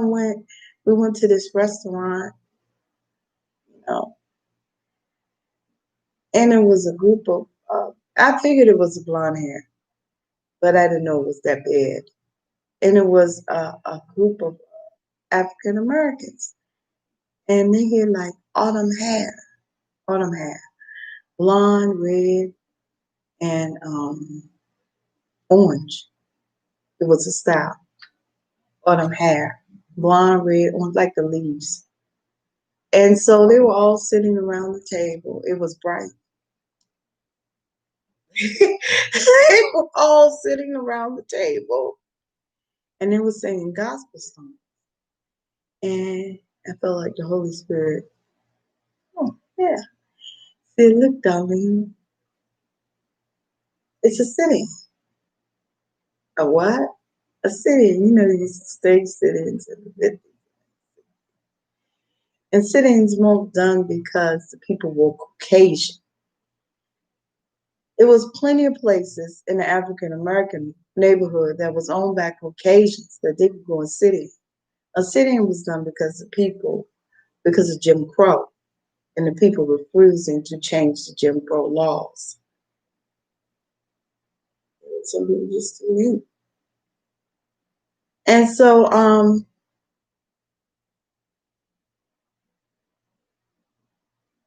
went. We went to this restaurant, you know, and it was a group of. I figured it was blonde hair, but I didn't know it was that bad. And it was a group of African Americans, and they had like autumn hair, blonde, red, and orange. It was a style on them hair. Blonde, red, orange, like the leaves. And so they were all sitting around the table. It was bright. They were all sitting around the table and they were singing gospel songs. And I felt like the Holy Spirit, oh, yeah. Said, look, darling, it's a sitting. A what? A sit-in. You know, these stage sit-ins in the 50s. And sit-ins weren't done because the people were Caucasian. It was plenty of places in the African American neighborhood that was owned by Caucasians that they could go and sit in. A sit-in was done because of Jim Crow, and the people refusing to change the Jim Crow laws. Some people just didn't. And so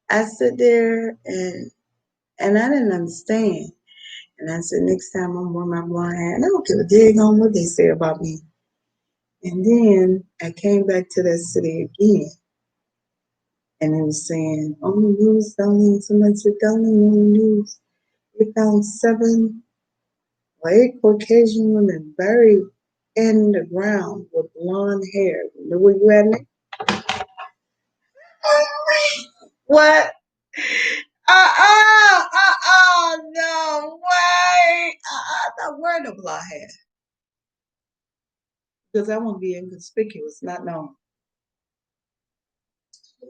I sit there and I didn't understand. And I said, next time I'm wearing my blonde hair, and I don't give a dig on what they say about me. And then I came back to that city again. And they was saying, on the news, Darlene, somebody said, Darlene, on the news, they found 7 or 8 Caucasian women buried in the ground with blonde hair. You know where you at now? What? No way. I'm not wearing no blonde hair. Because I want to be inconspicuous, not known.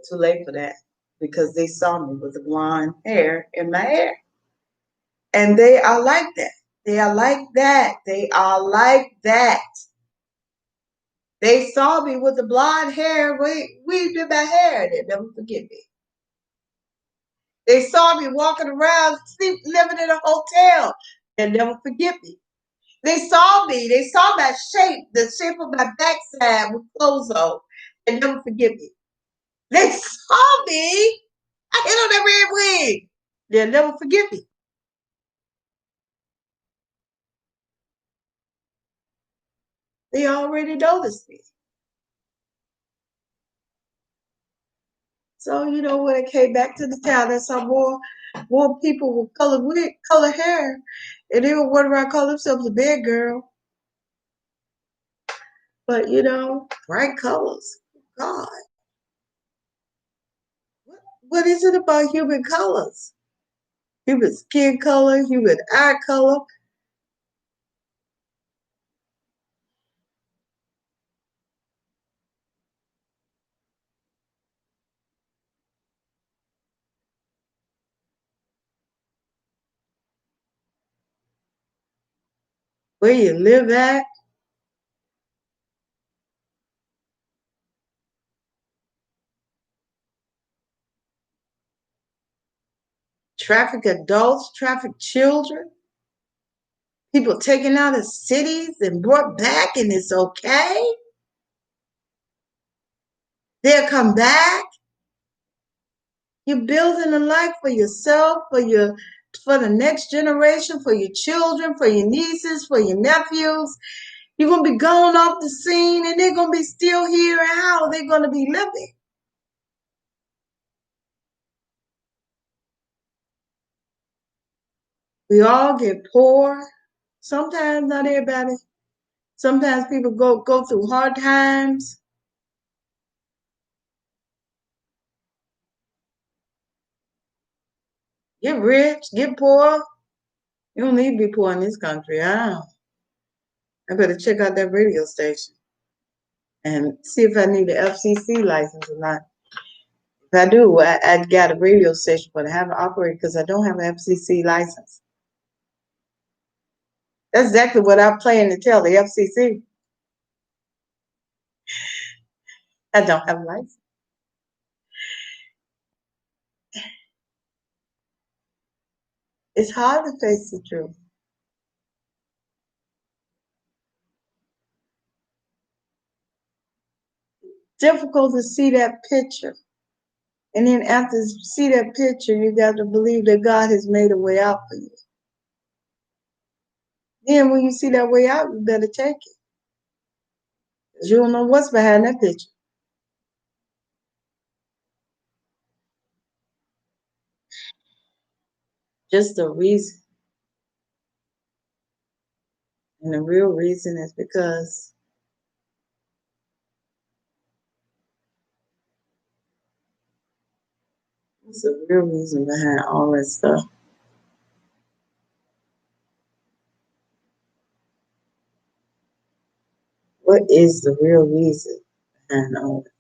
Too late for that. Because they saw me with the blonde hair in my hair. And they are like that. They are like that. They are like that. They saw me with the blonde hair. We did my hair. They never forget me. They saw me walking around, living in a hotel. They'll never forget me. They saw me. They saw my shape, the shape of my backside with clothes on. They'll never forget me. They saw me. I hit on that red wig. They'll never forget me. They already noticed me. So, when I came back to the town, I saw more people with colored hair. And they were wondering around call themselves a bad girl. But, bright colors. God. What is it about human colors? Human skin color, human eye color. Where you live at. Traffic adults, traffic children. People taken out of cities and brought back, and it's okay. They'll come back. You're building a life for yourself, for the next generation, for your children, for your nieces, for your nephews. You're gonna be gone off the scene, and they're gonna be still here. And how are they gonna be living? We all get poor. Sometimes not everybody. Sometimes people go through hard times. Get rich, get poor. You don't need to be poor in this country. I better check out that radio station and see if I need the FCC license or not. If I do, I got a radio station, but I haven't operated because I don't have an FCC license. That's exactly what I'm planning to tell the FCC. I don't have a license. It's hard to face the truth. Difficult to see that picture And then after you see that picture, you got to believe that God has made a way out for you. Then when you see that way out, you better take it. Because you don't know what's behind that picture. Just the reason. And the real reason is because there's a real reason behind all that stuff. What is the real reason behind all that?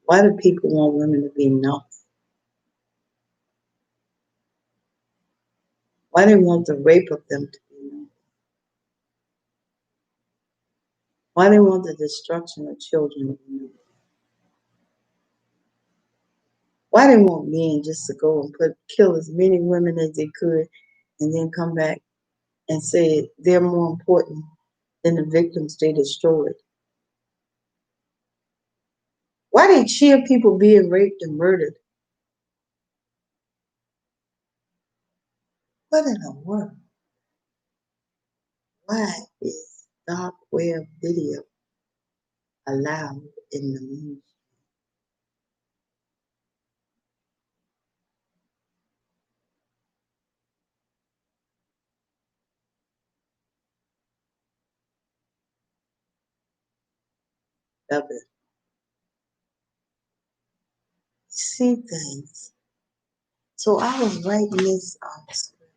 Why do people want women to be known? Why they want the rape of them to be known? Why they want the destruction of children to be known? Why they want men just to go and kill as many women as they could and then come back and say they're more important than the victims they destroyed? Why they cheer people being raped and murdered? What in the world? Why is dark web video allowed in the movie? Of it? See things. So I was writing this script.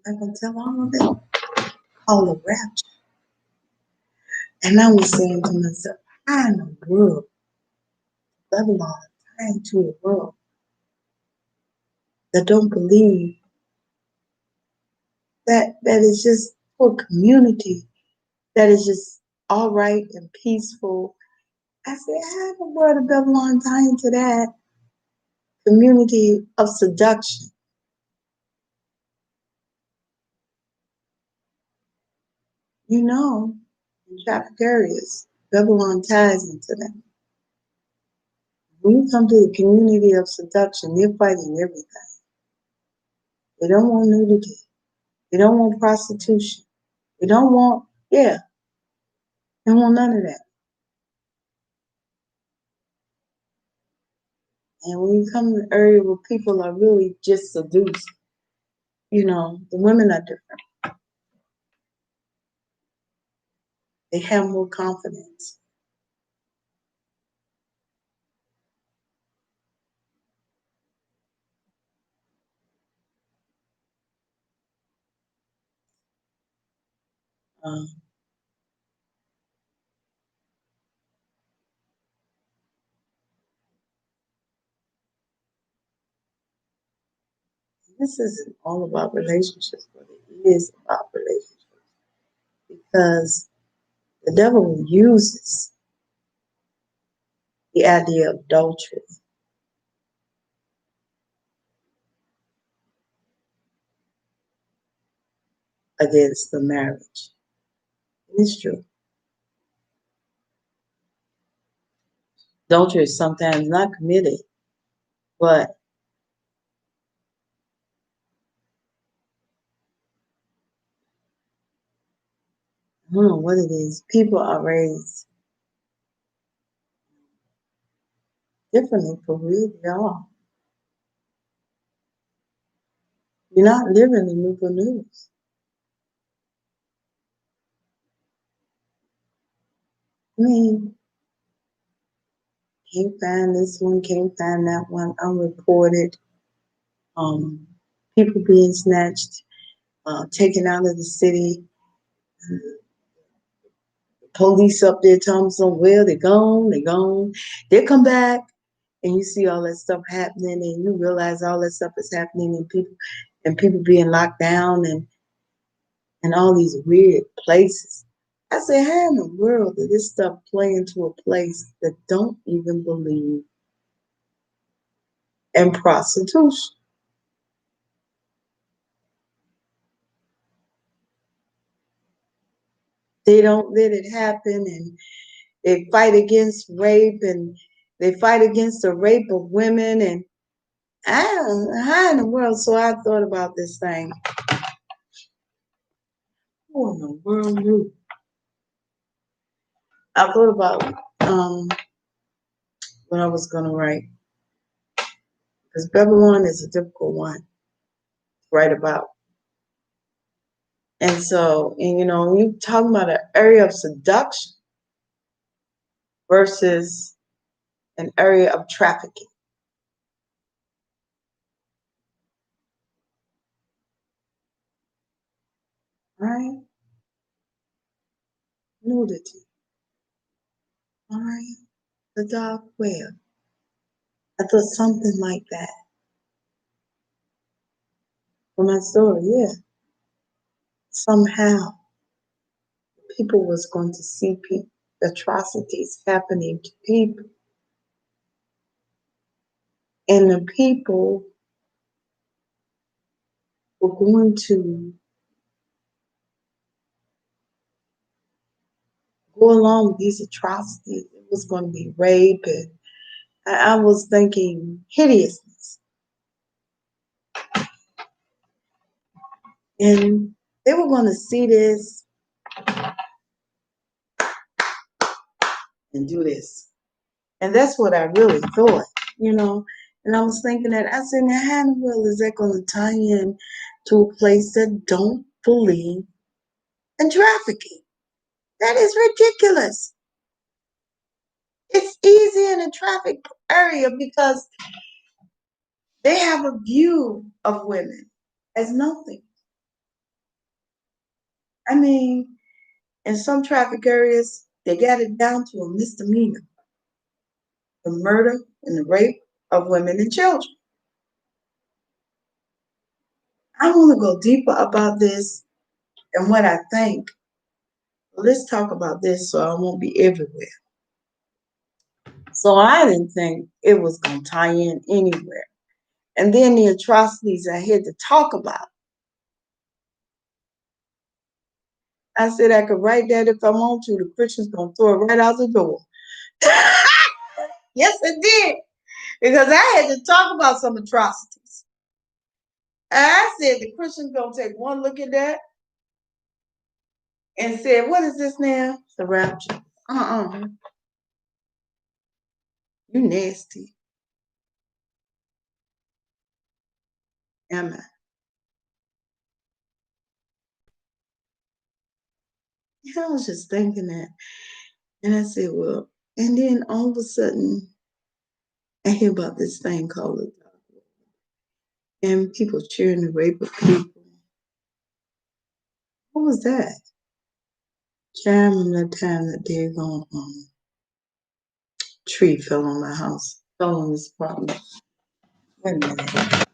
I'm not gonna tell all of them. Called the rapture. And I was saying to myself, how in the world Babylon trying to a world that don't believe that is just for community, that is just all right and peaceful. I said, how in the world of Babylon tying to that community of seduction? You know, in traffic areas, Babylon ties into them. When you come to the community of seduction, they're fighting everything. They don't want nudity. They don't want prostitution. They don't want, yeah, they don't want none of that. And when you come to an area where people are really just seduced, you know, the women are different. They have more confidence. Um, this isn't all about relationships, but it is about relationships because the devil uses the idea of adultery against the marriage. It's true. Adultery is sometimes not committed, but I don't know what it is. People are raised differently for real, y'all. You're not living the Newport News. I mean, can't find this one, can't find that one, unreported. Um, People being snatched, taken out of the city. Police up there telling them, well, they're gone, they're gone. They come back, and you see all that stuff happening, and you realize all that stuff is happening, and people being locked down, and all these weird places. I say, how in the world did this stuff play into a place that don't even believe in prostitution? They don't let it happen, and they fight against rape, and they fight against the rape of women. And I don't know how in the world. So I thought about this thing. Who in the world knew? I thought about what I was going to write. Because Babylon is a difficult one to write about. And so, and you talking about an area of seduction versus an area of trafficking, right? Nudity, right? The dark web. I thought something like that for my story, yeah. Somehow people was going to see atrocities happening to people. And the people were going to go along with these atrocities. It was going to be rape, and I was thinking hideousness. And they were going to see this and do this. And that's what I really thought. And I was thinking that, I said, now how in the world is that going to tie in to a place that don't believe in trafficking? That is ridiculous. It's easy in a traffic area because they have a view of women as nothing. I mean, in some traffic areas, they got it down to a misdemeanor. The murder and the rape of women and children. I want to go deeper about this and what I think. Let's talk about this so I won't be everywhere. So I didn't think it was going to tie in anywhere. And then the atrocities I had to talk about. I said I could write that if I want to. The Christians going to throw it right out the door. Yes, it did. Because I had to talk about some atrocities. And I said the Christians going to take one look at that and said, what is this now? The rapture. You nasty. Am I? Yeah, I was just thinking that. And I said, well, and then all of a sudden, I hear about this thing called the Taco, and people cheering the rape of people. What was that? Jamming the time that they're going tree fell on my house, fell on this apartment. Wait a minute.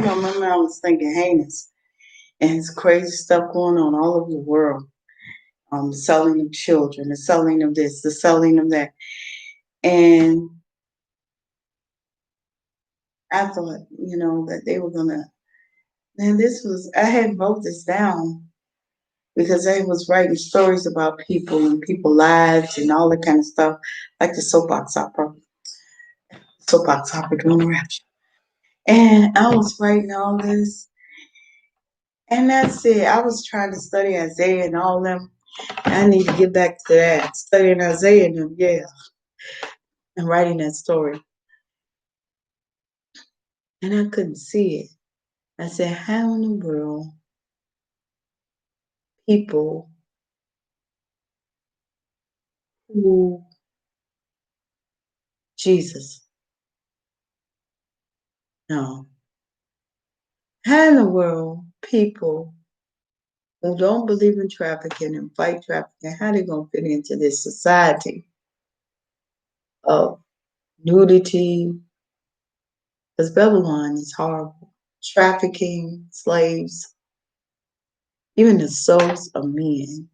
My mom was thinking heinous, and it's crazy stuff going on all over the world. The selling of children, the selling of this, the selling of that. And I thought, that they were gonna. And I had wrote this down because I was writing stories about people and people lives and all that kind of stuff, like the soapbox opera during the rapture. And I was writing all this, and that's it. I was trying to study Isaiah and all them. I need to get back to that, studying Isaiah and them, yeah, and writing that story. And I couldn't see it. I said, how in the world people who Jesus? No. How in the world people who don't believe in trafficking and fight trafficking, how they gonna fit into this society of nudity? Because Babylon is horrible. Trafficking, slaves, even the souls of men.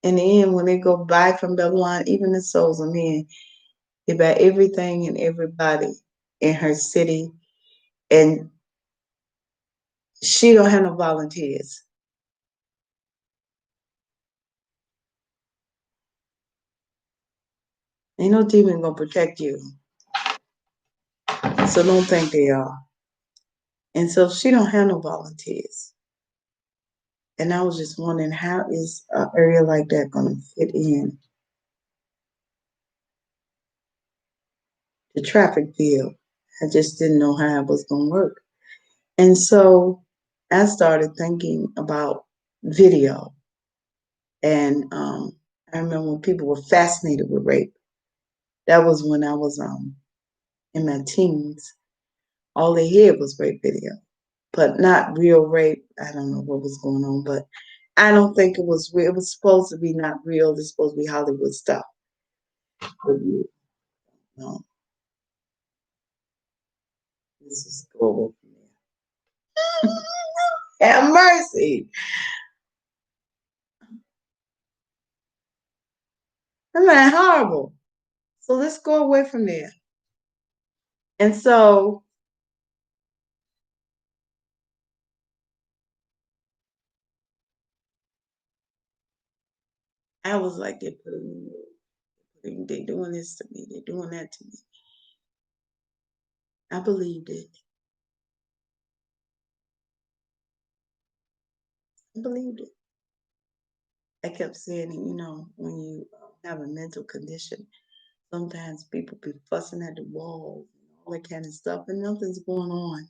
In the end, when they go buy from Babylon, even the souls of men, they buy everything and everybody in her city, and she don't have no volunteers. Ain't no demon gonna protect you, so don't think they are. And so she don't have no volunteers. And I was just wondering, how is an area like that gonna fit in the traffic field? I just didn't know how it was gonna work. And so I started thinking about video. And I remember when people were fascinated with rape. That was when I was in my teens. All they had was rape video, but not real rape. I don't know what was going on, but I don't think it was real. It was supposed to be not real. It's supposed to be Hollywood stuff. You know, this is global. Have mercy. I'm not horrible. So let's go away from there. And so I was like, they're doing this to me. They're doing that to me. I believed it. I believed it. I kept saying, when you have a mental condition, sometimes people be fussing at the walls and all that kind of stuff, and nothing's going on.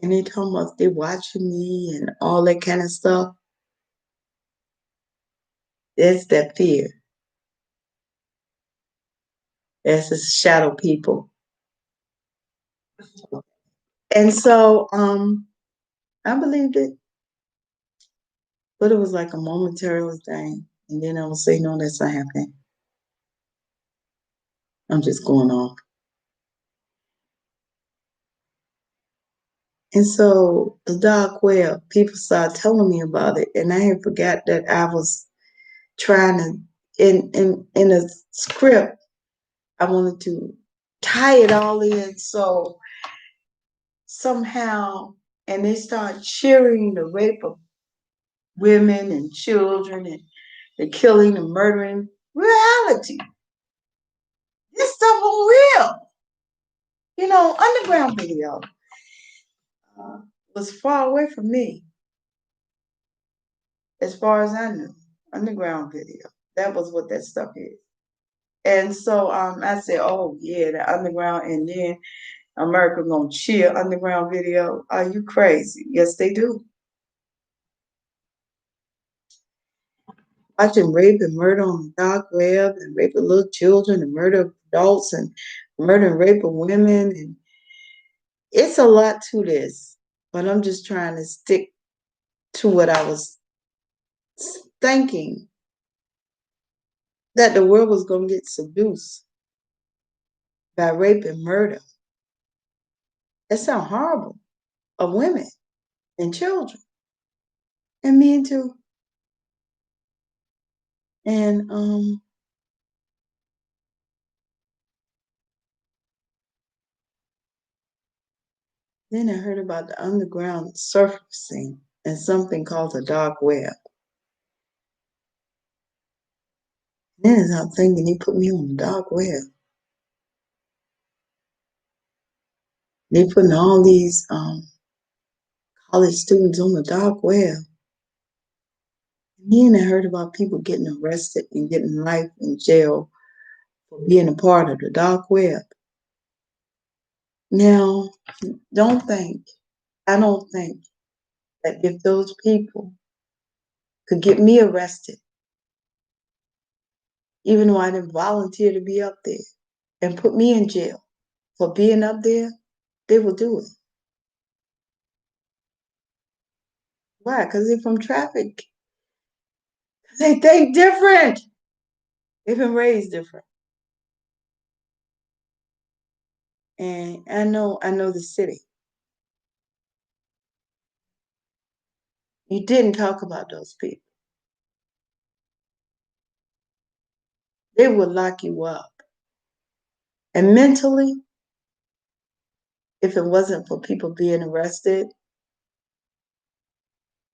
And they talking about they watching me and all that kind of stuff. That's that fear. That's the shadow people. And so I believed it, but it was like a momentary thing. And then I would say, no, that's not happening. I'm just going off. And so the dark web, people started telling me about it, and I had forgot that I was trying to in a script. I wanted to tie it all in so somehow, and they start cheering the rape of women and children and the killing and murdering. Reality. This stuff was real. Underground video was far away from me, as far as I knew. Underground video. That was what that stuff is. And so I said, oh yeah, the underground, and then America gonna cheer underground video. Are you crazy? Yes, they do. Watching rape and murder on the dark web, and rape of little children, and murder of adults, and murder and rape of women, and it's a lot to this. But I'm just trying to stick to what I was thinking, that the world was gonna get seduced by rape and murder. That sounds horrible. Of women and children and men too. And then I heard about the underground surfacing and something called the dark web. And then I'm thinking he put me on the dark web. They putting all these college students on the dark web. And then I heard about people getting arrested and getting life in jail for being a part of the dark web. Now, I don't think that if those people could get me arrested, even though I didn't volunteer to be up there, and put me in jail for being up there, they will do it. Why? Because they're from traffic. They think different. They've been raised different. And I know the city. You didn't talk about those people. They would lock you up. And mentally, if it wasn't for people being arrested,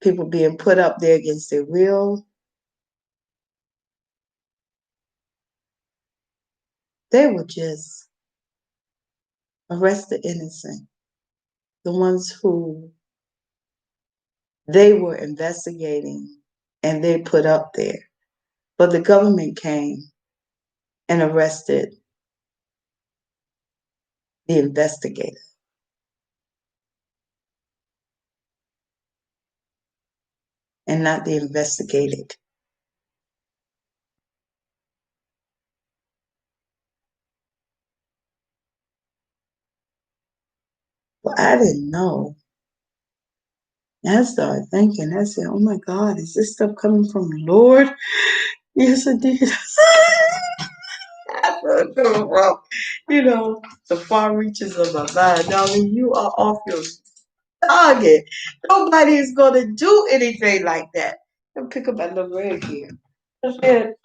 people being put up there against their will, they would just arrest the innocent, the ones who they were investigating and they put up there. But the government came and arrested the investigator and not the investigated. Well, I didn't know. And I started thinking, I said, oh my God, is this stuff coming from the Lord? Yes, indeed. I thought it was wrong. You know, the far reaches of my mind. Darling, you are off your target. Nobody is going to do anything like that. I'll pick up my little rag here. I said,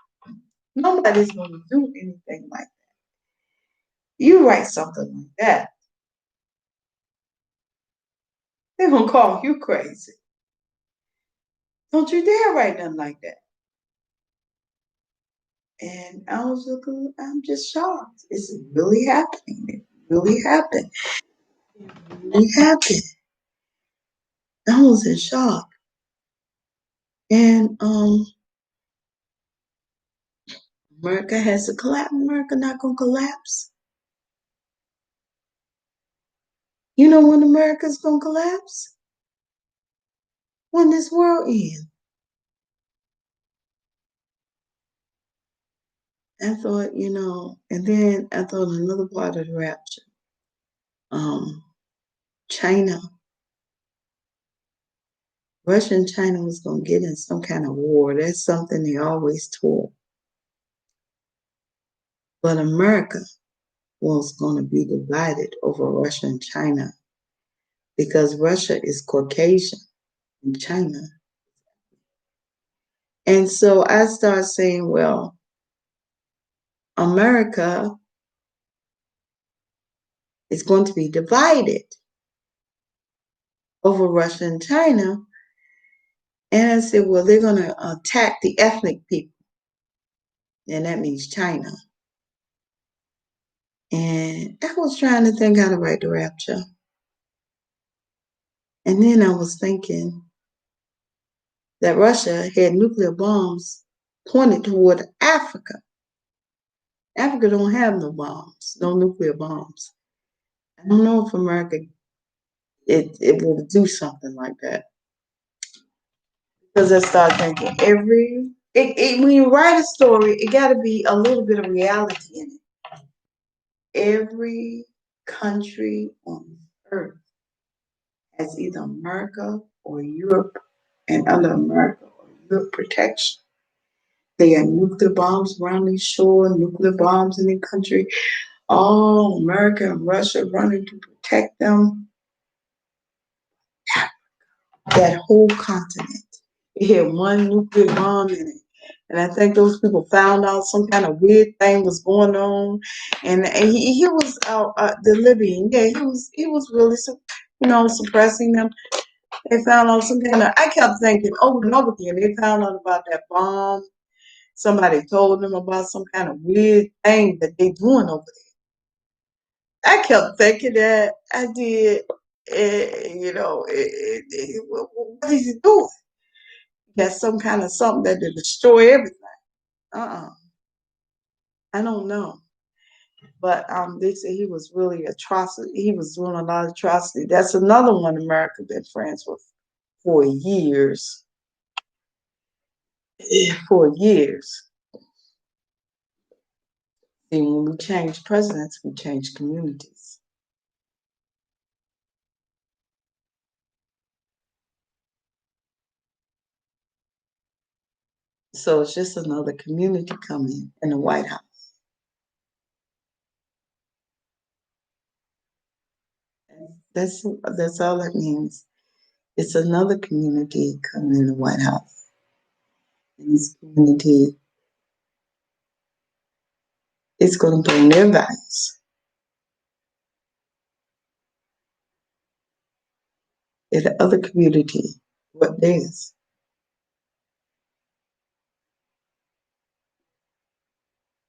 nobody's going to do anything like that. You write something like that, they're going to call you crazy. Don't you dare write nothing like that. And I was looking, I'm just shocked. It's really happening. It really happened. It really happened. I was in shock. And America has to collapse. America not gonna collapse. You know when America's gonna collapse? When this world ends. I thought, and then I thought another part of the rapture. Um, China, Russia and China was gonna get in some kind of war. That's something they always told. But America was gonna be divided over Russia and China because Russia is Caucasian and China. And so I started saying, well, America is going to be divided over Russia and China. And I said, well, they're going to attack the ethnic people. And that means China. And I was trying to think how to write the rapture. And then I was thinking that Russia had nuclear bombs pointed toward Africa. Africa don't have no bombs, no nuclear bombs. I don't know if America it will do something like that. Because I start thinking when you write a story, it got to be a little bit of reality in it. Every country on earth has either America or Europe, and under America or Europe protection. They got nuclear bombs around their shore, nuclear bombs in their country. All America and Russia running to protect them. That whole continent. It had one nuclear bomb in it. And I think those people found out some kind of weird thing was going on, and he was the Libyan. Yeah, he was really suppressing them. They found out some kind of. I kept thinking over and over again. They found out about that bomb. Somebody told them about some kind of weird thing that they doing over there. I kept thinking that I did. What is he doing? Got some kind of something that will destroy everything. Uh-uh. I don't know. But they say he was really atrocity. He was doing a lot of atrocity. That's another one America been friends with for years. For years. And when we change presidents, we change communities. So it's just another community coming in the White House. That's all that means. It's another community coming in the White House. And this community is going to bring their values. In the other community, what theirs.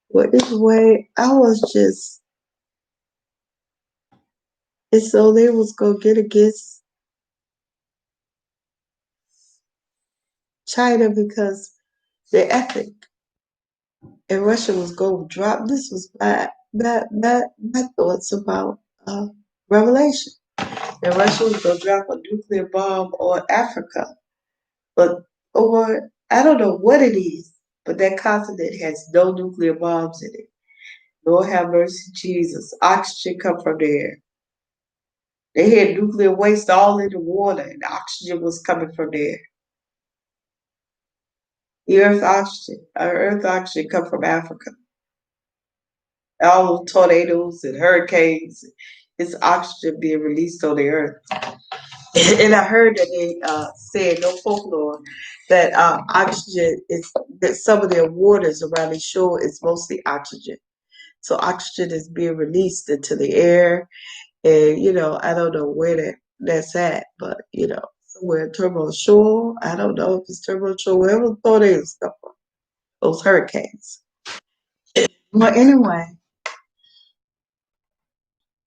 What is way I was just it's so they was gonna get against China because their ethic. And Russia was going to drop. This was my thoughts about Revelation. And Russia was going to drop a nuclear bomb on Africa, but or I don't know what it is, but that continent has no nuclear bombs in it. Lord have mercy, Jesus. Oxygen come from there. They had nuclear waste all in the water, and the oxygen was coming from there. The earth oxygen come from Africa. All tornadoes and hurricanes, it's oxygen being released on the earth. And I heard that they said, no folklore, that oxygen is that some of their waters around the shore is mostly oxygen. So oxygen is being released into the air, and I don't know where that's at, but somewhere in Turbo Shore. I don't know if it's Turbo Shore, wherever tornadoes come from, those hurricanes. But anyway,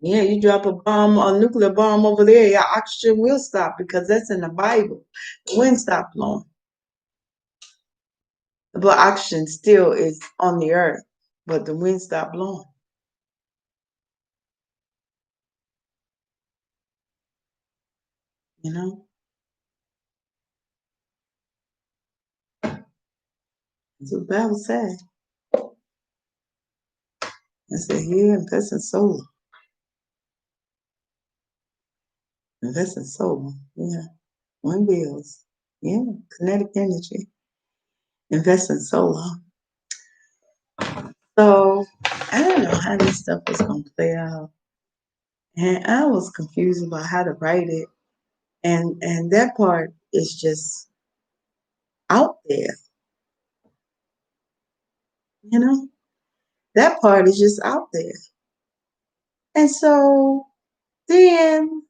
yeah, you drop a bomb, a nuclear bomb over there, your oxygen will stop because that's in the Bible. The wind stopped blowing. But oxygen still is on the earth, but the wind stopped blowing. You know? That's what the Bible said. I said, yeah, invest in solar. Invest in solar. Yeah. Windmills. Yeah. Kinetic energy. Invest in solar. So I don't know how this stuff was gonna play out. And I was confused about how to write it. And that part is just out there, you know? That part is just out there. And so then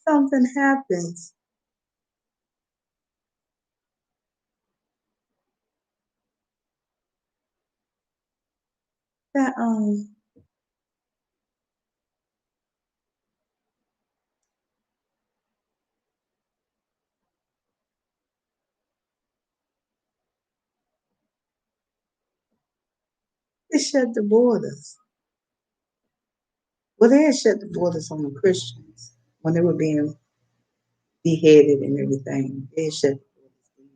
something happens that they shut the borders. Well, they had shut the borders on the Christians when they were being beheaded and everything. They had shut the borders down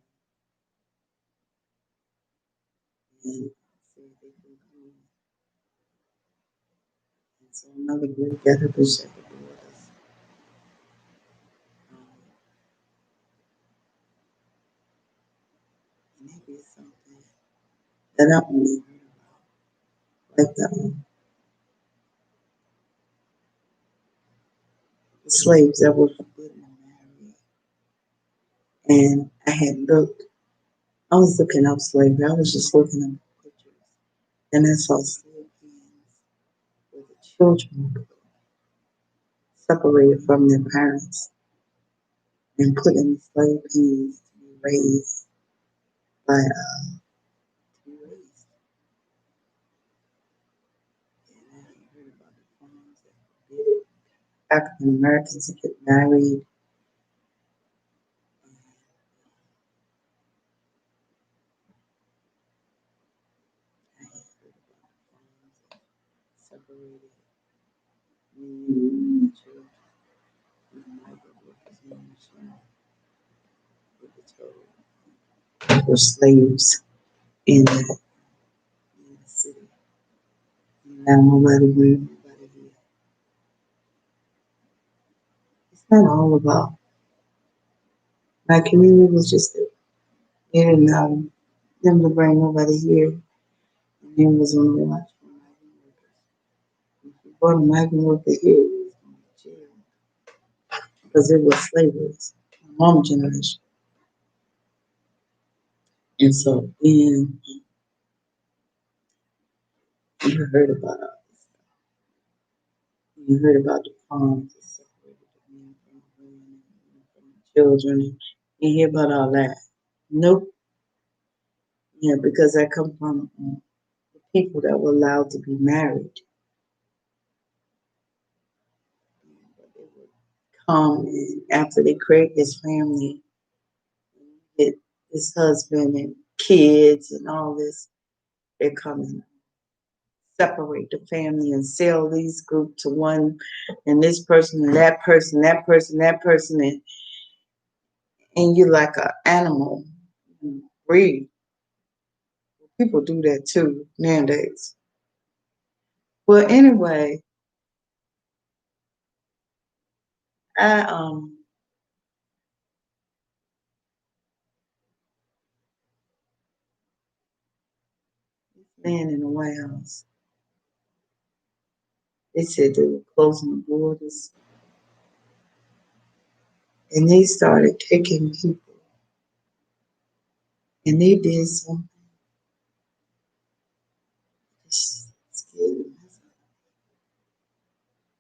and said they couldn't come in. And so another group got up and shut the borders. Um, and they did something that I only heard about, like the slaves that were forbidden to marry. And I was looking up slavery. I was just looking up pictures. And I saw slave pens where the children were separated from their parents and put in the slave pens to be raised by to be raised. And I heard about the farms that forbid African Americans to get married. And I had heard about the farms that separated men and women and children from the migrant workers in the South with the told were slaves in that. Now nobody brings nobody here. It's not all about my community was just that they didn't allow them to bring nobody here. And then was on the watch for migrant workers. If you brought a migrant worker here, you was going to jail because it was slavery. My mom generation. And so then you heard about you heard about the farms that separated the men from the women and from the children. You hear about all that. Nope. Yeah, because I come from the people that were allowed to be married. They would come and after they create this family, get this husband and kids and all this, they come and separate the family and sell these group to one and this person and that person, that person, that person, and you're like an animal. You breed. People do that too nowadays. Well, anyway, I this man in the White House, they said they were closing the borders, and they started taking people, and they did something scary.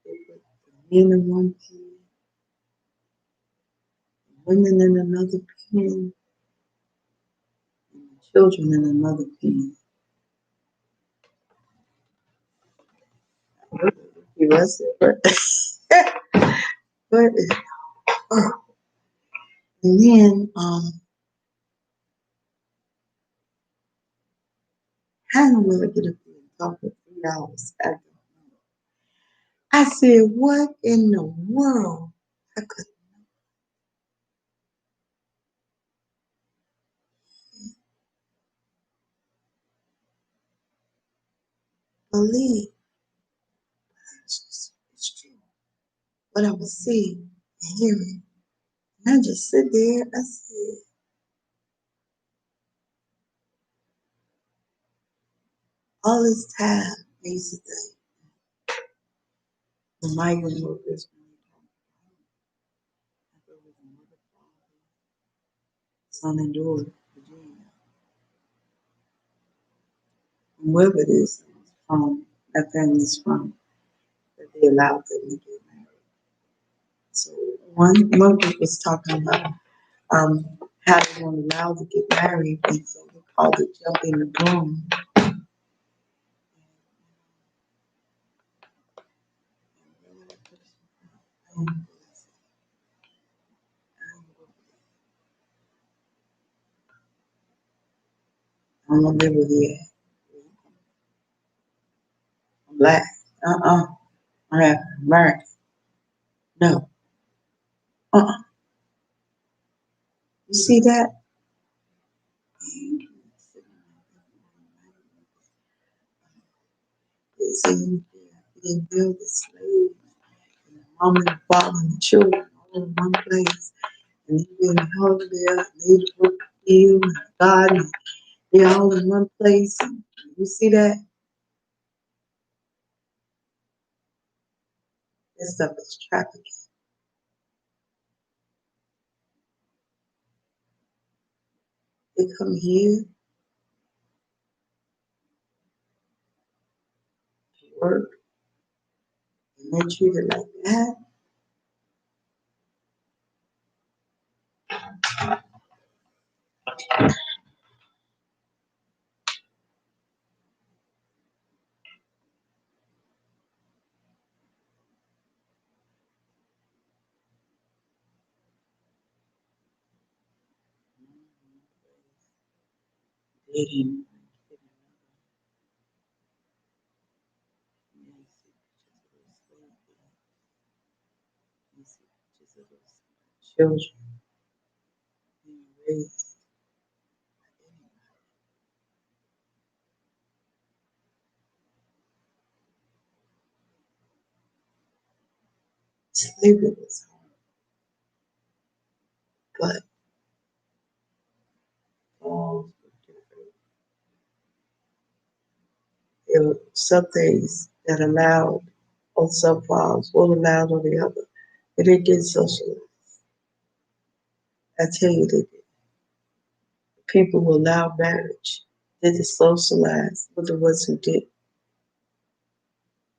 They put the men in one pen, women in another pen, and the children in another pen. He was but but and then how do I get up there and talk for 3 hours? I said, what in the world? I could believe it's true. What I was seeing and hearing. And I just sit there. I said, all this time, I used to think the migrant workers, son and daughter, Virginia, whoever it is from, that family's from, that they allowed them to get married. So one group was talking about um, how they weren't allowed to get married, and so they called it jumping the broom. I'm gonna live with you. I'm black. Uh-uh. I have American. No. Uh-uh. You see that? They say you didn't build the slave, and the mom and the father and the children all in one place. And you didn't hold there, and they look at you and God, and they all in one place. And you see that? That stuff is trafficking. They come here to work and they're treated like that. They didn't. Children being raised. Slavery was hard, but there were some things that allowed on some farms, weren't allowed on the other. But they did socialize. I tell you, they did. People who allowed marriage did the socialize with the ones who did.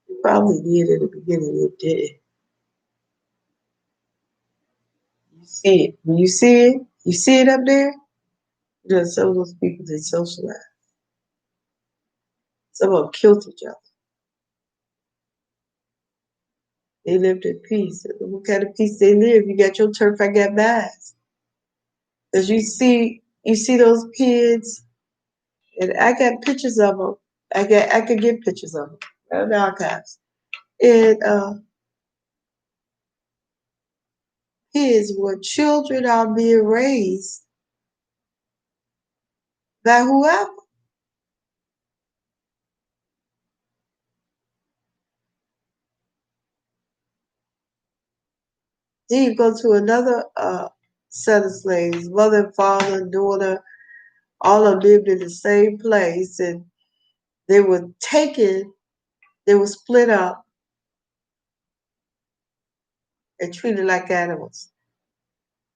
They probably did in the beginning, they did. You see it. When you see it up there, you know, some of those people they socialize. Some of them killed each other. They lived in peace. What kind of peace they live? You got your turf, I got mine. Because you see those kids, and I got pictures of them. I could get pictures of them in the archives. And kids where children are being raised by whoever. Then you go to another set of slaves, mother, father, daughter, all of them lived in the same place, and they were taken, they were split up and treated like animals.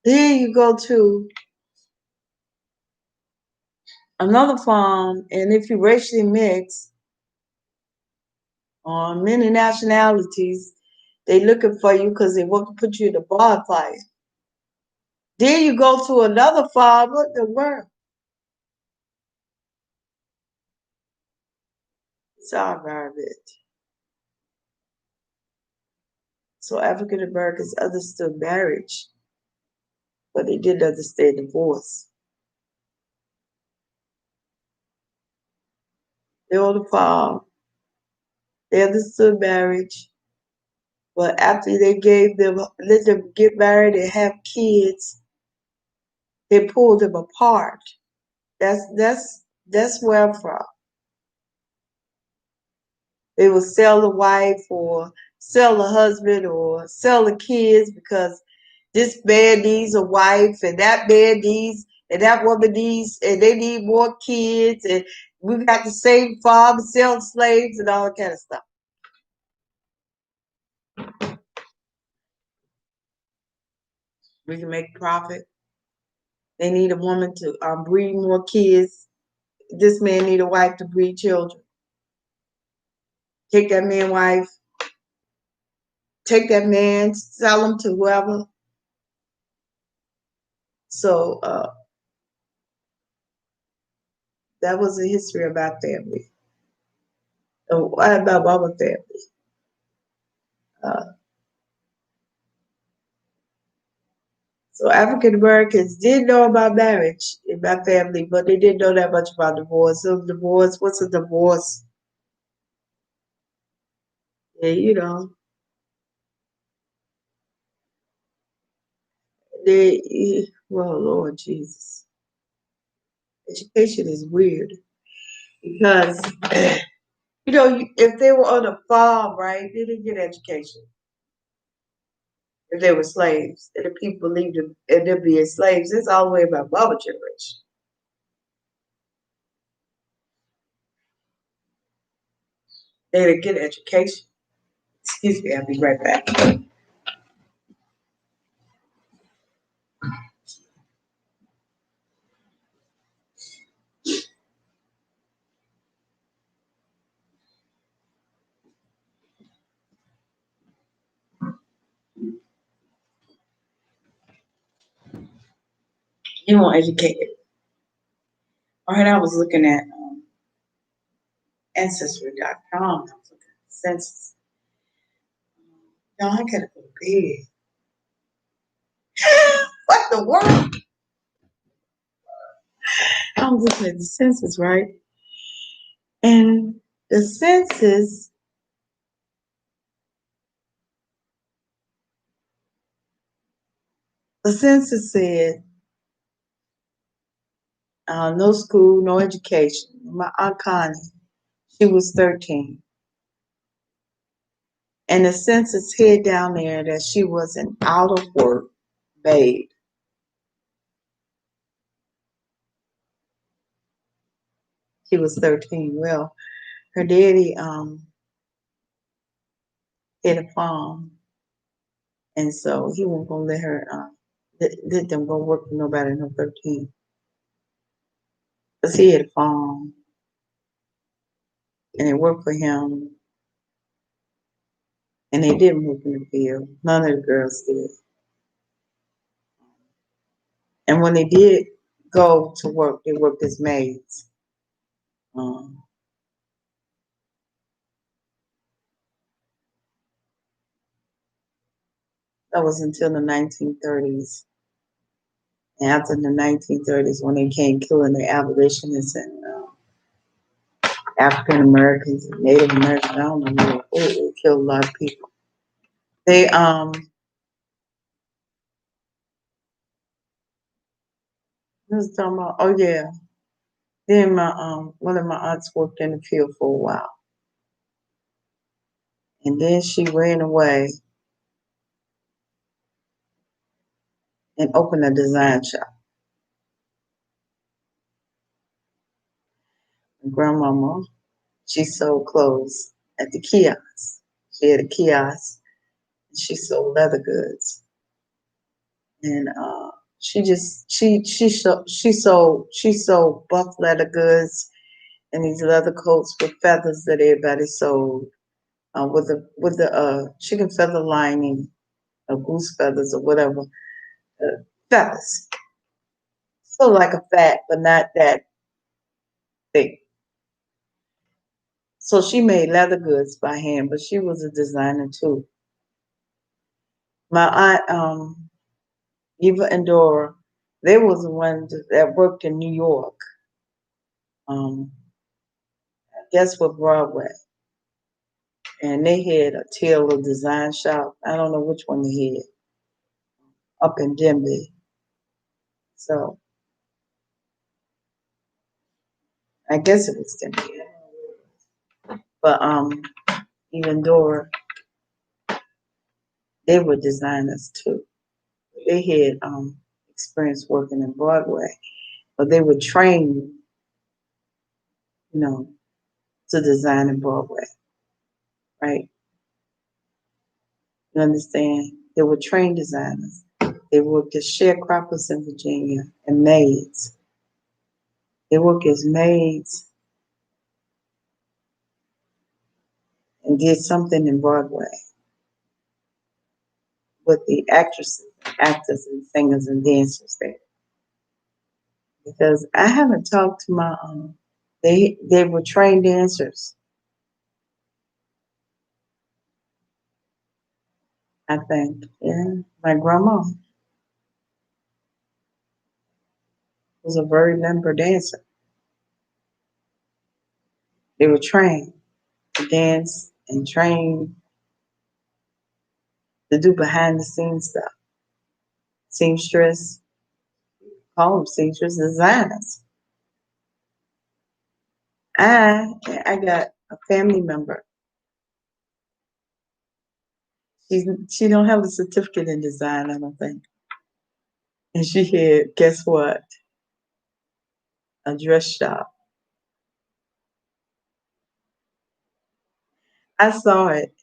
Then you go to another farm, and if you racially mix on many nationalities, they looking for you because they want to put you in a bonfire. Then you go to another farm, what the world? It's our environment. So African Americans understood marriage, but they didn't understand divorce. They on the farm, they understood marriage, but after they let them get married and have kids, they pulled them apart. That's where I'm from. They will sell the wife or sell the husband or sell the kids because this man needs a wife and that man needs and that woman needs and they need more kids and we got the same farm, sell slaves and all that kind of stuff. We can make profit. They need a woman to breed more kids. This man need a wife to breed children. Take that man wife, take that man, sell him to whoever. So that was the history of our family. What about our family? Uh, so African Americans did know about marriage in my family, but they didn't know that much about divorce. So divorce, what's a divorce? Yeah, you know, well, Lord Jesus. Education is weird because, you know, if they were on a farm, right, they didn't get education. If they were slaves, and the people believed in them being slaves, it's all the way about Mama generation. They didn't get education. Excuse me, I'll be right back. You weren't educated. All right, I was looking at Ancestry.com. I was looking at the census. No, I gotta go to bed. What the world? I was looking at the census, right? And the census, the census said no school, no education. My Aunt Connie, she was 13. And the census hid down there that she was an out of work babe. She was 13. Well, her daddy had a farm, and so he wasn't gonna let her let them go work for nobody no 13. Cause he had a farm and it worked for him, and they didn't work in the field. None of the girls did. And when they did go to work, they worked as maids. Um, that was until the 1930s. And after the 1930s, when they came killing the abolitionists and African Americans and Native Americans, I don't know, it killed a lot of people. They I was talking about, oh yeah. Then my one of my aunts worked in the field for a while. And then she ran away and opened a design shop. My grandmama, she sold clothes at the kiosk. She had a kiosk and she sold leather goods. And she sold buff leather goods and these leather coats with feathers that everybody sold. With the chicken feather lining or goose feathers or whatever, feathers. So like a fat, but not that thick. So she made leather goods by hand, but she was a designer too. My aunt, Eva and Dora, they was the ones that worked in New York. I guess with Broadway, and they had a tailor design shop. I don't know which one they had up in Denby. So I guess it was Denby. But even Dora, they were designers too. They had experience working in Broadway, but they were trained, you know, to design in Broadway, right? You understand? They were trained designers. They worked as sharecroppers in Virginia and maids. They worked as maids and did something in Broadway with the actresses, actors, and singers and dancers there. Because I haven't talked to my they were trained dancers. I think, yeah. My grandma was a very limber dancer. They were trained to dance and trained to do behind the scenes stuff. Seamstress, call them seamstress designers. I got a family member. She don't have a certificate in design, I don't think. And she had, guess what? A dress shop. I saw it,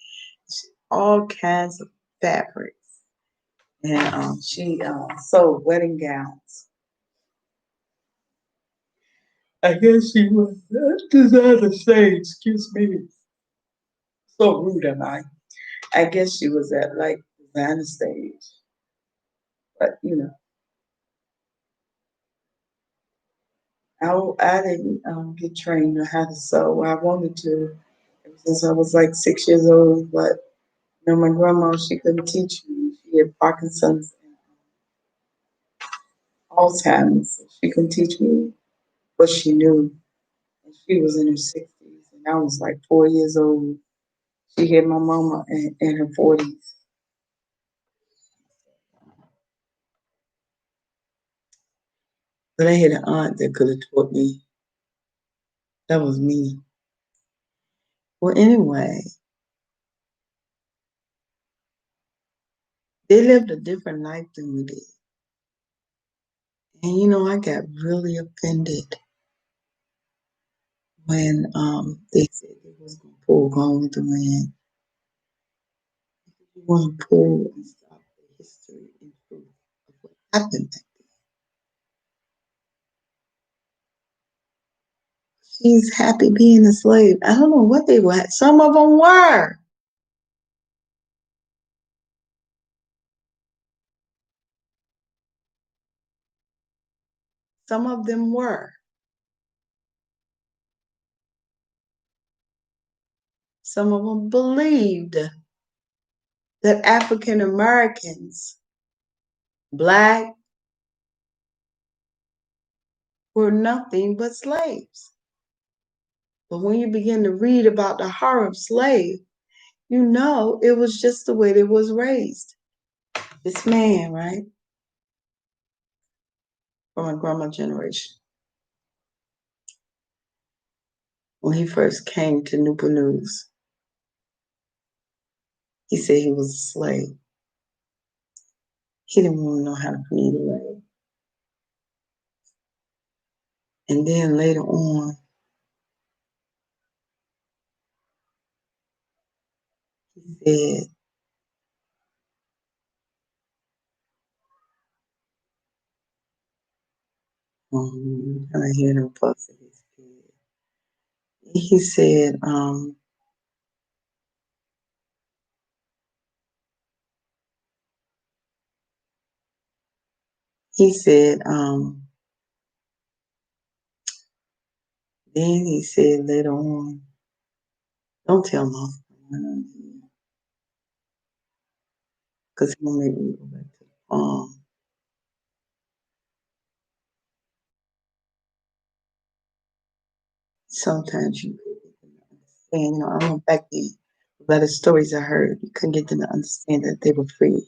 all kinds of fabrics. And she sold wedding gowns. I guess she was designer stage, excuse me. So rude am I? I guess she was at like designer stage. But I didn't get trained on how to sew. I wanted to ever since I was like 6 years old, but my grandma, she couldn't teach me. She had Parkinson's and Alzheimer's. So she couldn't teach me what she knew. And she was in her 60s, and I was like 4 years old. She had my mama in her 40s. But I had an aunt that could have taught me. That was me. Well, anyway, They lived a different life than we did. And I got really offended when they said they was gonna pull Gone with the Wind. You want to pull and stop the history and truth of what happened back then. She's happy being a slave. I don't know what they were. Some of them were. Some of them were. Some of them believed that African Americans, black, were nothing but slaves. But when you begin to read about the horror slave, it was just the way they was raised. This man, right, from my grandma generation, when he first came to Newport News, he said he was a slave. He didn't want to know how to read or write. And then later on, he said, I hear them fussing his kid. He said, he said, then he said later on, don't tell mom, because he'll make me go back to the farm. Sometimes you couldn't understand, I went back then. A lot of stories I heard, you couldn't get them to understand that they were free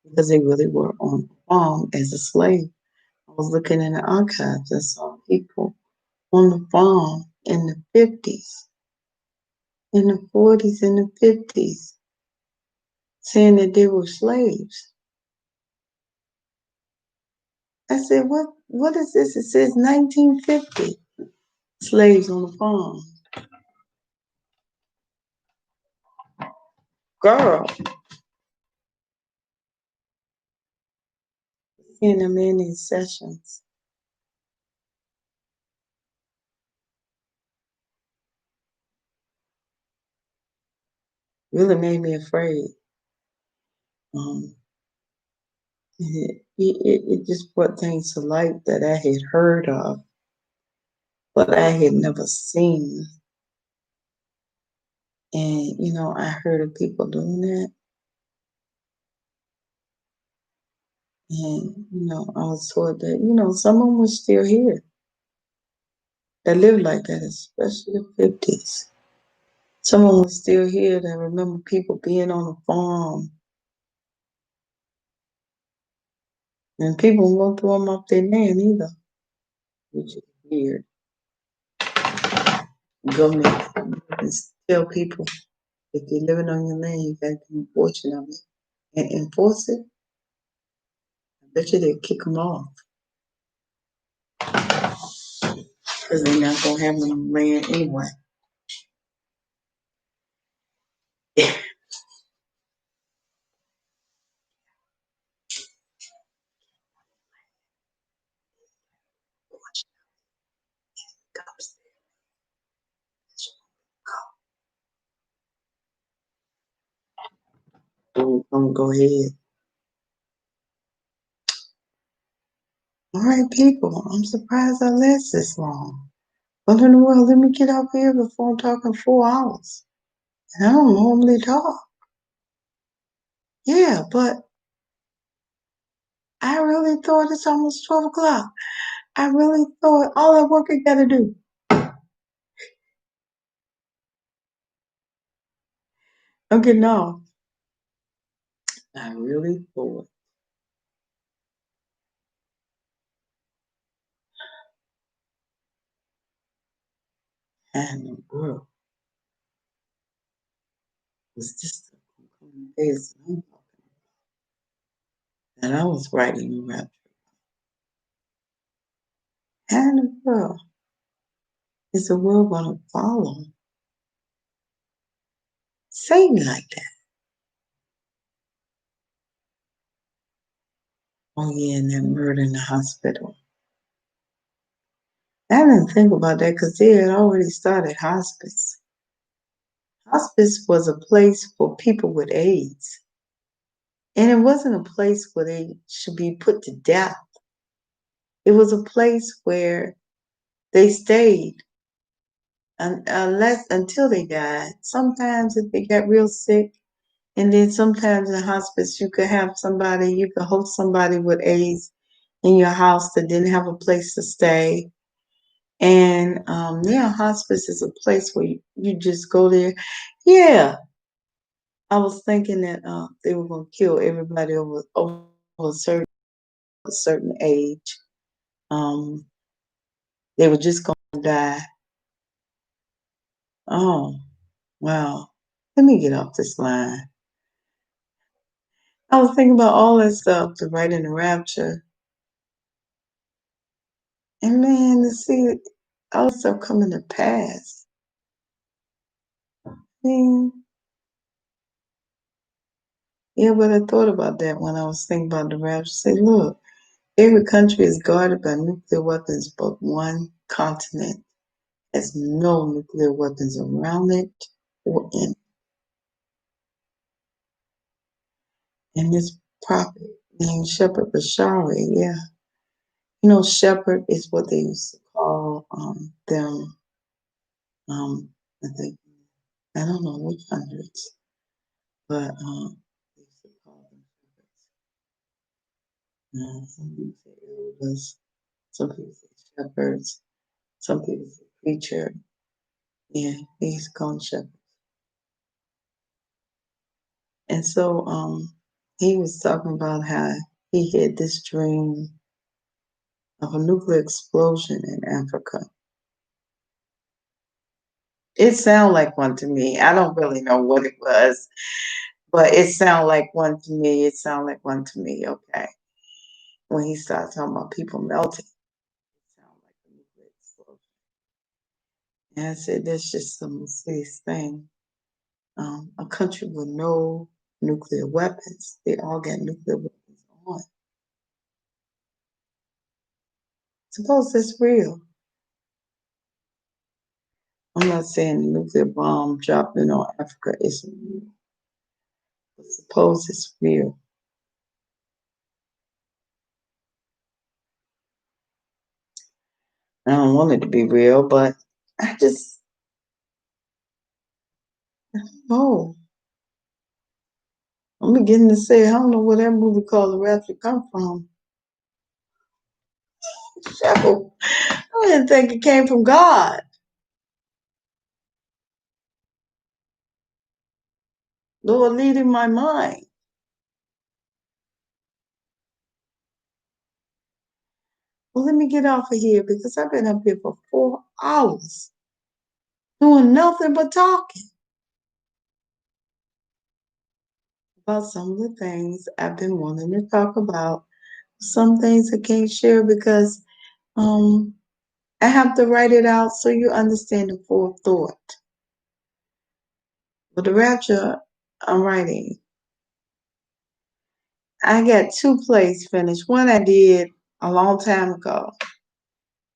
because they really were on the farm as a slave. I was looking in the archives, I saw people on the farm in the 50s, in the 40s, and the 50s, saying that they were slaves. I said, what is this? It says 1950, slaves on the farm. Girl, seeing them in these sessions really made me afraid. It just brought things to light that I had heard of, but I had never seen. And, I heard of people doing that. And, I was told that, some of them were still here that lived like that, especially the 50s. Some of them were still here that remember people being on the farm. And people won't throw them off their land either, which is weird. Government tell people if you're living on your land, you got to be a portion of it and enforce it. I bet you they'll kick them off because they're not going to have no land anyway. Go ahead. All right, people. I'm surprised I last this long. What in the world? Let me get up here before I'm talking 4 hours. And I don't normally talk. Yeah, but I really thought it's almost 12 o'clock. I really thought all that work I got to do. I'm getting off. I really thought. And the world was just a days. And I was writing the rapture. How in the world is the world going to follow Satan like that? Oh, yeah, and that murder in the hospital. I didn't think about that because they had already started hospice. Hospice was a place for people with AIDS. And it wasn't a place where they should be put to death. It was a place where they stayed unless until they died. Sometimes if they got real sick, and then sometimes in hospice you could host somebody with AIDS in your house that didn't have a place to stay. And yeah, hospice is a place where you just go there. Yeah, I was thinking that they were going to kill everybody over a certain age. Um, they were just going to die. Oh, wow. Let me get off this line. I was thinking about all that stuff to write in the rapture. And man, to see all that stuff coming to pass. Man, yeah, but I thought about that when I was thinking about the rapture. Say, look, every country is guarded by nuclear weapons, but one continent has no nuclear weapons around it or in it. And this prophet named Shepherd Bashari, yeah. You know, shepherd is what they used to call them, I think, I don't know which hundreds, but they used to call them shepherds. Some people say elders, some people say shepherds, some people say preacher. Yeah, they used to call them shepherds. And so he was talking about how he had this dream of a nuclear explosion in Africa. It sounded like one to me. I don't really know what it was, but it sounded like one to me. It sounded like one to me. Okay. When he started talking about people melting, it sounded like a nuclear explosion. And I said, that's just the most serious thing. A country with no nuclear weapons, they all got nuclear weapons on. Suppose that's real. I'm not saying the nuclear bomb dropped in on Africa isn't real, but suppose it's real. I don't want it to be real, but I just know. I'm beginning to say I don't know where that movie called The Rapture come from. So I didn't think it came from God. Lord, leading my mind. Well, let me get off of here because I've been up here for 4 hours doing nothing but talking about some of the things I've been wanting to talk about. Some things I can't share because um, I have to write it out so you understand the full thought. But the rapture I'm writing, I got 2 plays finished. One I did a long time ago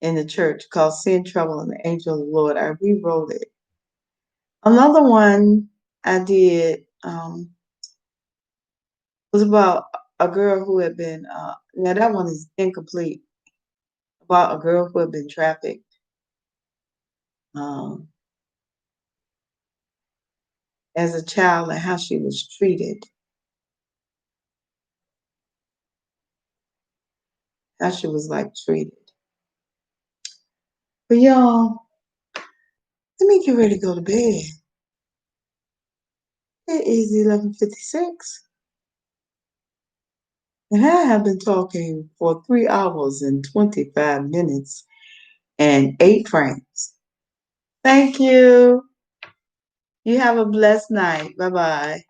in the church called Sin, Trouble, and the Angel of the Lord. I rewrote it. Another one I did was about a girl who had been, now that one is incomplete, about a girl who had been trafficked. Um, as a child and how she was treated, how she was like treated. But y'all, let me get ready to go to bed. It is 11:56, and I have been talking for 3 hours and 25 minutes and 8 frames. Thank you. You have a blessed night. Bye bye.